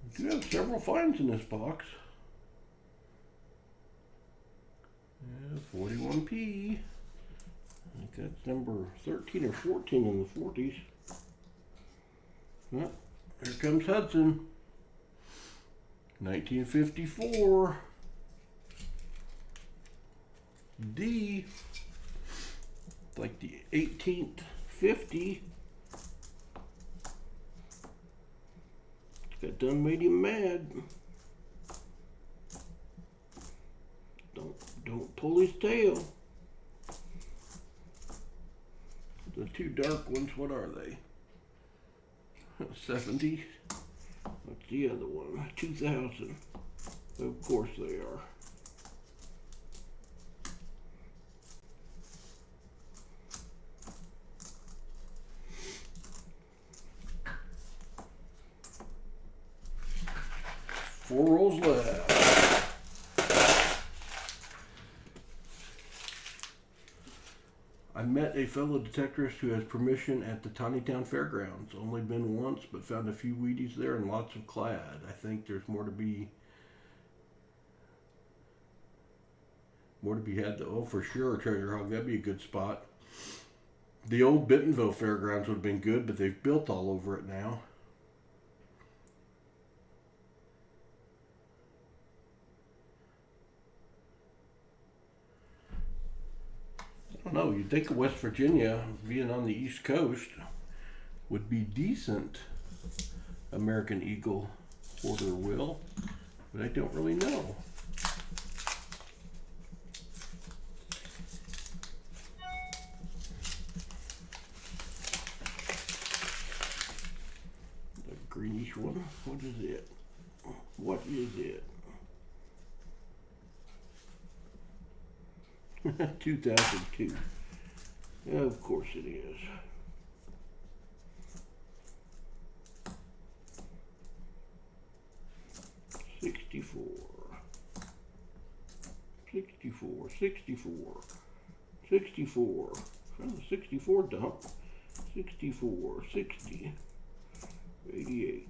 We do have several finds in this box. Yeah, 41p. I think that's number 13 or 14 in the 40s. Well, here comes Hudson. 1954. D. Like the 18th 50. That done made him mad. Don't pull his tail. The two dark ones, what are they? 70. What's the other one? 2000. Of course they are. Four rolls left. I met a fellow detectorist who has permission at the Tawnytown Fairgrounds. Only been once, but found a few Wheaties there and lots of clad. I think there's more to be had though. Oh, for sure, Treasure Hog. That'd be a good spot. The old Bentonville Fairgrounds would have been good, but they've built all over it now. I don't know, you'd think of West Virginia being on the East Coast would be decent American Eagle quarter wheel, but I don't really know. The greenish one, what is it? What is it? 2002. Of course it is. $64. Found the 64 dump. 64, 60, 88.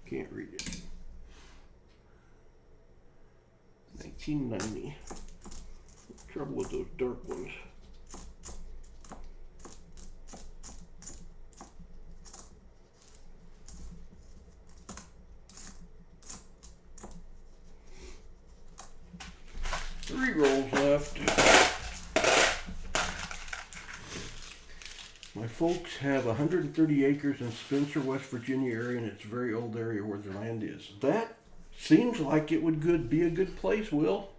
Can't read it. 1990. Trouble with those dark ones. left. My folks have 130 acres in Spencer, West Virginia area, and it's a very old area where their land is. That seems like it would be a good place, Will.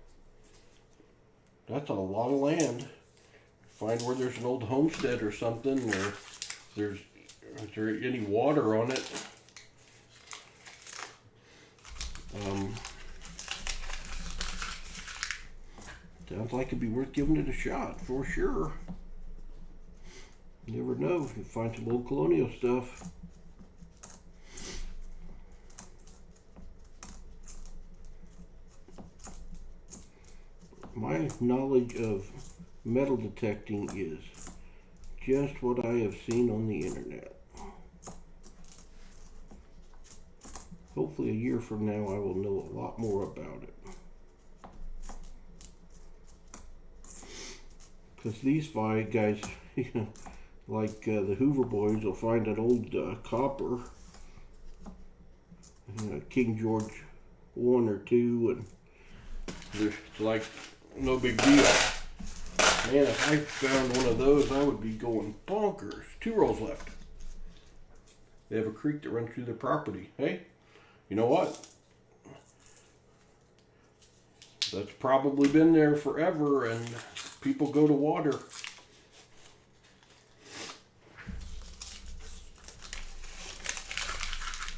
That's a lot of land. Find where there's an old homestead or something, or is there any water on it? Sounds like it'd be worth giving it a shot, for sure. You never know, you find some old colonial stuff. My knowledge of metal detecting is just what I have seen on the internet. Hopefully a year from now I will know a lot more about it. Because these five guys, you know, like the Hoover boys will find an old copper, King George I or II, and it's like no big deal. Man, if I found one of those, I would be going bonkers. 2 rolls left. They have a creek that runs through their property. Hey, you know what? That's probably been there forever, and people go to water.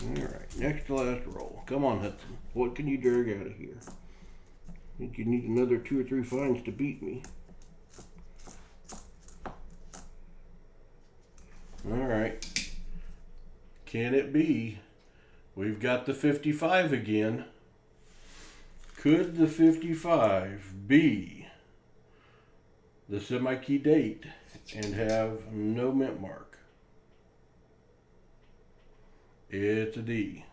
Alright, next to last roll. Come on, Hudson. What can you drag out of here? I think you need another 2 or 3 finds to beat me. Alright. Can it be? We've got the 55 again. Could the 55 be the semi-key date and have no mint mark? It's a D.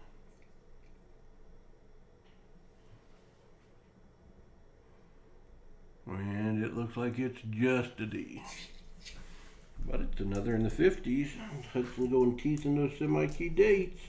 And it looks like it's just a D. But it's another in the 50s. Hudson going teasing those semi-key dates.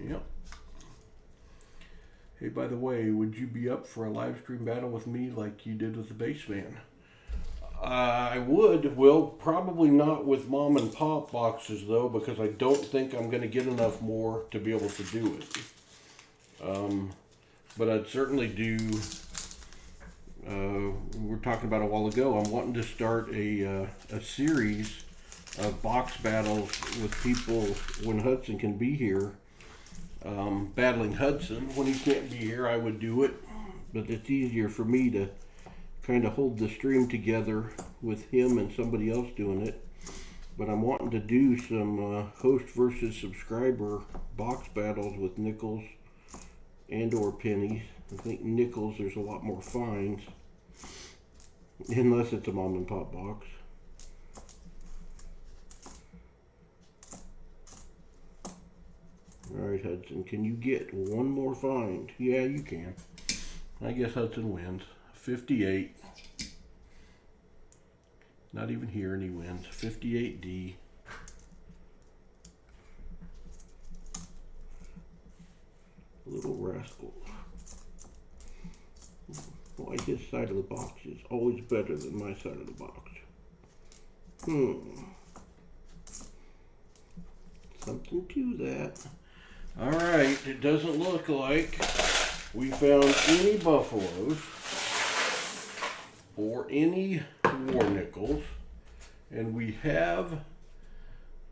Yep. Hey, by the way, would you be up for a live stream battle with me like you did with the Baseman? I would. Well, probably not with mom and pop boxes though, because I don't think I'm going to get enough more to be able to do it. But I'd certainly do. We were talking about a while ago. I'm wanting to start a series of box battles with people when Hudson can be here. Battling Hudson. When he can't be here, I would do it, but it's easier for me to kind of hold the stream together with him and somebody else doing it. But I'm wanting to do some host versus subscriber box battles with nickels and or pennies. I think nickels there's a lot more finds, unless it's a mom and pop box. Alright, Hudson, can you get one more find? Yeah, you can. I guess Hudson wins. 58. Not even here, and he wins. 58D. Little rascal. Why his side of the box is always better than my side of the box. Something to that. Alright, it doesn't look like we found any buffaloes or any war nickels. And we have,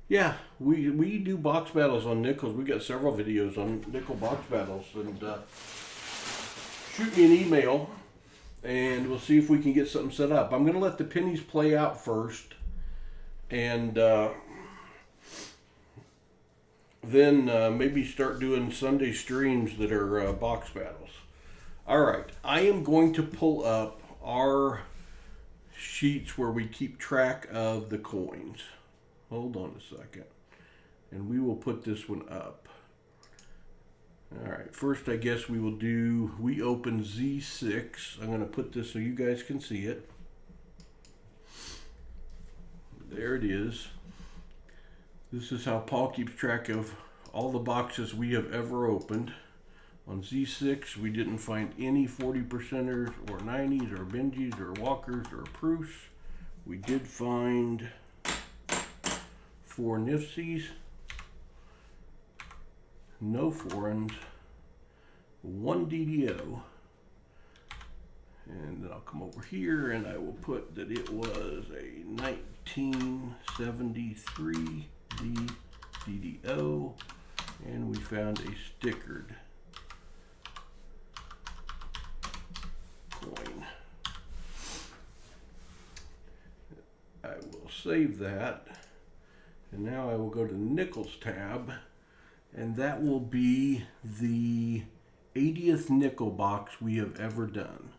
yeah, we do box battles on nickels. We got several videos on nickel box battles. And shoot me an email and we'll see if we can get something set up. I'm going to let the pennies play out first. And then maybe start doing Sunday streams that are box battles. All right, I am going to pull up our sheets where we keep track of the coins. Hold on a second. And we will put this one up. All right, first I guess we open Z6. I'm going to put this so you guys can see it. There it is. This is how Paul keeps track of all the boxes we have ever opened. On Z6, we didn't find any 40%ers or 90s or Benjis or Walkers or Proofs. We did find 4 Nifsies, no foreigns, 1 DDO. And then I'll come over here and I will put that it was a 1973 DDO, and we found a stickered coin. I will save that, and now I will go to the nickels tab, and that will be the 80th nickel box we have ever done.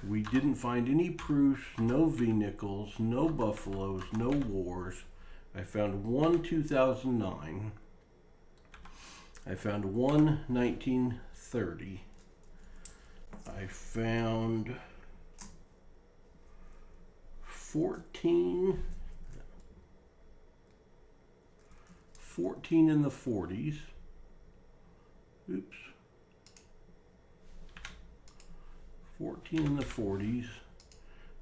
We didn't find any proofs, no V-nickels, no buffaloes, no wars. I found 1 2009. I found 1 1930. I found 14 in the 40s. Oops. 14 in the 40s.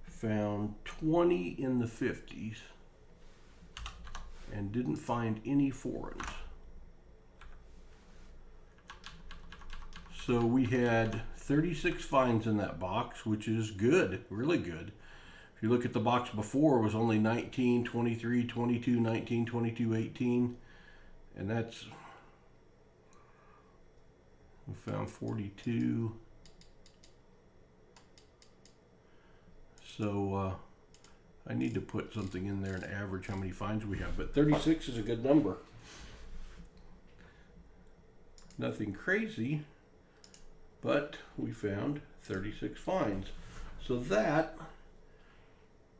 Found 20 in the 50s. And didn't find any foreigns. So we had 36 finds in that box, which is good, really good. If you look at the box before, it was only 19, 23, 22, 19, 22, 18. And that's, we found 42. So I need to put something in there and average how many finds we have, but 36 is a good number. Nothing crazy, but we found 36 finds. So that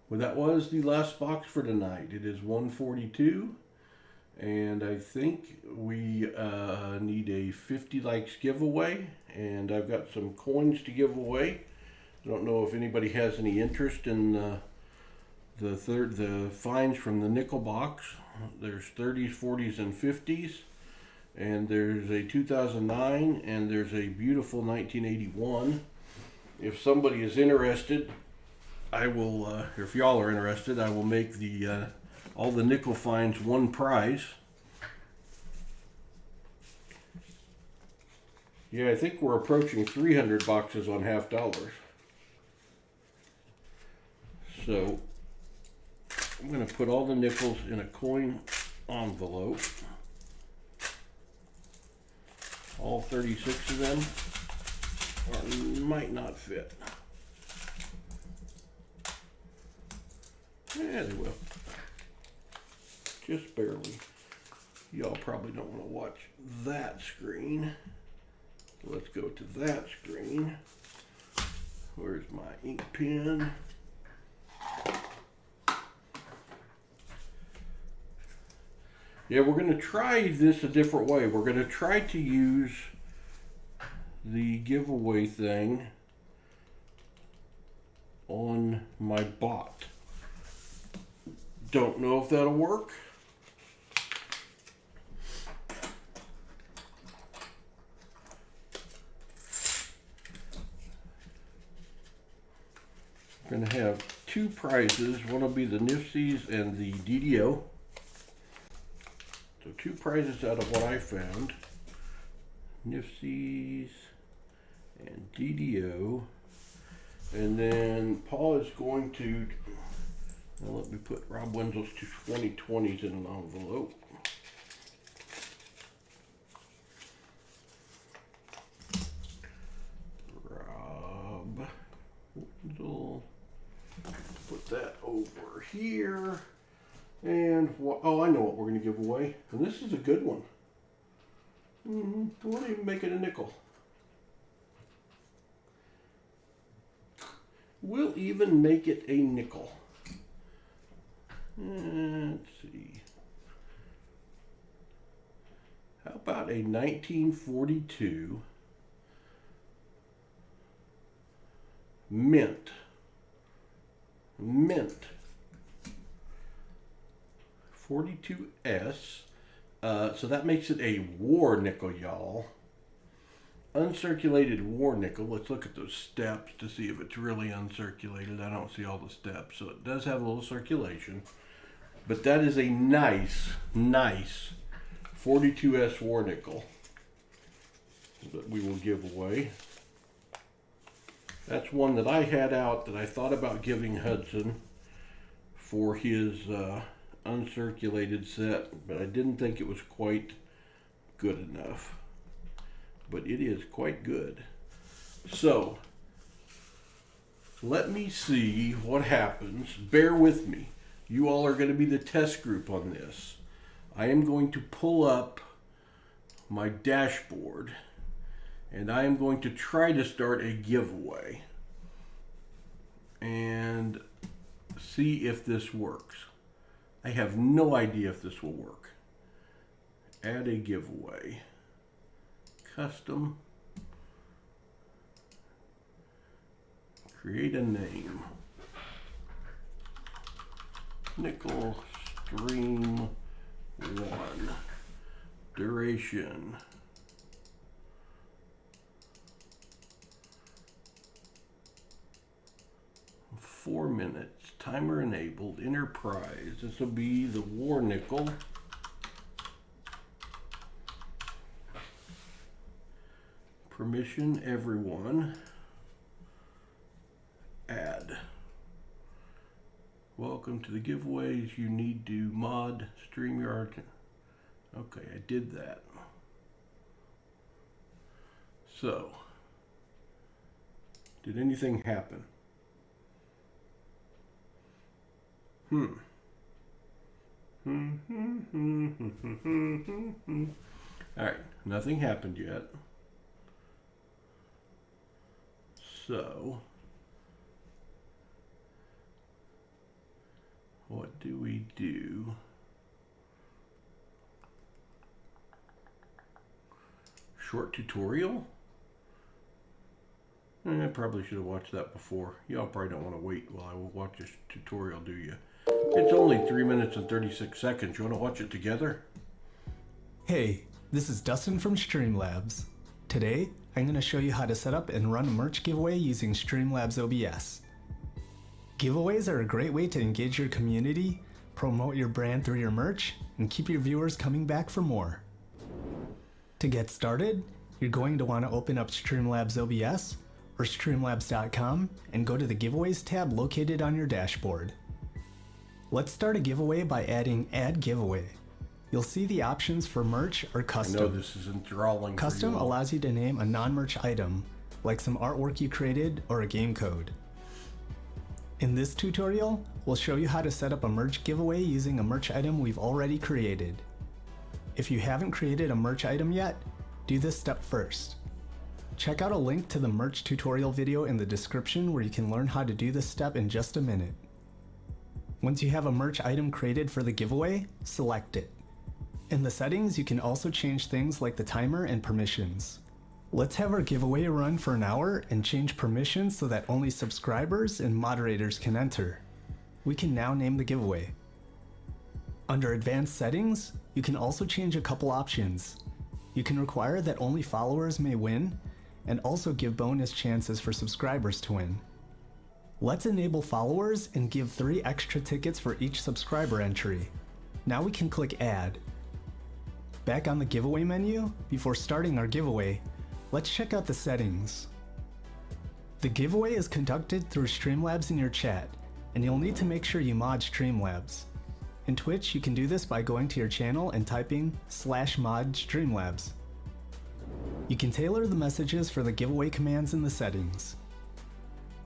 was the last box for tonight. It is 1:42, and I think we need a 50 likes giveaway, and I've got some coins to give away. I don't know if anybody has any interest in the finds from the nickel box. There's 30s, 40s, and 50s, and there's a 2009, and there's a beautiful 1981. If somebody is interested, I will, if y'all are interested, I will make the all the nickel finds one prize. Yeah, I think we're approaching 300 boxes on half dollars. So I'm going to put all the nickels in a coin envelope. All 36 of them might not fit. Yeah, they will. Just barely. Y'all probably don't want to watch that screen. Let's go to that screen. Where's my ink pen? Yeah, we're going to try this a different way. We're going to try to use the giveaway thing on my bot. Don't know if that'll work. We're going to have 2 prizes. One will be the Nifsies and the DDO. So 2 prizes out of what I found. Nifsies and DDO. And then Paul is going to, well, let me put Rob Wenzel's 2020s in an envelope. Rob Wenzel, put that over here. And, oh, I know what we're going to give away. And this is a good one. Won't even make it a nickel. We'll even make it a nickel. Let's see. How about a 1942 mint? Mint. 42S. So that makes it a war nickel, y'all. Uncirculated war nickel. Let's look at those steps to see if it's really uncirculated. I don't see all the steps. So it does have a little circulation. But that is a nice 42S war nickel that we will give away. That's one that I had out that I thought about giving Hudson for his uncirculated set, but I didn't think it was quite good enough. But it is quite good. So, let me see what happens. Bear with me. You all are going to be the test group on this. I am going to pull up my dashboard and I am going to try to start a giveaway and see if this works. I have no idea if this will work. Add a giveaway. Custom. Create a name. Nickel Stream 1. Duration. Four minutes. Timer enabled. Enterprise. This will be the war nickel. Permission everyone. Add. Welcome to the giveaways. You need to mod StreamYard. Okay, I did that. So, did anything happen? Alright, nothing happened yet. So, what do we do? Short tutorial? I probably should have watched that before. Y'all probably don't want to wait while I watch this tutorial, do you? It's only 3 minutes and 36 seconds. You want to watch it together? Hey, this is Dustin from Streamlabs. Today, I'm going to show you how to set up and run a merch giveaway using Streamlabs OBS. Giveaways are a great way to engage your community, promote your brand through your merch, and keep your viewers coming back for more. To get started, you're going to want to open up Streamlabs OBS or streamlabs.com and go to the Giveaways tab located on your dashboard. Let's start a giveaway by adding Add Giveaway. You'll see the options for merch or custom. I know this is enthralling. Custom allows you to name a non-merch item, like some artwork you created or a game code. In this tutorial, we'll show you how to set up a merch giveaway using a merch item we've already created. If you haven't created a merch item yet, do this step first. Check out a link to the merch tutorial video in the description where you can learn how to do this step in just a minute. Once you have a merch item created for the giveaway, select it. In the settings, you can also change things like the timer and permissions. Let's have our giveaway run for an hour and change permissions so that only subscribers and moderators can enter. We can now name the giveaway. Under Advanced Settings, you can also change a couple options. You can require that only followers may win, and also give bonus chances for subscribers to win. Let's enable followers and give 3 extra tickets for each subscriber entry. Now we can click Add. Back on the giveaway menu, before starting our giveaway, let's check out the settings. The giveaway is conducted through Streamlabs in your chat, and you'll need to make sure you mod Streamlabs. In Twitch, you can do this by going to your channel and typing /mod Streamlabs. You can tailor the messages for the giveaway commands in the settings.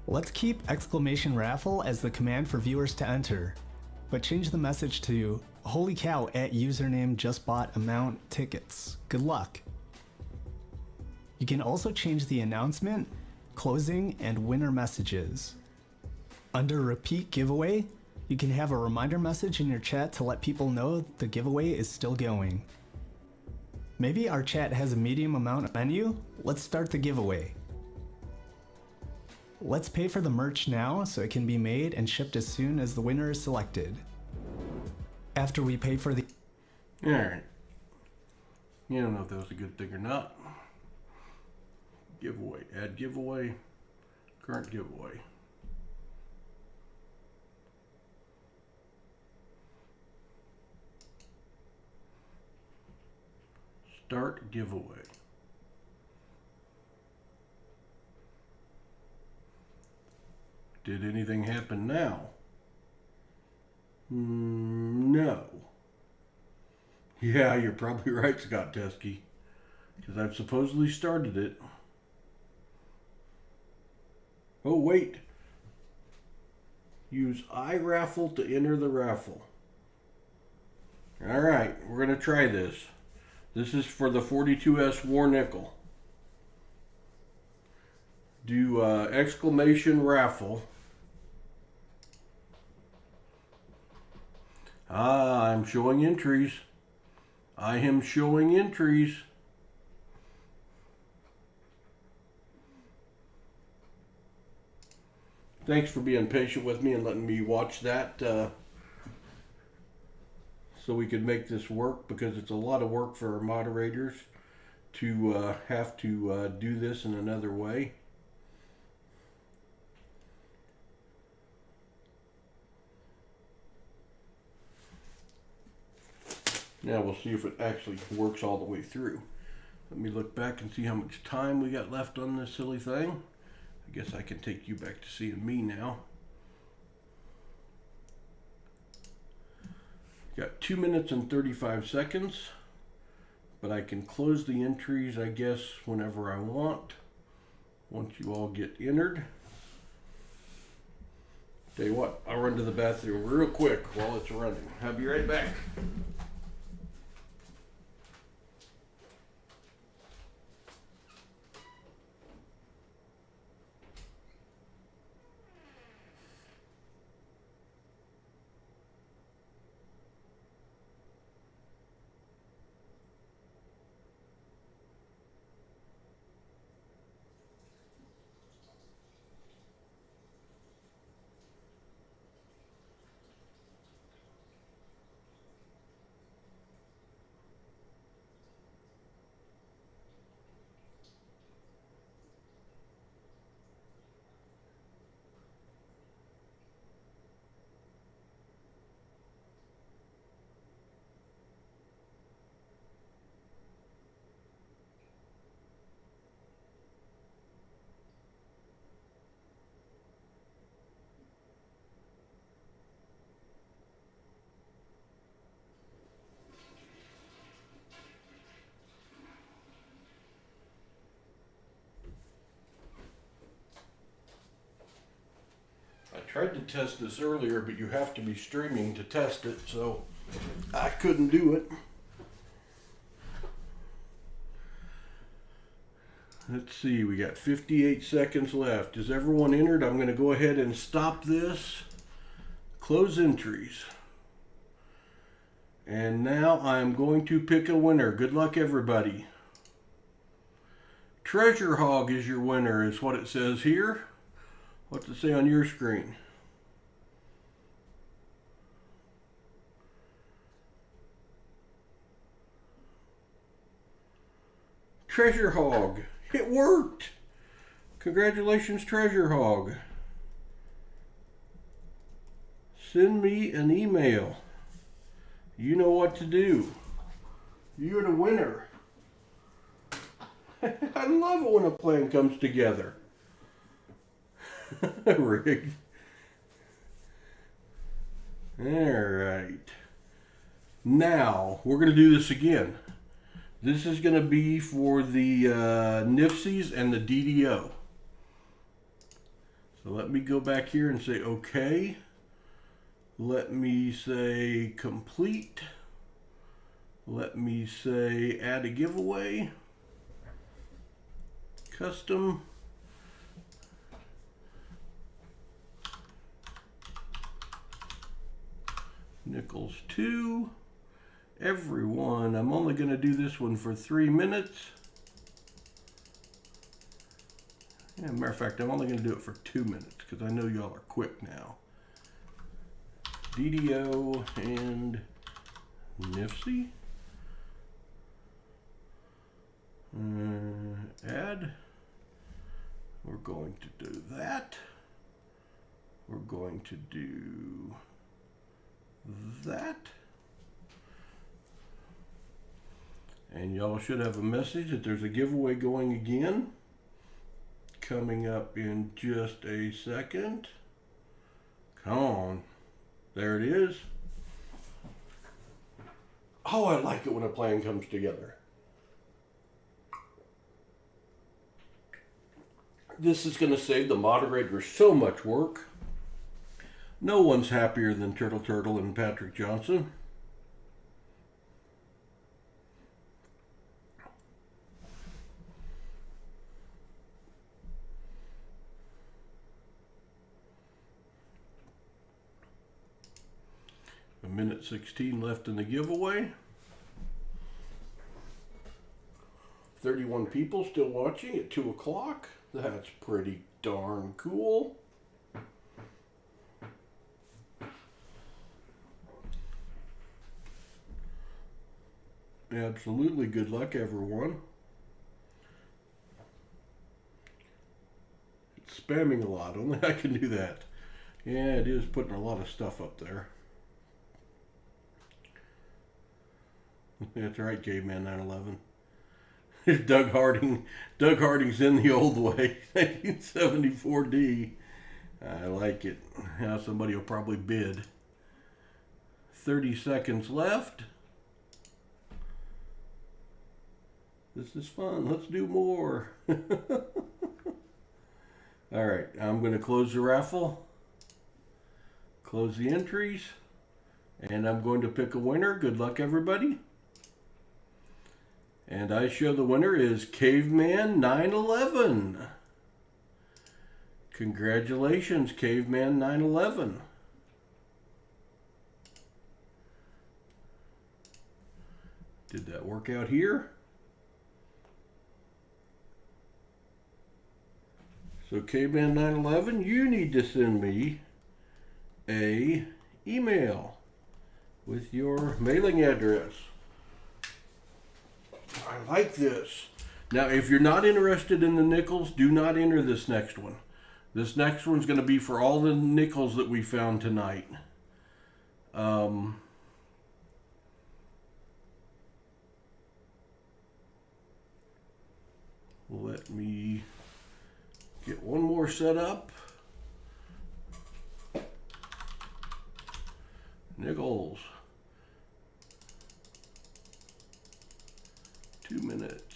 Let's keep !raffle as the command for viewers to enter, but change the message to holy cow at username just bought amount tickets. Good luck. You can also change the announcement, closing, and winner messages. Under Repeat Giveaway, you can have a reminder message in your chat to let people know the giveaway is still going. Maybe our chat has a medium amount of menu. Let's start the giveaway. Let's pay for the merch now so it can be made and shipped as soon as the winner is selected. After we pay for the... Alright. You don't know if that was a good thing or not. Giveaway. Add giveaway. Current giveaway. Start giveaway. Did anything happen now? No. Yeah, you're probably right, Scott Teskey, because I've supposedly started it. Oh, wait. Use iRaffle to enter the raffle. All right, we're going to try this. This is for the 42S War Nickel. Do exclamation raffle. I'm showing entries. I am showing entries. Thanks for being patient with me and letting me watch that so we could make this work, because it's a lot of work for our moderators to have to do this in another way. Now we'll see if it actually works all the way through. Let me look back and see how much time we got left on this silly thing. I guess I can take you back to seeing me now. Got 2 minutes and 35 seconds, but I can close the entries, I guess, whenever I want, once you all get entered. Tell you what, I'll run to the bathroom real quick while it's running. I'll be right back. I tried to test this earlier, but you have to be streaming to test it, so I couldn't do it. Let's see, we got 58 seconds left. Is everyone entered? I'm going to go ahead and stop this. Close entries. And now I'm going to pick a winner. Good luck, everybody. Treasure Hog is your winner, is what it says here. What's it say on your screen? Treasure Hog. It worked. Congratulations, Treasure Hog. Send me an email. You know what to do. You're the winner. I love it when a plan comes together. Rigged. Alright. Now, we're going to do this again. This is going to be for the NIFCs and the DDO. So let me go back here and say OK. Let me say complete. Let me say add a giveaway. custom. Nickels 2. Everyone, I'm only going to do this one for 3 minutes. Yeah, matter of fact, I'm only going to do it for 2 minutes because I know y'all are quick now. DDO and Nifsy. Add. We're going to do that. We're going to do that. And y'all should have a message that there's a giveaway going again. Coming up in just a second. Come on. There it is. Oh, I like it when a plan comes together. This is going to save the moderator so much work. No one's happier than Turtle and Patrick Johnson. A minute 16 left in the giveaway. 31 people still watching at 2 o'clock. That's pretty darn cool. Absolutely. Good luck, everyone. It's spamming a lot. Only I can do that. Yeah, it is putting a lot of stuff up there. That's right, Caveman 911. Doug Harding's in the old way. 1974D. I like it. Now somebody will probably bid. 30 seconds left. This is fun. Let's do more. All right, I'm going to close the raffle. Close the entries. And I'm going to pick a winner. Good luck, everybody. And I show the winner is Caveman 911. Congratulations, Caveman 911. Did that work out here? So Caveman 911, you need to send me a email with your mailing address. I like this. Now, if you're not interested in the nickels, do not enter this next one. This next one's going to be for all the nickels that we found tonight. Let me get one more set up. Nickels. 2 minutes.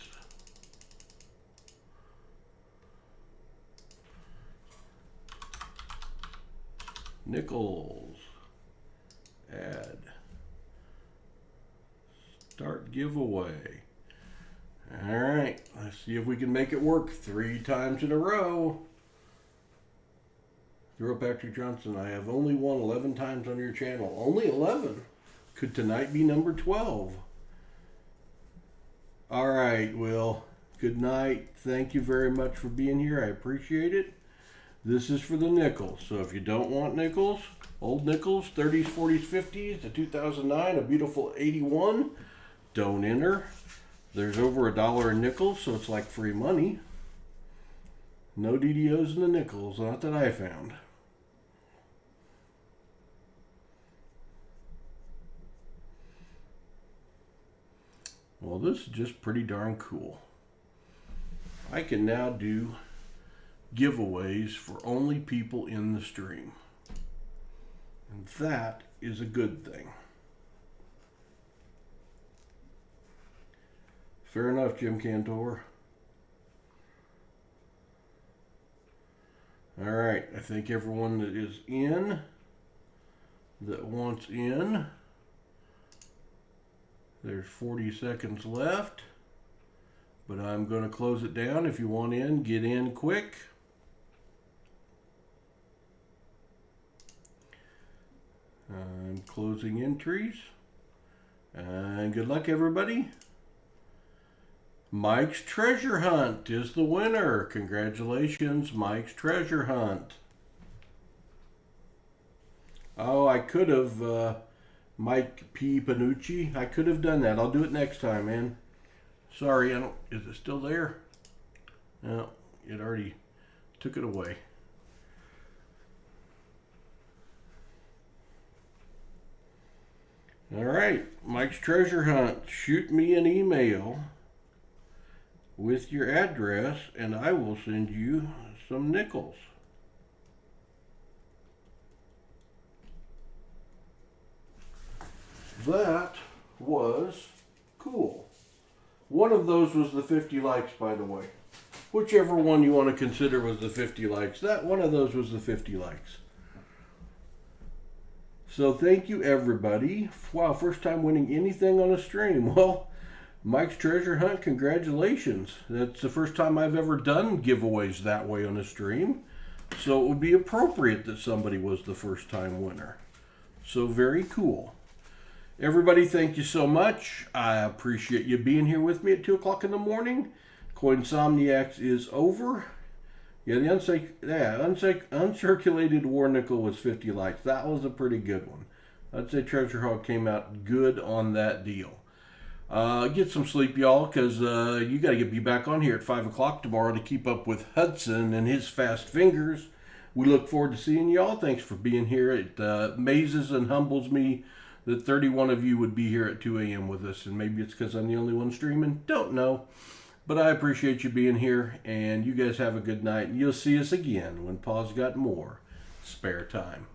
Nickels. Add. Start giveaway. All right, let's see if we can make it work 3 times in a row. Zero Patrick Johnson, I have only won 11 times on your channel. Only 11? Could tonight be number 12? All right, Will. Good night. Thank you very much for being here. I appreciate it. This is for the nickels. So if you don't want nickels, old nickels, 30s, 40s, 50s, the 2009, a beautiful 81, don't enter. There's over $1 in nickels, so it's like free money. No DDOs in the nickels, not that I found. Well, this is just pretty darn cool. I can now do giveaways for only people in the stream. And that is a good thing. Fair enough, Jim Cantor. All right, I think everyone that is in, that wants in, there's 40 seconds left. But I'm going to close it down. If you want in, get in quick. I'm closing entries. And good luck, everybody. Mike's Treasure Hunt is the winner. Congratulations, Mike's Treasure Hunt. Oh, I could have, Mike P. Panucci. I could have done that. I'll do it next time, man. Sorry, I don't. Is it still there? No, it already took it away. All right, Mike's Treasure Hunt. Shoot me an email with your address, and I will send you some nickels. That was cool. One of those was the 50 likes, by the way. Whichever one you want to consider was the 50 likes. That one of those was the 50 likes. So thank you, everybody. Wow, first time winning anything on a stream. Well, Mike's Treasure Hunt, congratulations. That's the first time I've ever done giveaways that way on a stream. So it would be appropriate that somebody was the first time winner. So very cool. Everybody, thank you so much. I appreciate you being here with me at 2 o'clock in the morning. Coinsomniacs is over. Yeah, the uncirculated war nickel was 50 likes. That was a pretty good one. I'd say Treasure Hog came out good on that deal. Get some sleep, y'all, because you got to be back on here at 5 o'clock tomorrow to keep up with Hudson and his fast fingers. We look forward to seeing y'all. Thanks for being here. It amazes and humbles me that 31 of you would be here at 2 a.m. with us, and maybe it's because I'm the only one streaming. Don't know. But I appreciate you being here, and you guys have a good night. And you'll see us again when Pa's got more spare time.